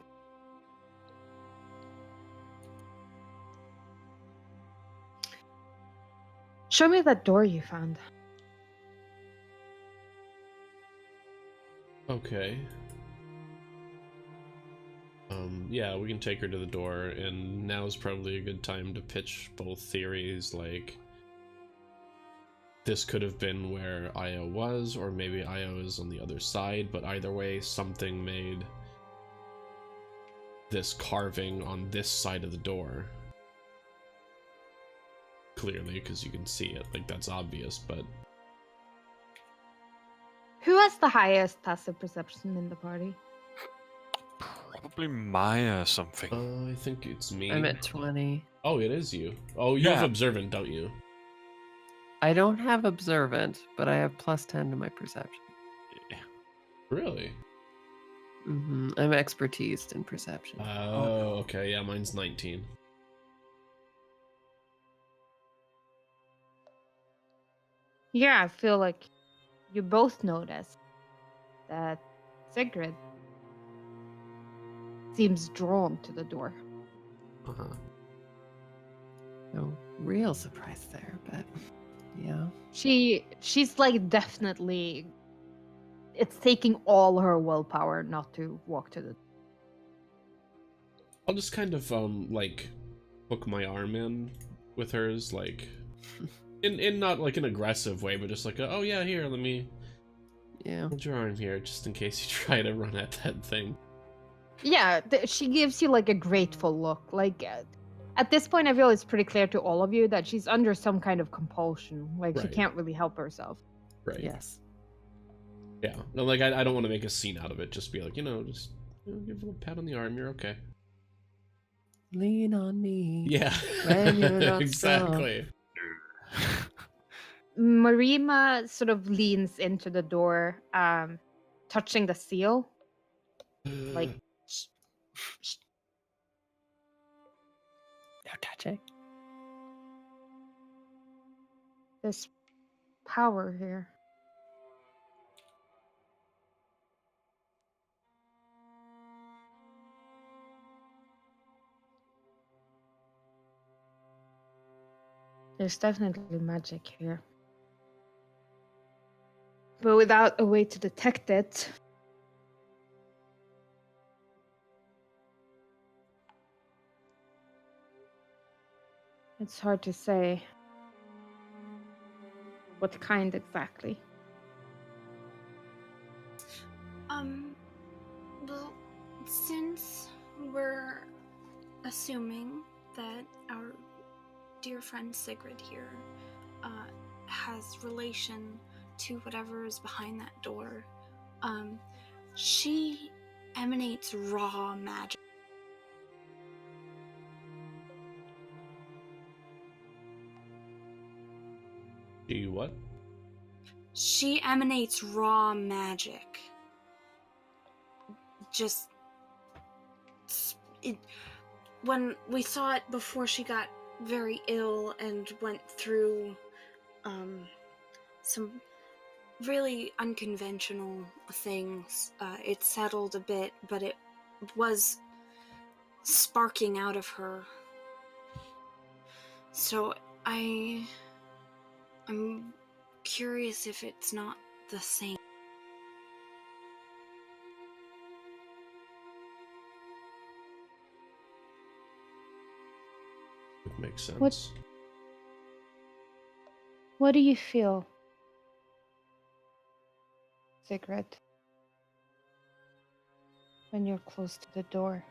Show me that door you found. Okay. Yeah, we can take her to the door, and now's probably a good time to pitch both theories, like this could have been where Io was, or maybe Io is on the other side, but either way, something made this carving on this side of the door. Clearly, because you can see it, like that's obvious, but Who has the highest passive perception in the party? Probably Maya something. I think it's me. I'm at 20. Oh, it is you. Oh, you have Yeah. observant, don't you? I don't have observant, but I have +10 to my perception. Really? I'm expertised in perception. Oh, okay. Yeah, mine's 19. Yeah, I feel like you both notice that Sigrid seems drawn to the door. Uh-huh. No real surprise there, but yeah. She's like definitely. It's taking all her willpower not to walk to the. I'll just kind of like hook my arm in with hers, like in not like an aggressive way, but just like oh yeah, here, let me Yeah. hold your arm here, just in case you try to run at that thing. Yeah, she gives you like a grateful look. Like at this point, I feel it's pretty clear to all of you that she's under some kind of compulsion. Like she Right. can't really help herself. Right. Yes. Yeah. No, like I don't want to make a scene out of it. Just be like, just give a little pat on the arm. You're okay. Lean on me. Yeah. When you're not exactly. Marima sort of leans into the door, touching the seal. Like, No touching. there's power here. There's definitely magic here. But without a way to detect it, it's hard to say what kind exactly. Well, since we're assuming that our dear friend Sigrid here has relation to whatever is behind that door, she emanates raw magic. Do you what? She emanates raw magic. Just when we saw it before she got very ill and went through some really unconventional things, it settled a bit, but it was sparking out of her. So I'm curious if it's not the same. Would make sense. What do you feel, Sigrid, when you're close to the door?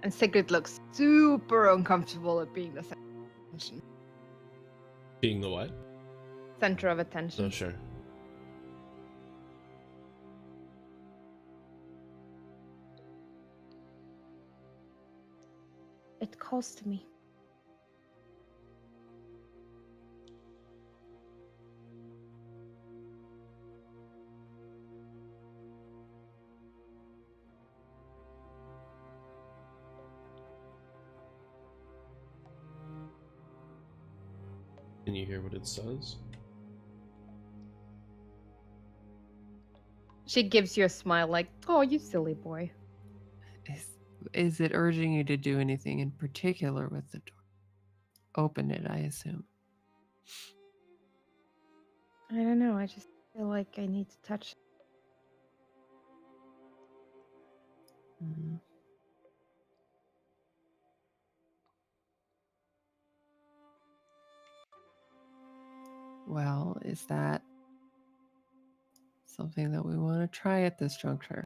And Sigrid looks super uncomfortable at being the Being the what? center of attention. Oh, sure. It calls to me. Can you hear what it says? She gives you a smile like, oh, you silly boy. Is it urging you to do anything in particular with the door? Open it, I assume. I don't know, I just feel like I need to touch it. Mhm. Well, is that something that we want to try at this juncture?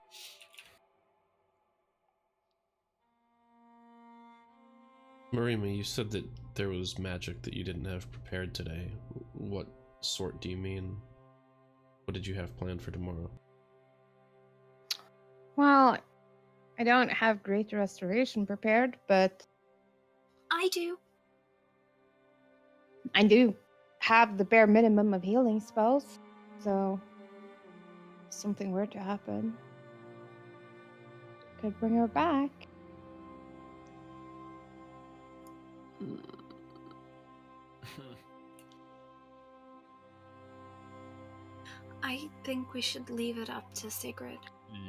Marima, you said that there was magic that you didn't have prepared today. What sort do you mean? What did you have planned for tomorrow? Well, I don't have Great Restoration prepared, but I do. I do have the bare minimum of healing spells. So, if something were to happen, could bring her back. I think we should leave it up to Sigrid.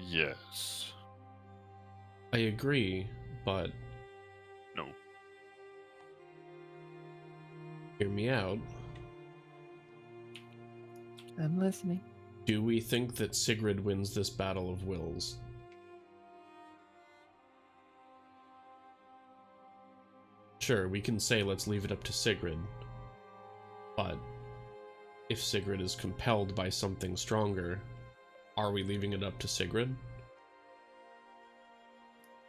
Yes. I agree, but No. hear me out. I'm listening. Do we think that Sigrid wins this battle of wills? Sure, we can say let's leave it up to Sigrid, but if Sigrid is compelled by something stronger, are we leaving it up to Sigrid?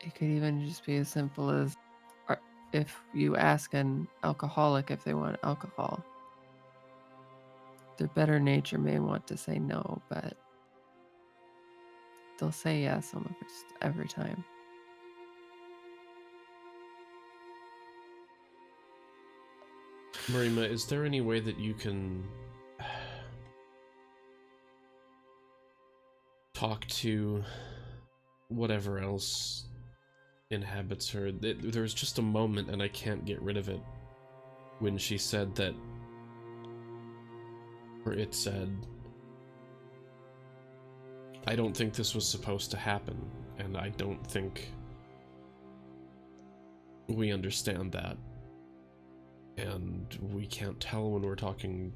It could even just be as simple as if you ask an alcoholic if they want alcohol, their better nature may want to say no, but they'll say yes almost every time. Marima, is there any way that you can talk to whatever else inhabits her? There was just a moment, and I can't get rid of it, when she said that, or it said, I don't think this was supposed to happen, and I don't think we understand that. And we can't tell when we're talking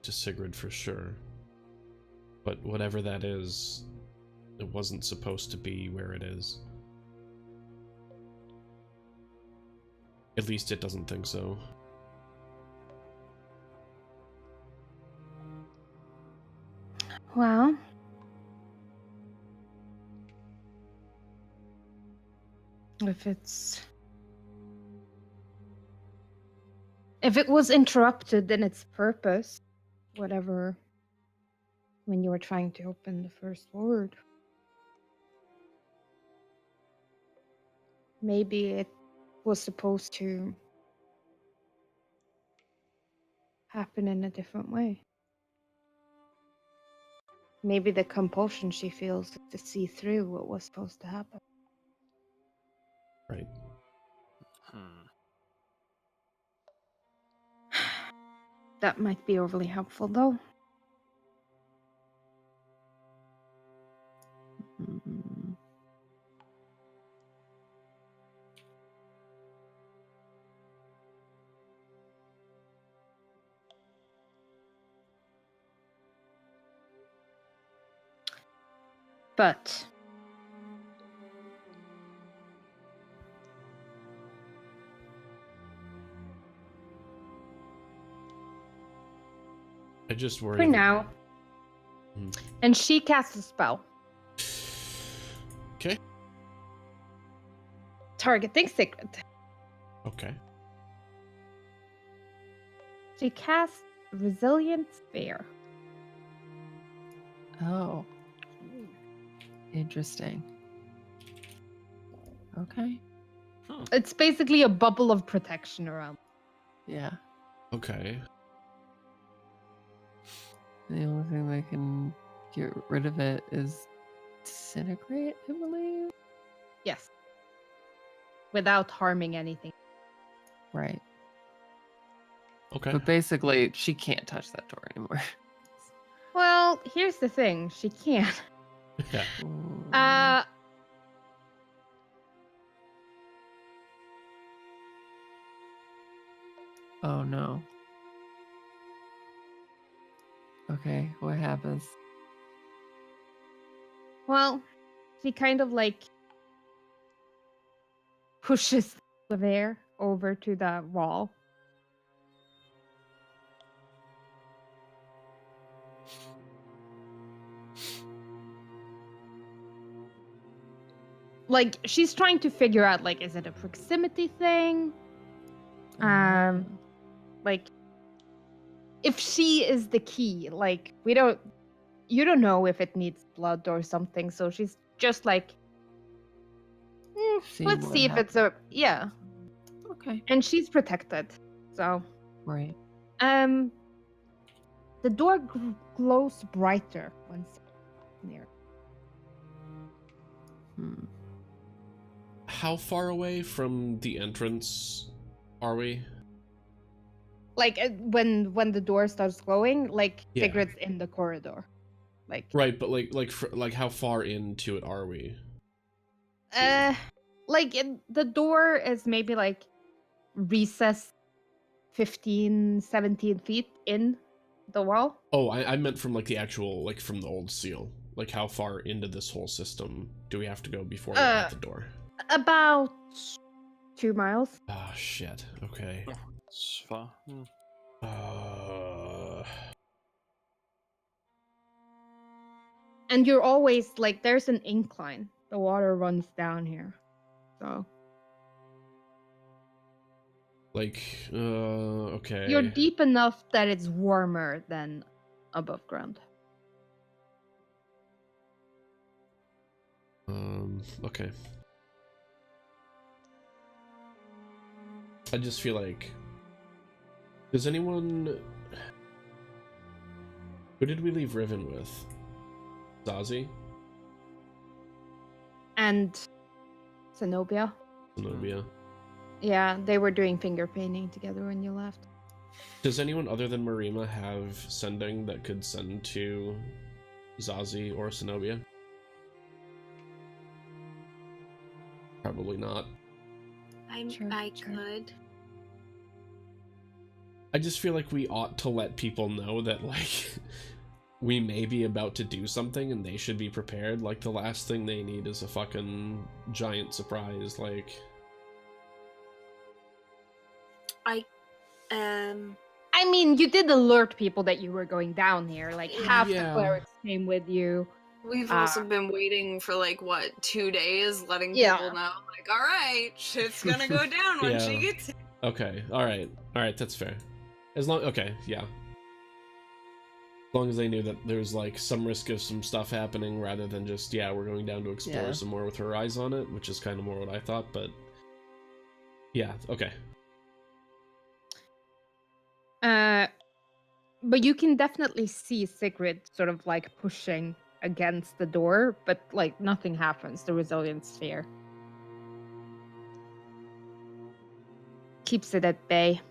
to Sigrid for sure. But whatever that is, it wasn't supposed to be where it is. At least it doesn't think so. Well, if it was interrupted in its purpose, whatever, when you were trying to open the first word, maybe it was supposed to happen in a different way. Maybe the compulsion she feels is to see through what was supposed to happen. Right. That might be overly helpful, though. Mm. But I just worry. for now. Hmm. And she casts a spell. Okay. Targeting Sigrid. Okay. She casts Resilient Sphere. Oh. Interesting. Okay. It's basically a bubble of protection around. Yeah. Okay. The only thing that can get rid of it is disintegrate, I believe. Yes. Without harming anything. Right. Okay. But basically, she can't touch that door anymore. Well, here's the thing. She can't. Yeah. Oh no. Okay, what happens? Well, she kind of like pushes the air over to the wall. Like, she's trying to figure out, like, is it a proximity thing? Like, if she is the key, like, you don't know if it needs blood or something, so she's just like, See let's what see if it's a, yeah. Okay. And she's protected, so. Right. The door glows brighter when near. Hmm. How far away from the entrance are we? Like when the door starts glowing, like Yeah. Sigrid's in the corridor, like Right, but like how far into it are we? the door is maybe like recessed 15, 17 feet in the wall. Oh, I meant from like the actual, like from the old seal. Like how far into this whole system do we have to go before we're at the door? About 2 miles. Ah, shit. Okay. It's far. And you're always like, there's an incline. The water runs down here, so Like, okay. you're deep enough that it's warmer than above ground. Okay. I just feel like... Does anyone... Who did we leave Riven with? Zazie? And Zenobia. Zenobia? Yeah, they were doing finger painting together when you left. Does anyone other than Marima have sending that could send to Zazie or Zenobia? Probably not. I Sure. could. I just feel like we ought to let people know that, like, we may be about to do something and they should be prepared. Like, the last thing they need is a fucking giant surprise, like... I mean, you did alert people that you were going down here. Like, half the Yeah. clerics came with you. We've also been waiting for like what 2 days, letting Yeah. people know, like, all right, shit's gonna go down when she Yeah. gets here. Okay, alright, that's fair. As long, okay, yeah. As long as they knew that there's, like, some risk of some stuff happening rather than just, yeah, we're going down to explore Yeah. some more with her eyes on it, which is kind of more what I thought, but... Yeah, okay. But you can definitely see Sigrid sort of like pushing against the door, but like nothing happens. The resilient sphere keeps it at bay.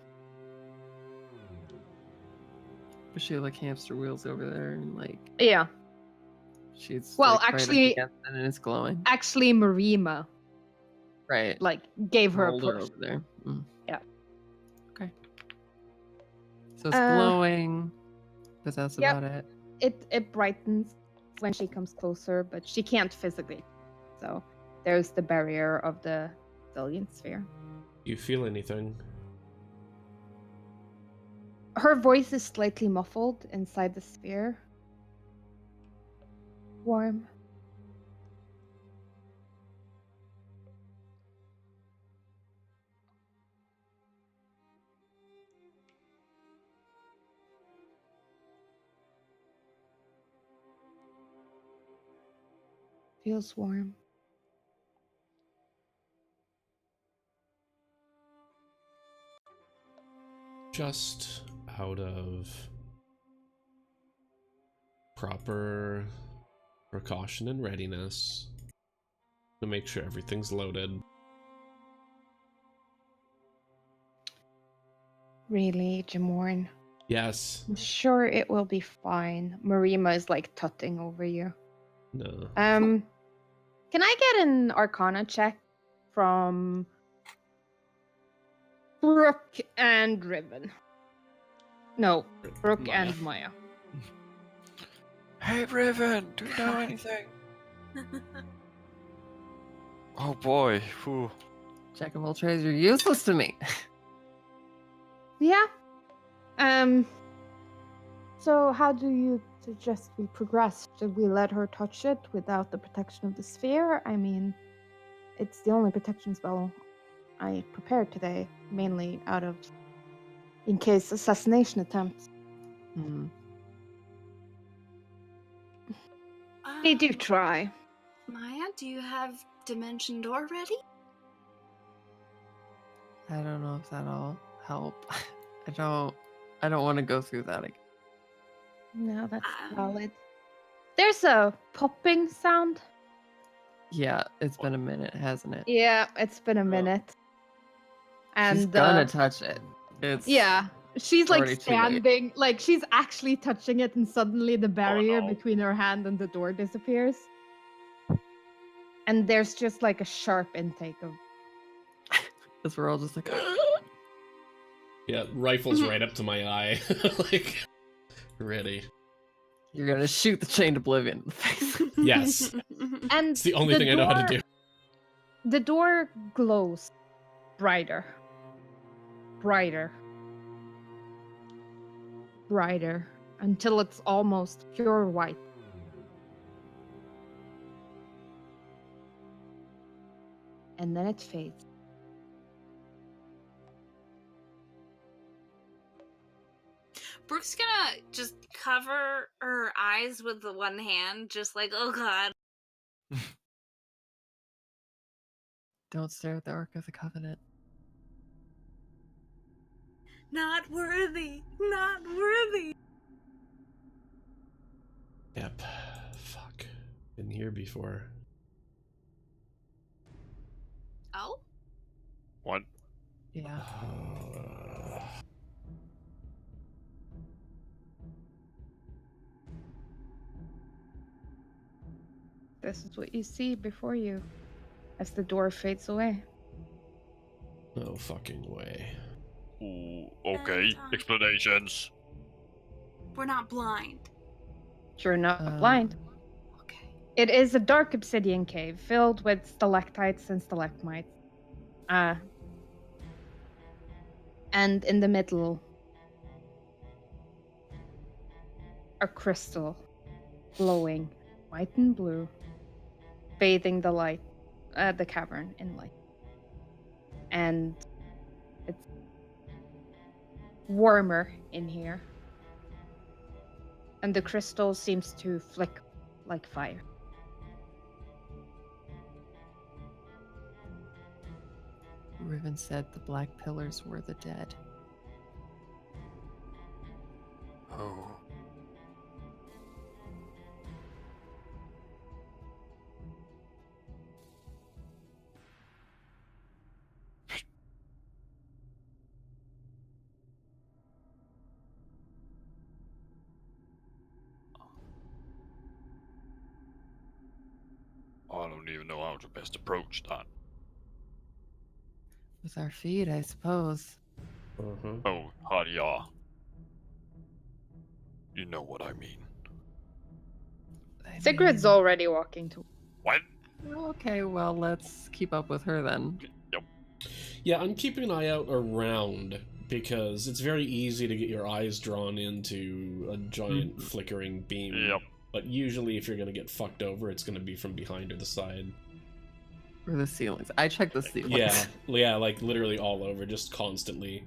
But she like hamster wheels over there and like Yeah. she's Well, like, right up actually- against it and it's glowing. Actually, Marima Right. like gave her a Rolled her push. over there. Mm. Yeah. Okay. So it's Uh, glowing, but that's yep. about it. It brightens when she comes closer, but she can't physically. So there's the barrier of the resilient sphere. You feel anything? Her voice is slightly muffled inside the sphere. Warm. Feels warm. Just out of proper precaution and readiness to make sure everything's loaded. Really, Jamorn? Yes. I'm sure it will be fine. Marima is like tutting over you. No. Can I get an Arcana check from Brooke and Riven? No, Brooke Maya. and Maya. Hey, Riven, do you know anything? Oh boy, whew. Jack of all trades, you're useless to me. Yeah. So how do you suggest we progress? Should we let her touch it without the protection of the sphere? I mean, it's the only protection spell I prepared today, mainly out of in case assassination attempts. Hmm. They do try. Maya, do you have Dimension Door ready? I don't know if that'll help. I don't want to go through that again. No, that's Um, valid. There's a popping sound. Yeah, it's been a minute, hasn't it? Yeah, it's been a minute. And She's gonna touch it. It's yeah, she's like already too late. standing, like she's actually touching it, and suddenly the barrier no. between her hand and the door disappears. And there's just like a sharp intake of. Because we're all just like, Yeah, rifle's right up to my eye. Like, ready. you're gonna shoot the chained oblivion in the face. Yes. And It's the only thing I know how to do. The door glows brighter, brighter, brighter, until it's almost pure white. And then it fades. Brooke's gonna just cover her eyes with the one hand, just like, oh god. Don't stare at the Ark of the Covenant. Not worthy! Not worthy! Yep. Fuck. Been here before. Oh? What? Yeah. This is what you see before you as the door fades away. No fucking way. Ooh, okay. And, Explanations. We're not blind. You're not blind. Okay. It is a dark obsidian cave filled with stalactites and stalagmites. And in the middle, a crystal glowing white and blue, bathing the cavern in light. And it's warmer in here. And the crystal seems to flicker like fire. Riven said the black pillars were the dead. Oh. I don't even know how to best approach that. With our feet, I suppose. Oh, yeah. You know what I mean. Sigrid's already walking to. What? Okay, well, let's keep up with her then. Yeah, I'm keeping an eye out around because it's very easy to get your eyes drawn into a giant flickering beam. Yep. But usually if you're going to get fucked over, it's going to be from behind or the side. Or the ceilings. I check the ceilings. Yeah, like literally all over, just constantly.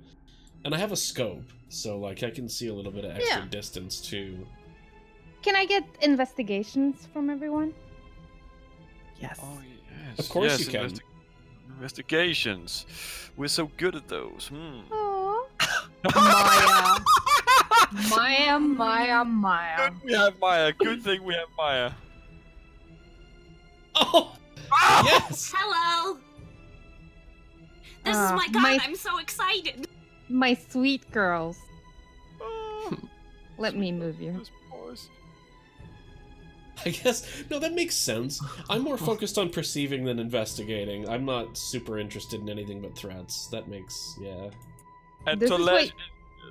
And I have a scope, so like I can see a little bit of extra distance too. Can I get investigations from everyone? Yes. Oh, yes. Of course yes, you can. Investigations. We're so good at those. Oh, Maya. Maya. Good we have Maya. Good thing we have Maya. Oh! Yes! Hello! This is my god, I'm so excited! My sweet girls. Oh, Let me move you. those boys. I guess, no, that makes sense. I'm more focused on perceiving than investigating. I'm not super interested in anything but threats. That makes, yeah. And This to is let what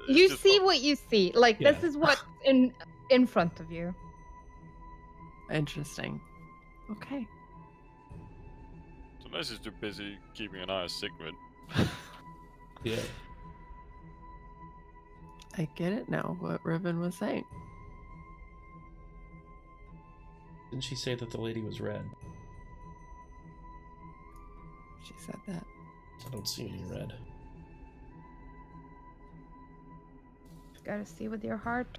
you see. What you see, like this Yeah. is what in front of you. Interesting. Okay. Unless he's too busy keeping an eye on Sigrid. Yeah. I get it now, what Riven was saying. Didn't she say that the lady was red? She said that. I don't see any red. Gotta see with your heart.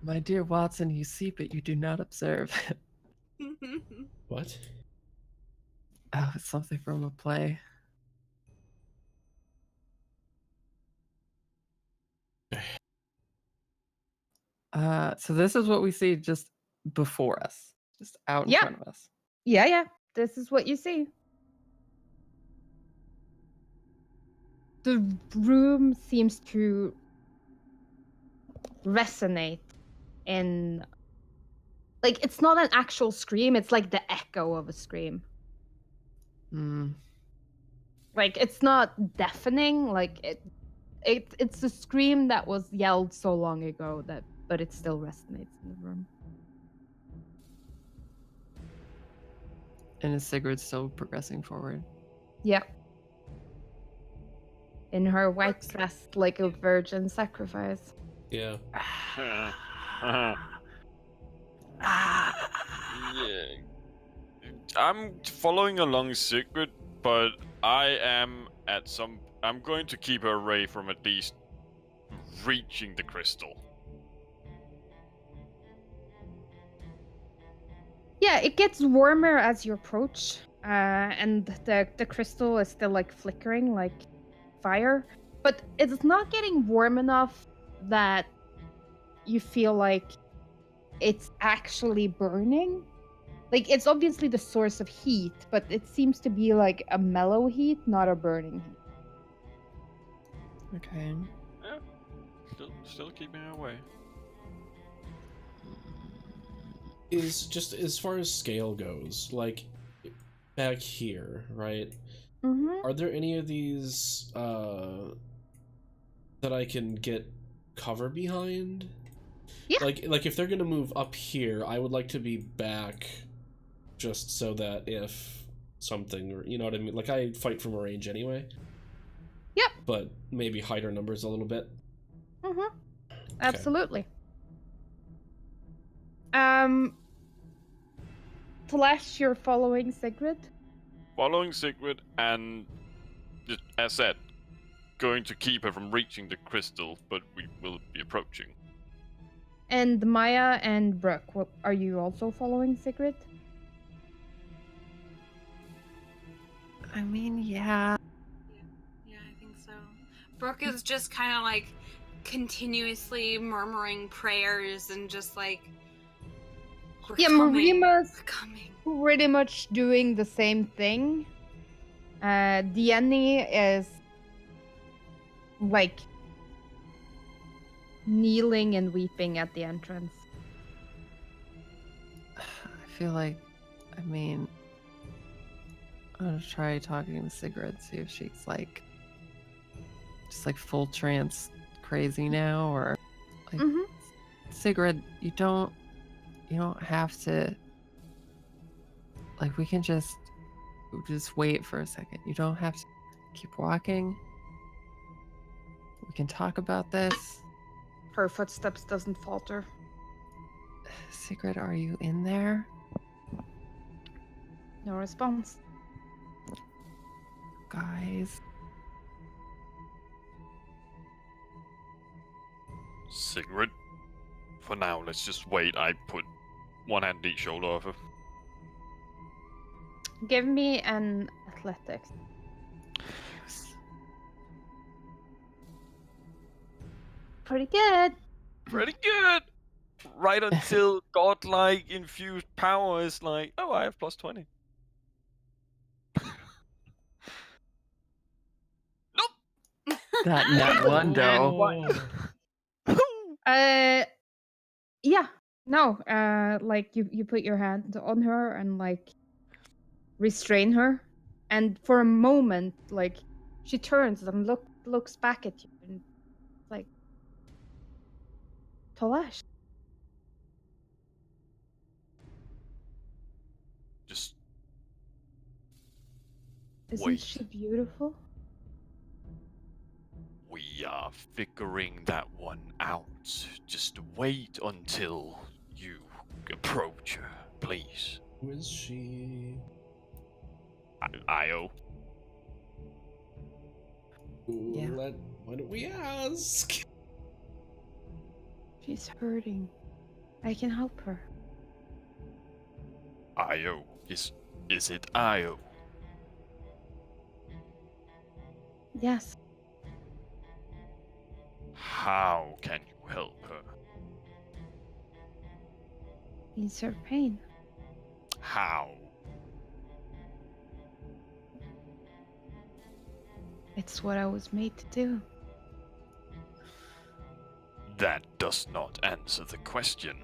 My dear Watson, you see, but you do not observe. What? Oh, it's something from a play. So this is what we see just before us, just out in front of us. Yeah. This is what you see. The room seems to resonate in, like, it's not an actual scream, it's like the echo of a scream. Like, it's not deafening, like it's a scream that was yelled so long ago but it still resonates in the room. And is Sigrid still progressing forward? Yep. In her white dress, like a virgin sacrifice. Yeah. Yeah. I'm following along Sigrid, but I'm going to keep her away from at least reaching the crystal. Yeah, it gets warmer as you approach, and the crystal is still like flickering like fire, but it's not getting warm enough that you feel like it's actually burning. Like, it's obviously the source of heat, but it seems to be like a mellow heat, not a burning heat. Okay. Yeah. Still keeping her away. Is just as far as scale goes, like back here, right? Mm-hmm. Are there any of these that I can get cover behind? Yeah. Like if they're gonna move up here, I would like to be back, just so that if something, or you know what I mean. Like I fight from a range anyway. Yep. But maybe hide our numbers a little bit. Mm-hmm. Absolutely. Talash, you're following Sigrid? Following Sigrid and, just as said, going to keep her from reaching the crystal, but we will be approaching. And Maya and Brooke, are you also following Sigrid? I mean, yeah. Yeah, I think so. Brooke is just kind of like continuously murmuring prayers and just like, we're Yeah, coming, Marima's we're coming. pretty much doing the same thing. Diany is like kneeling and weeping at the entrance. I feel like, I mean, I'm gonna try talking to Sigrid, see if she's like, just like full trance crazy now, or like, Mm-hmm. Sigrid, you don't have to, like, we can just wait for a second. You don't have to keep walking. We can talk about this. Her footsteps doesn't falter. Sigrid, are you in there? No response. Guys. Sigrid, for now, let's just wait. I put one hand on each shoulder of her. Give me an athletics. Pretty good. Pretty good! Right until godlike infused power is like, oh, I have plus 20. Nope! That net one, though. Yeah. No. Like you put your hand on her and like restrain her, and for a moment, like she turns and looks back at you and like, Talash. Just Isn't wait. she beautiful? We are figuring that one out. Just wait until you approach her, please. Who is she? Io. Yeah. Why don't we ask? She's hurting. I can help her. Io. Is it Io? Yes. How can you help her? Ease her pain. How? It's what I was made to do. That does not answer the question.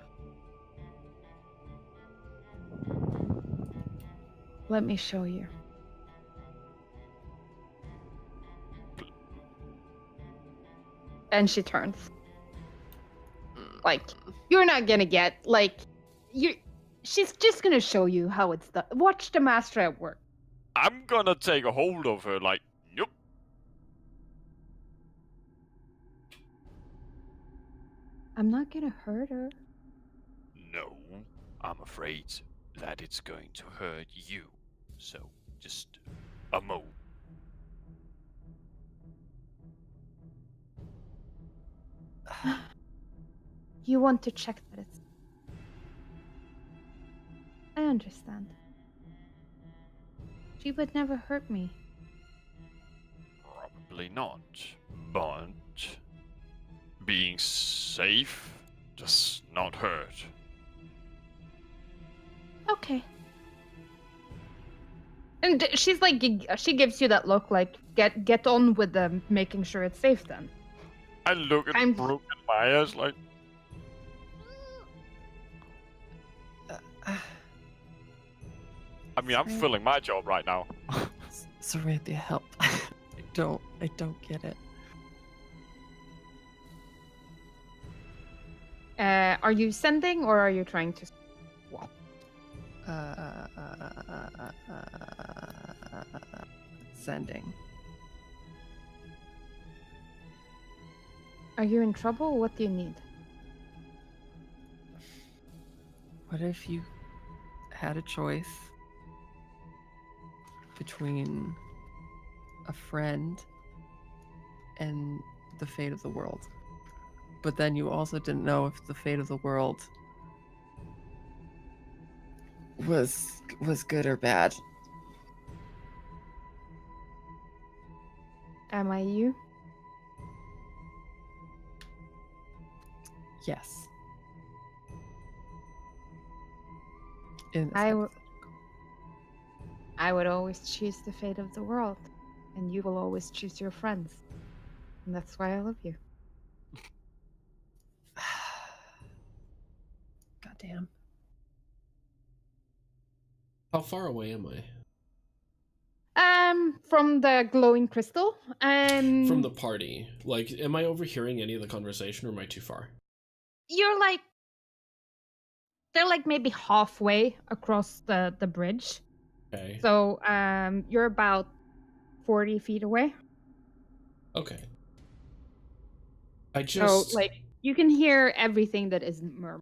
Let me show you. And she turns. Like, you're not gonna get, like, she's just gonna show you how it's done. Watch the master at work. I'm gonna take a hold of her, like, yup. I'm not gonna hurt her. No, I'm afraid that it's going to hurt you. So, just a move. You want to check that it's... I understand. She would never hurt me. Probably not, but being safe does not hurt. Okay. And she's like, she gives you that look like, get on with them, making sure it's safe then. I look at I'm- Brooke and Maya's like, I mean, I'm Sorry. filling my job right now. Saranthia, help. I don't get it. Are you sending or are you trying to swap? Sending. Are you in trouble? What do you need? What if you had a choice between a friend and the fate of the world? But then you also didn't know if the fate of the world was good or bad. Am I you? Yes. In this I w- hypothetical. I would always choose the fate of the world, and you will always choose your friends. And that's why I love you. Goddamn. How far away am I? From the glowing crystal. From the party. Like, am I overhearing any of the conversation or am I too far? You're like, they're like maybe halfway across the bridge. Okay. So, you're about 40 feet away. Okay. I So, just like, you can hear everything that isn't murmur.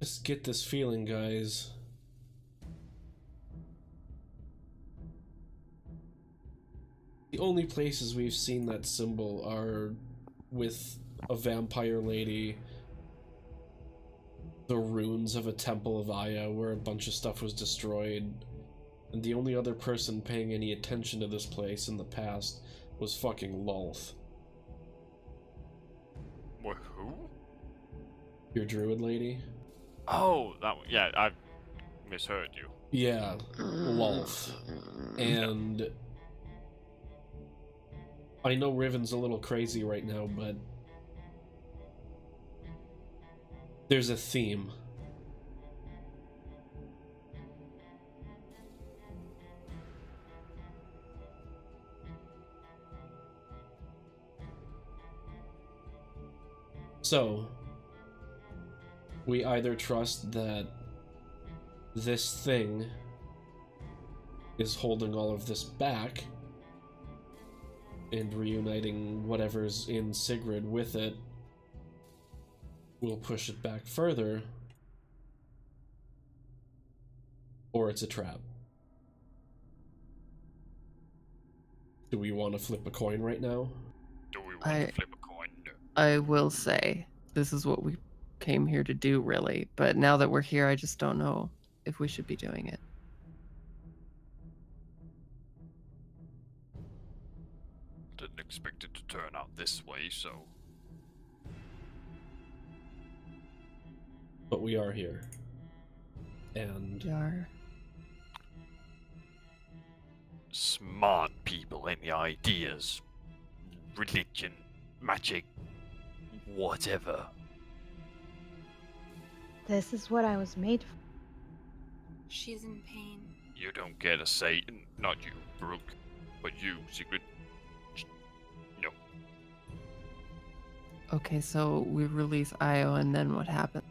just get this feeling, guys. The only places we've seen that symbol are with a vampire lady, the ruins of a temple of Aya where a bunch of stuff was destroyed, and the only other person paying any attention to this place in the past was fucking Lolth. What, who? Your druid lady? Oh, that one. Yeah, I misheard you. Yeah, Lolth. And I know Riven's a little crazy right now, but there's a theme. So, we either trust that this thing is holding all of this back and reuniting whatever's in Sigrid with it will push it back further, or it's a trap. Do we want to flip a coin right now? Do we want to flip a coin? No. I will say, this is what we came here to do, really. But now that we're here, I just don't know if we should be doing it. Didn't expect it to turn out this way, so. But we are here. And Jar. Smart people, any ideas? Religion, magic, whatever. This is what I was made for. She's in pain. You don't get a say. Not you, Brooke, but you, Sigrid. No. Okay, so we release Io, and then what happens?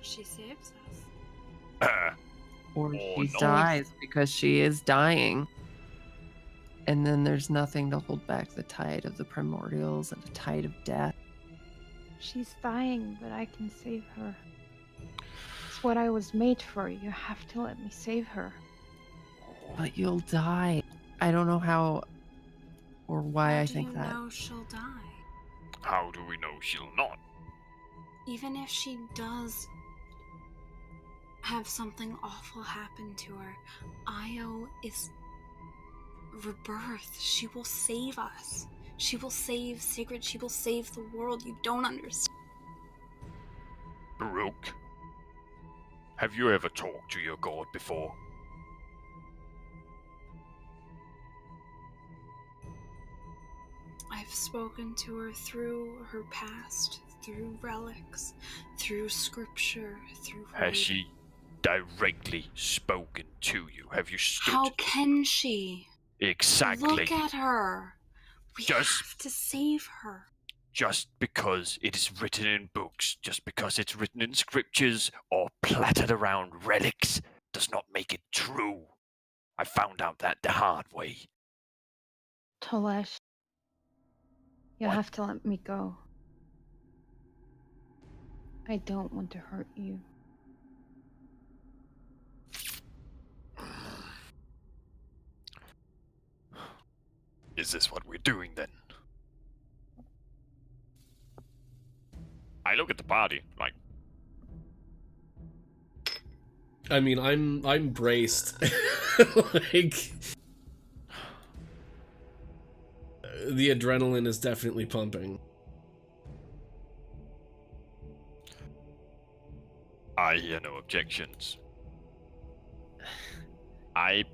She saves us. Or Or she not. dies because she is dying. And then there's nothing to hold back the tide of the primordials and the tide of death. She's dying, but I can save her. It's what I was made for. You have to let me save her. But you'll die. I don't know how or why How I do think you that. know she'll die? How do we know she'll not? Even if she does have something awful happen to her, Io is rebirth. She will save us. She will save Sigrid. She will save the world. You don't understand. Brooke, have you ever talked to your god before? I've spoken to her through her past, through relics, through scripture, through. Has she directly spoken to you? Have you stood? How can she? Exactly. Look at her. We Just- have to save her. Just because it is written in books, just because it's written in scriptures or plattered around relics, does not make it true. I found out that the hard way. Tolesh, you What? have to let me go. I don't want to hurt you. Is this what we're doing then? I look at the party, like, I mean, I'm braced. Like, the adrenaline is definitely pumping. I hear no objections. I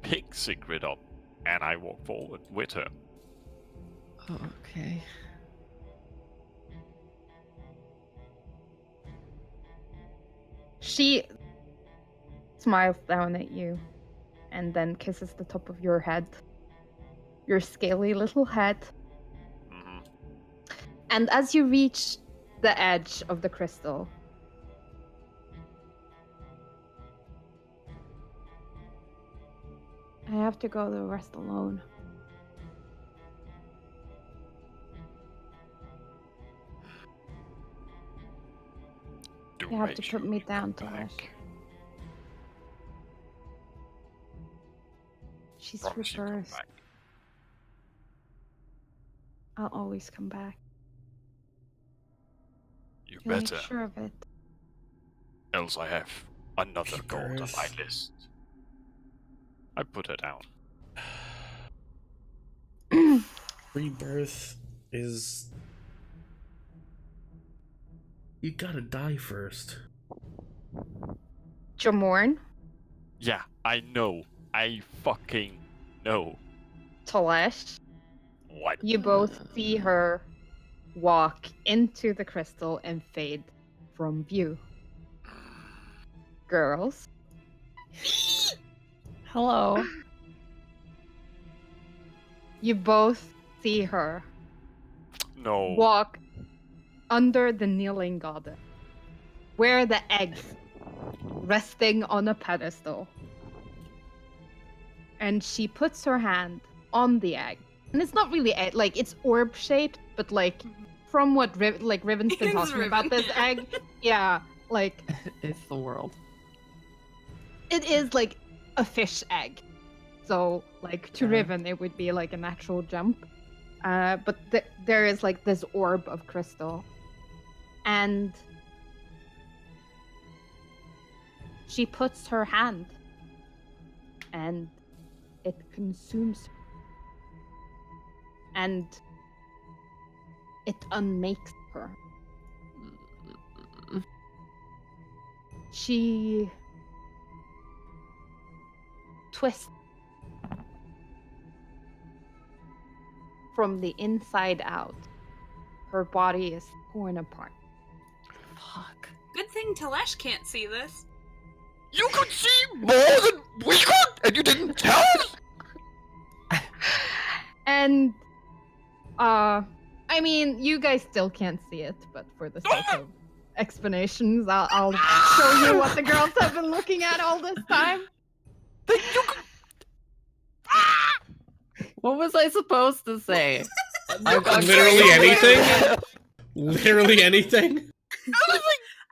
pick Sigrid up and I walk forward with her. Oh, okay. She smiles down at you and then kisses the top of your head. Your scaly little head. hmm And as you reach the edge of the crystal, I have to go the rest alone. Do You have make to sure put me you come down, Tolesh. back. She's Promise you come reversed. back. I'll always come back. You You'll make better, sure of it. else I have another gold on my Rebirth. list. I put her down. Rebirth is... You gotta die first. Jamorn, Yeah, I know. I fucking know. Tolesh, What? you both see her walk into the crystal and fade from view. Girls, Hello. you both see her No. walk under the kneeling goddess, where the egg resting on a pedestal. And she puts her hand on the egg. And it's not really egg, like it's orb shaped, but like from what Riven's been It's talking about Riven, this yeah. egg, yeah, like It's the world. it is like a fish egg. So like to Uh-huh. Riven it would be like an actual jump. But there is like this orb of crystal. And she puts her hand and it consumes her. And it unmakes her. She twists from the inside out. Her body is torn apart. Fuck. Good thing Telesh can't see this. You could see more than we could, and you didn't tell us. And I mean, you guys still can't see it, but for the sake of explanations, I'll show you what the girls have been looking at all this time. What was I supposed to say? Literally anything? Literally anything?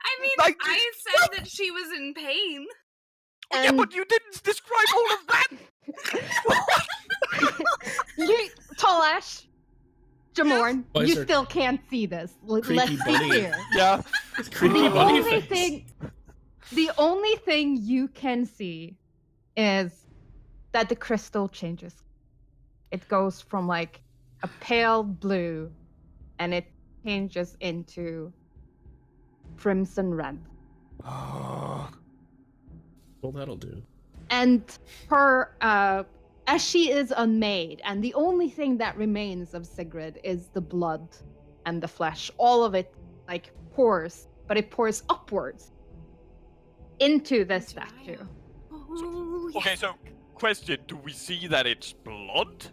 I mean, Like- I said that she was in pain. Yeah, And but you didn't describe all of that. you, Talash, Jamorn, Why is you there still can't see this. Let's creepy be bunny? clear. Yeah. It's creepy The bunny only face. the only thing you can see is that the crystal changes. It goes from like a pale blue and it changes into crimson red. Well, that'll do. And her as she is unmade, and the only thing that remains of Sigrid is the blood and the flesh. All of it like pours, but it pours upwards into the statue. Oh, Okay, so question: do we see that it's blood?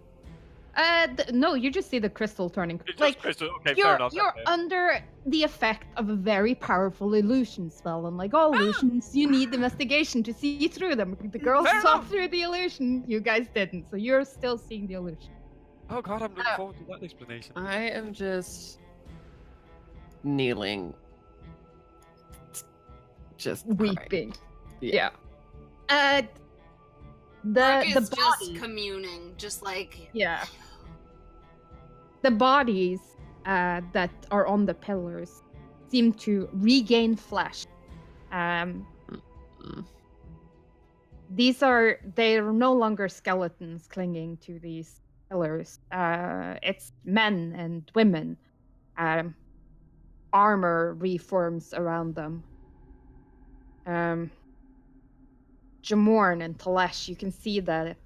No, you just see the crystal turning. It's Like just crystal. Okay, fair you're enough. you're okay. under the effect of a very powerful illusion spell, and like all illusions, you need investigation to see through them. The girls Fair saw enough. through the illusion, you guys didn't, so you're still seeing the illusion. Oh god, I'm looking forward to that explanation. I am just kneeling. Just crying. Weeping. Yeah. Brooke The is just body. communing, just like Yeah. The bodies that are on the pillars seem to regain flesh. They're no longer skeletons clinging to these pillars. It's men and women. Armor reforms around them. Jamorn and Telesh, you can see the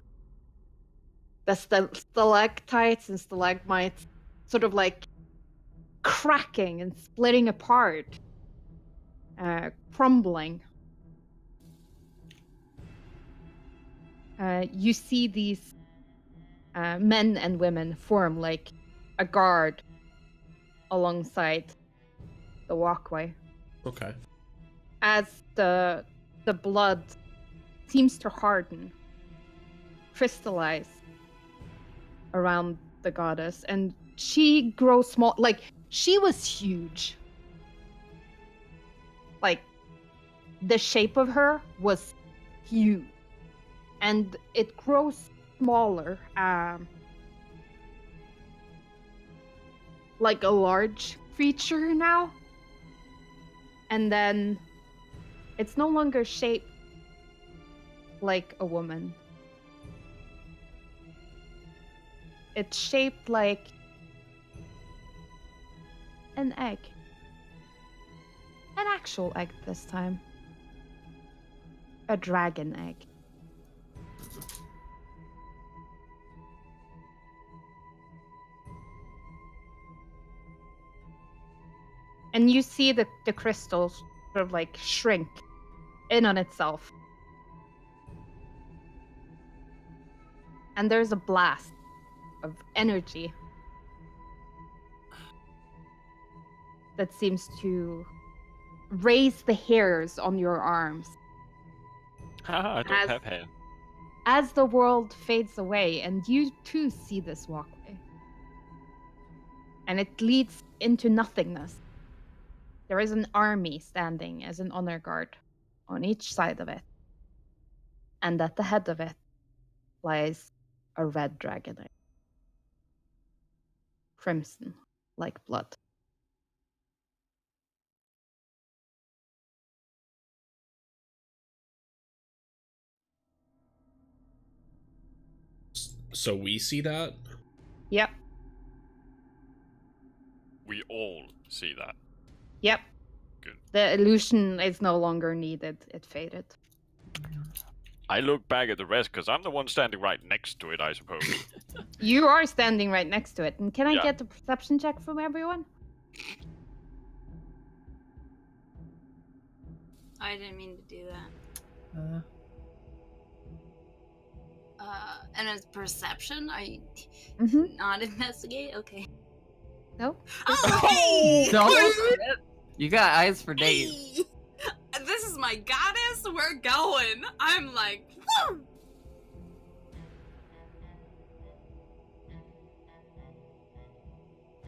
stalactites and stalagmites sort of like cracking and splitting apart, crumbling. You see these men and women form like a guard alongside the walkway. Okay. As the blood seems to harden, crystallize around the goddess, and she grows small. Like, she was huge. Like, the shape of her was huge. And it grows smaller, like a large creature now. And then it's no longer shaped like a woman. It's shaped like an egg. An actual egg this time. A dragon egg. And you see the crystals sort of like shrink in on itself. And there's a blast of energy that seems to raise the hairs on your arms. Haha, I don't have hair. As the world fades away, and you too see this walkway. And it leads into nothingness. There is an army standing as an honor guard on each side of it. And at the head of it lies a red dragon. Crimson, like blood. So we see that? Yep. We all see that. Yep. Good. The illusion is no longer needed. It faded. I look back at the rest because I'm the one standing right next to it, I suppose. You are standing right next to it. And can I Yeah. get a perception check from everyone? I didn't mean to do that. And as perception, I not investigate. Okay. No. Oh, hey! No. You got eyes for days. Hey! This is my goddess. We're going. I'm like, woo!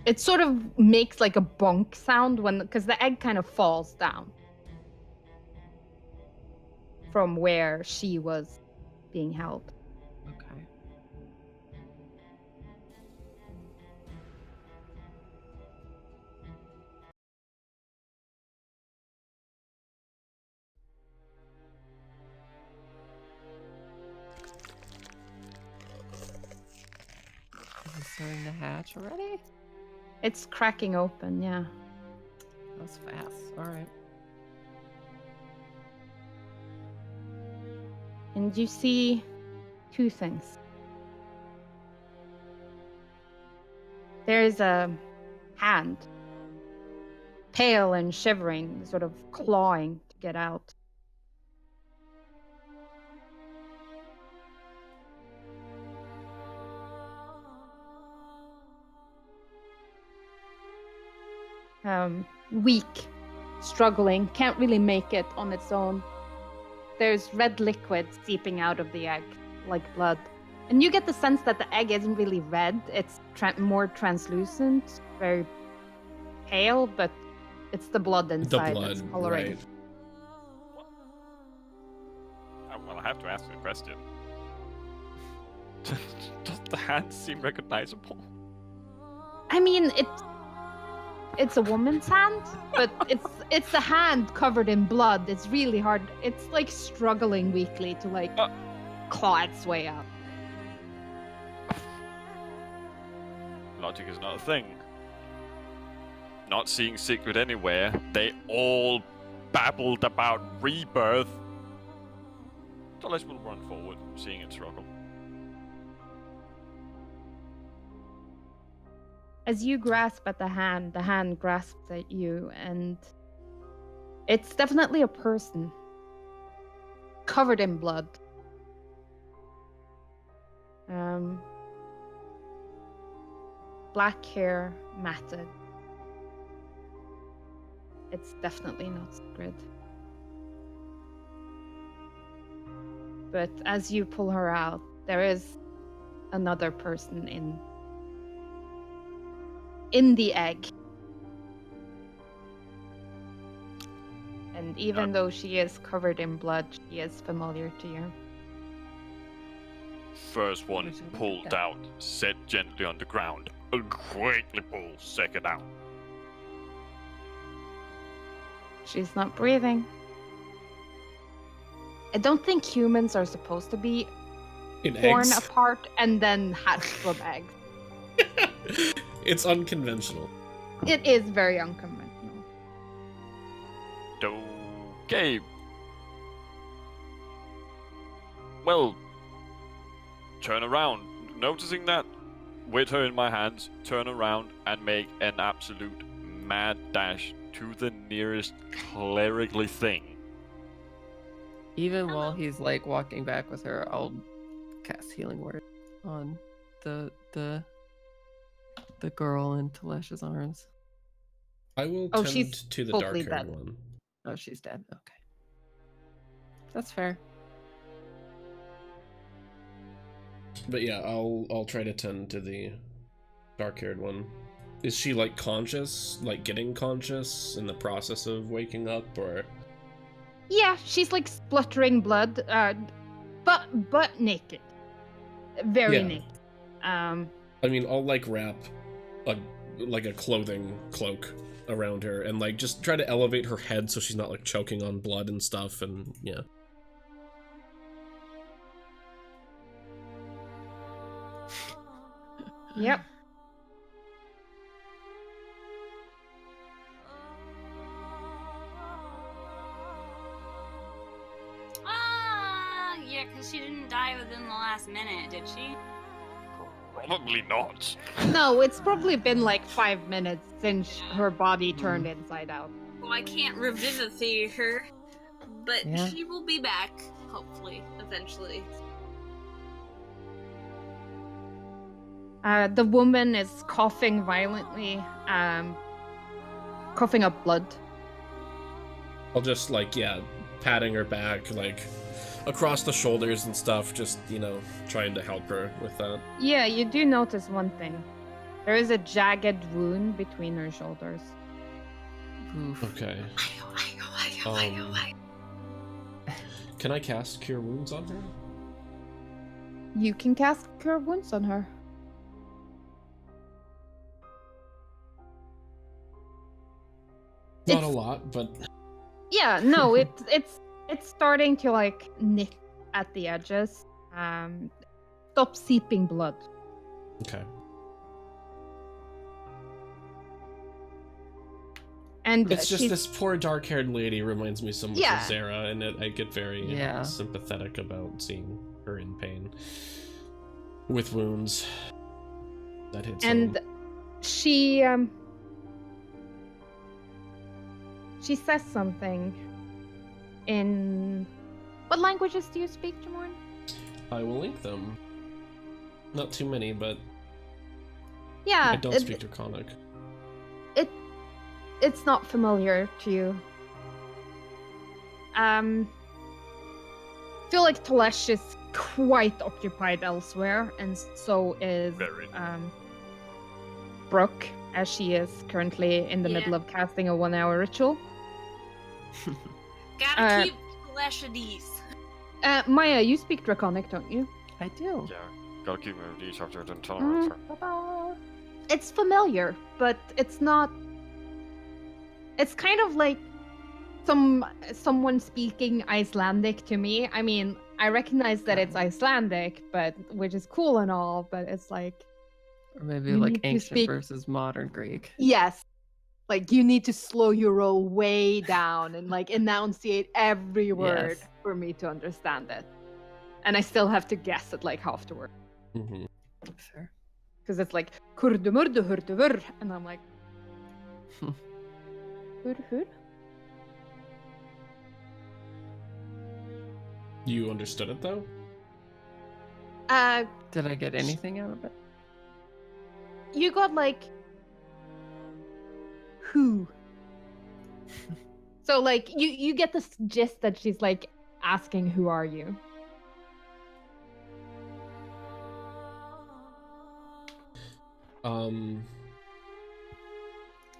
It sort of makes like a bonk sound because the egg kind of falls down from where she was being held. Okay. Is it starting to hatch already? It's cracking open, yeah. That was fast. All right. And you see two things. There's a hand, pale and shivering, sort of clawing to get out. weak, struggling, can't really make it on its own. There's red liquid seeping out of the egg, like blood. And you get the sense that the egg isn't really red, it's more translucent, very pale, but it's the blood inside that's coloring. Right. Well, I have to ask you a question. Does the hand seem recognizable? I mean, it's a woman's hand, but it's a hand covered in blood. It's really hard. It's like struggling weakly to claw its way out. Logic is not a thing. Not seeing secret anywhere. They all babbled about rebirth. So let's will run forward, seeing it struggle. As you grasp at the hand grasps at you, and it's definitely a person. Covered in blood. Black hair, matted. It's definitely not Sigrid. But as you pull her out, there is another person in the egg. And even though she is covered in blood, she is familiar to you. First one pulled out, set gently on the ground, and quickly pull second out. She's not breathing. I don't think humans are supposed to be torn apart and then hatched from eggs. It's unconventional. It is very unconventional. Okay. Well, turn around. Noticing that, with her in my hands, turn around and make an absolute mad dash to the nearest clerically thing. Even while he's walking back with her, I'll cast Healing Word on the girl in Talesh's arms. I will tend to the dark-haired one. Oh, she's dead. Okay. That's fair. But yeah, I'll try to tend to the dark-haired one. Is she conscious? Getting conscious in the process of waking up, or? Yeah, she's spluttering blood, but naked. Very naked. I mean, I'll wrap a clothing cloak around her and just try to elevate her head so she's not choking on blood and stuff, and yeah. Yep. Yeah, because she didn't die within the last minute, did she? Probably not. No, it's probably been 5 minutes since her body turned inside out. Well, I can't revivify her, but she will be back, hopefully, eventually. The woman is coughing violently, coughing up blood. I'll just patting her back across the shoulders and stuff, just trying to help her with that. Yeah, you do notice one thing. There is a jagged wound between her shoulders. Oof. Okay. Can I cast Cure Wounds on her? You can cast Cure Wounds on her. Not a lot, but yeah, no, it's starting to nick at the edges. Stop seeping blood. Okay. And it's just this poor dark-haired lady reminds me so much of Zara, and I get very sympathetic about seeing her in pain with wounds that hits and home. She says something in... What languages do you speak, Jamorn? I will link them. Not too many, but... Yeah. I don't speak Draconic. it's not familiar to you. Feel like Telesh is quite occupied elsewhere, and so is Very. Brooke, as she is currently in the Yeah. middle of casting a 1-hour ritual. Gotta keep Flesh at ease. Maya, you speak Draconic, don't you? I do. Yeah, gotta keep these after the Mm, tolerance. ta-da. It's familiar, but it's not. It's kind of like someone speaking Icelandic to me. I mean, I recognize that it's Icelandic, but which is cool and all, but it's like Or maybe You like need to ancient speak- versus modern Greek. yes, like you need to slow your roll way down and like enunciate every word Yes. for me to understand it. And I still have to guess at like half the word Mm-hmm. Fair. because it's like kurdumurdumurdumur, and I'm like hur. You understood it though? Did I get anything out of it? You got like who? So like you get the gist that she's like asking who are you?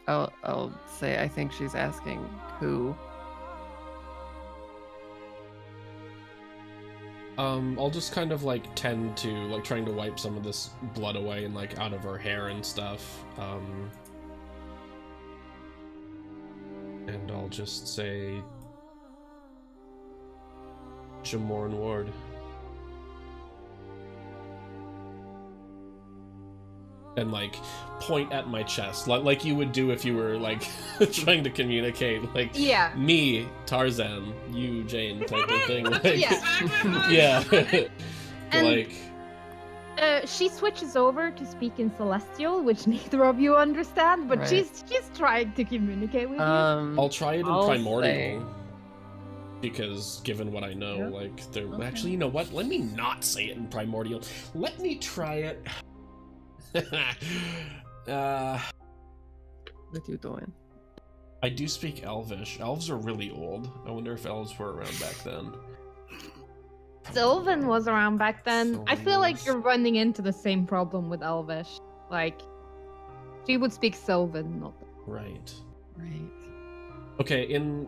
I'll say I think she's asking who. I'll just kind of like tend to like trying to wipe some of this blood away and like out of her hair and stuff. And I'll just say Jamorn Ward. And like point at my chest, like you would do if you were like trying to communicate, like Yeah. me, Tarzan, you, Jane, type of thing. Like, Yeah. yeah. And- like, She switches over to speak in Celestial, which neither of you understand, but Right. she's trying to communicate with you. I'll try it in I'll Primordial. say- Because given what I know, Yeah. like there Okay. actually, you know what? Let me not say it in Primordial. Let me try it. What you doing? I do speak Elvish. Elves are really old. I wonder if elves were around back then. Sylvan was around back then. I feel like Sylvan you're running into the same problem with Elvish. Like, she would speak Sylvan, not. Right. Right. Okay, in...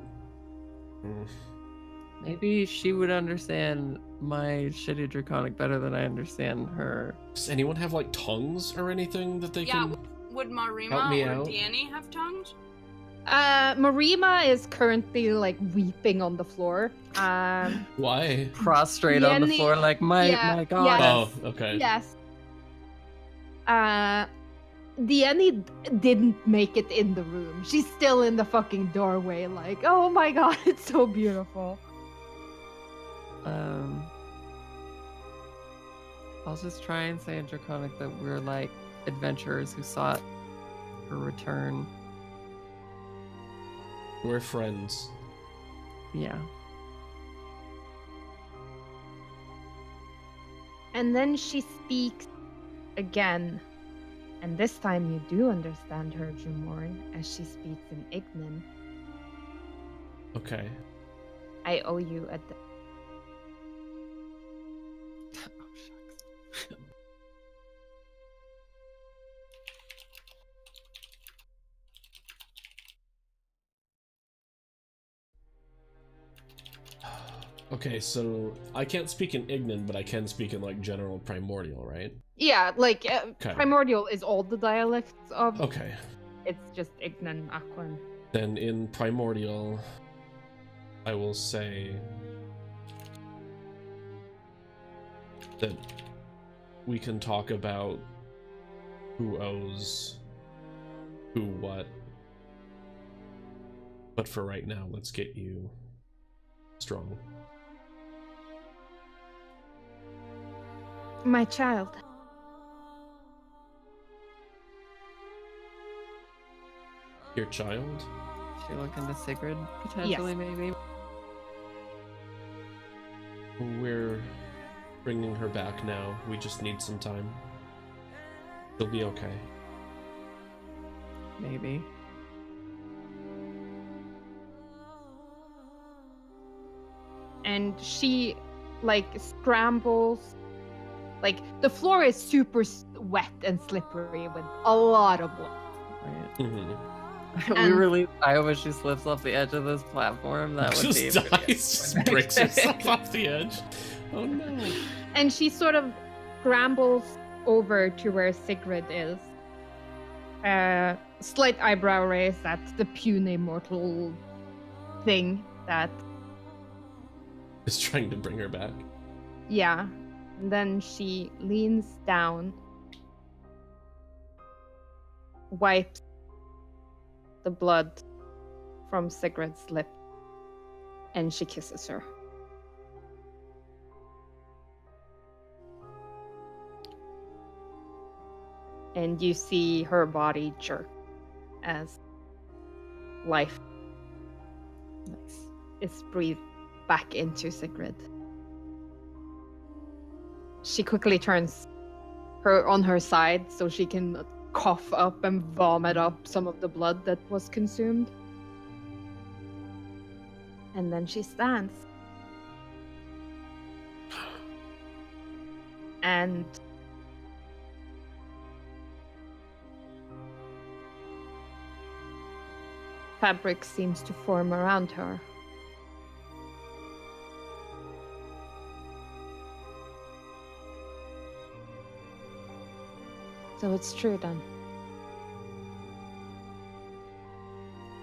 Maybe she would understand my shitty draconic better than I understand her. Does anyone have, like, tongues or anything that they Yeah, can... would Marima Help me or out. Danny have tongues? Marima is currently like weeping on the floor. Why? Prostrate on the Yenny- floor like my god. yes. Oh, okay. Yes. Diani didn't make it in the room. She's still in the fucking doorway, like, oh my god, it's so beautiful. I'll just try and say in draconic that we're like adventurers who sought her return. We're friends. Yeah. And then she speaks again. And this time you do understand her, Jumorn, as she speaks in Ignan. Okay. I owe you a. Oh, shucks. Okay, so I can't speak in Ignan, but I can speak in, like, general Primordial, right? Yeah, like, Okay. Primordial is all the dialects of. Okay. It's just Ignan, Aquan. Then in Primordial, I will say that we can talk about who owes who what. But for right now, let's get you strong. My child. Your child? She looking to Sigrid potentially, maybe. We're bringing her back now. We just need some time. She'll be okay. Maybe. and she like scrambles. Like the floor is super wet and slippery with a lot of blood. Right. Mm-hmm. We really. I hope she slips off the edge of this platform. That would be. Just dies, just breaks herself off the edge. Oh no. And she sort of scrambles over to where Sigrid is. Slight eyebrow raise at the puny mortal thing that, Is trying to bring her back. yeah. And then she leans down, wipes the blood from Sigrid's lip, and she kisses her. And you see her body jerk as life Nice. is breathed back into Sigrid. She quickly turns her on her side so she can cough up and vomit up some of the blood that was consumed. And then she stands. And fabric seems to form around her. So it's true then.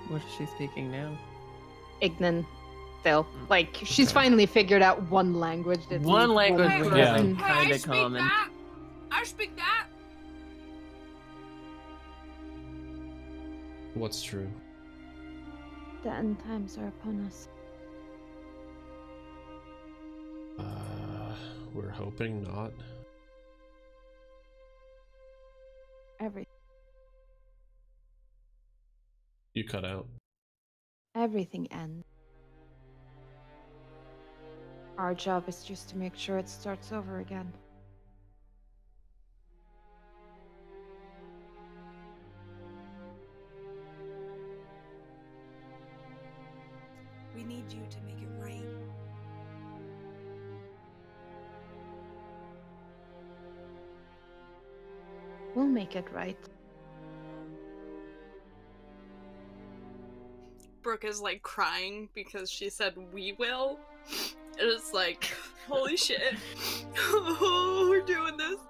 What is she speaking now? Ignan still. Like, she's finally figured out one language that One needs language Hey, with Yeah. isn't Hey, I kind of speak common. that. I speak that. What's true? The end times are upon us. We're hoping not. You cut out. Everything ends. Our job is just to make sure it starts over again. We need you to make it right. We'll make it right. Brooke is like crying because she said we will. And it's like, holy shit. We're doing this.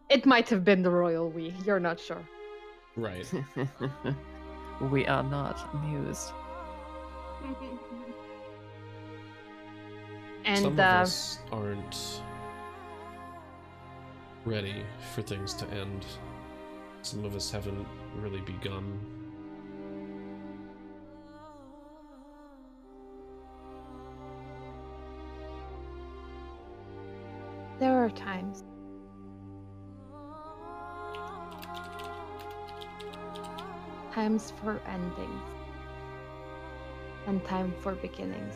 It might have been the royal we. You're not sure. Right. We are not amused. And Some of us aren't ready for things to end. Some of us haven't really begun. there are times. Times for endings. And time for beginnings.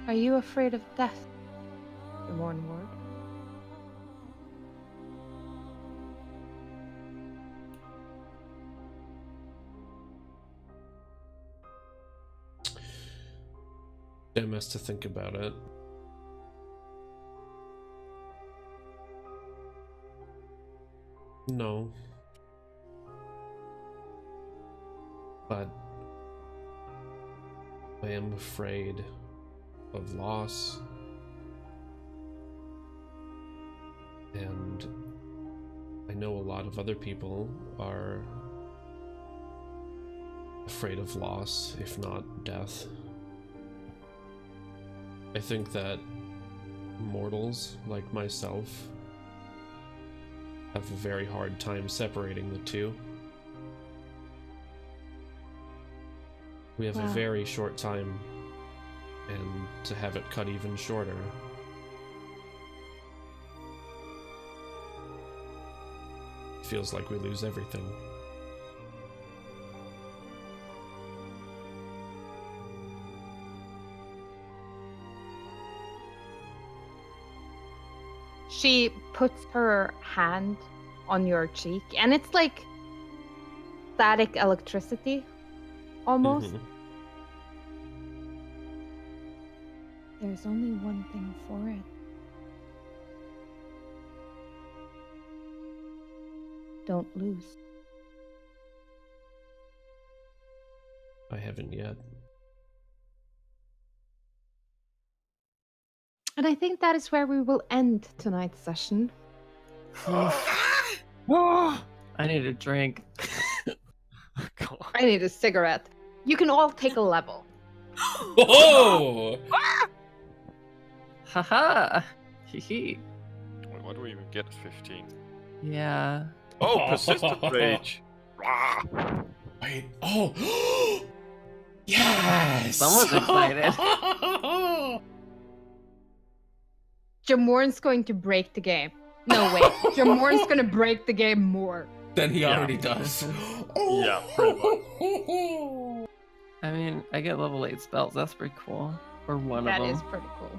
Are you afraid of death, the Morn Ward? Jim has to think about it. No. But I am afraid of loss. And I know a lot of other people are afraid of loss, if not death. I think that mortals like myself have a very hard time separating the two. We have a Wow. very short time, and to have it cut even shorter. Feels like we lose everything. she puts her hand on your cheek, and it's like static electricity, almost. Mhm. There's only one thing for it. Don't lose. I haven't yet. And I think that is where we will end tonight's session. I need a drink. God. I need a cigarette. You can all take a level. Oh! Haha. Hee. Wait, what do we even get at 15? Yeah. Oh, persistent rage. Rah. Wait. Oh! Yes! Someone's excited. Jamorn's going to break the game. No, wait. Jamorn's going to break the game more. Then he Yeah. already does. Yeah, pretty much. I mean, I get level 8 spells. That's pretty cool. Or one That of them. is pretty cool.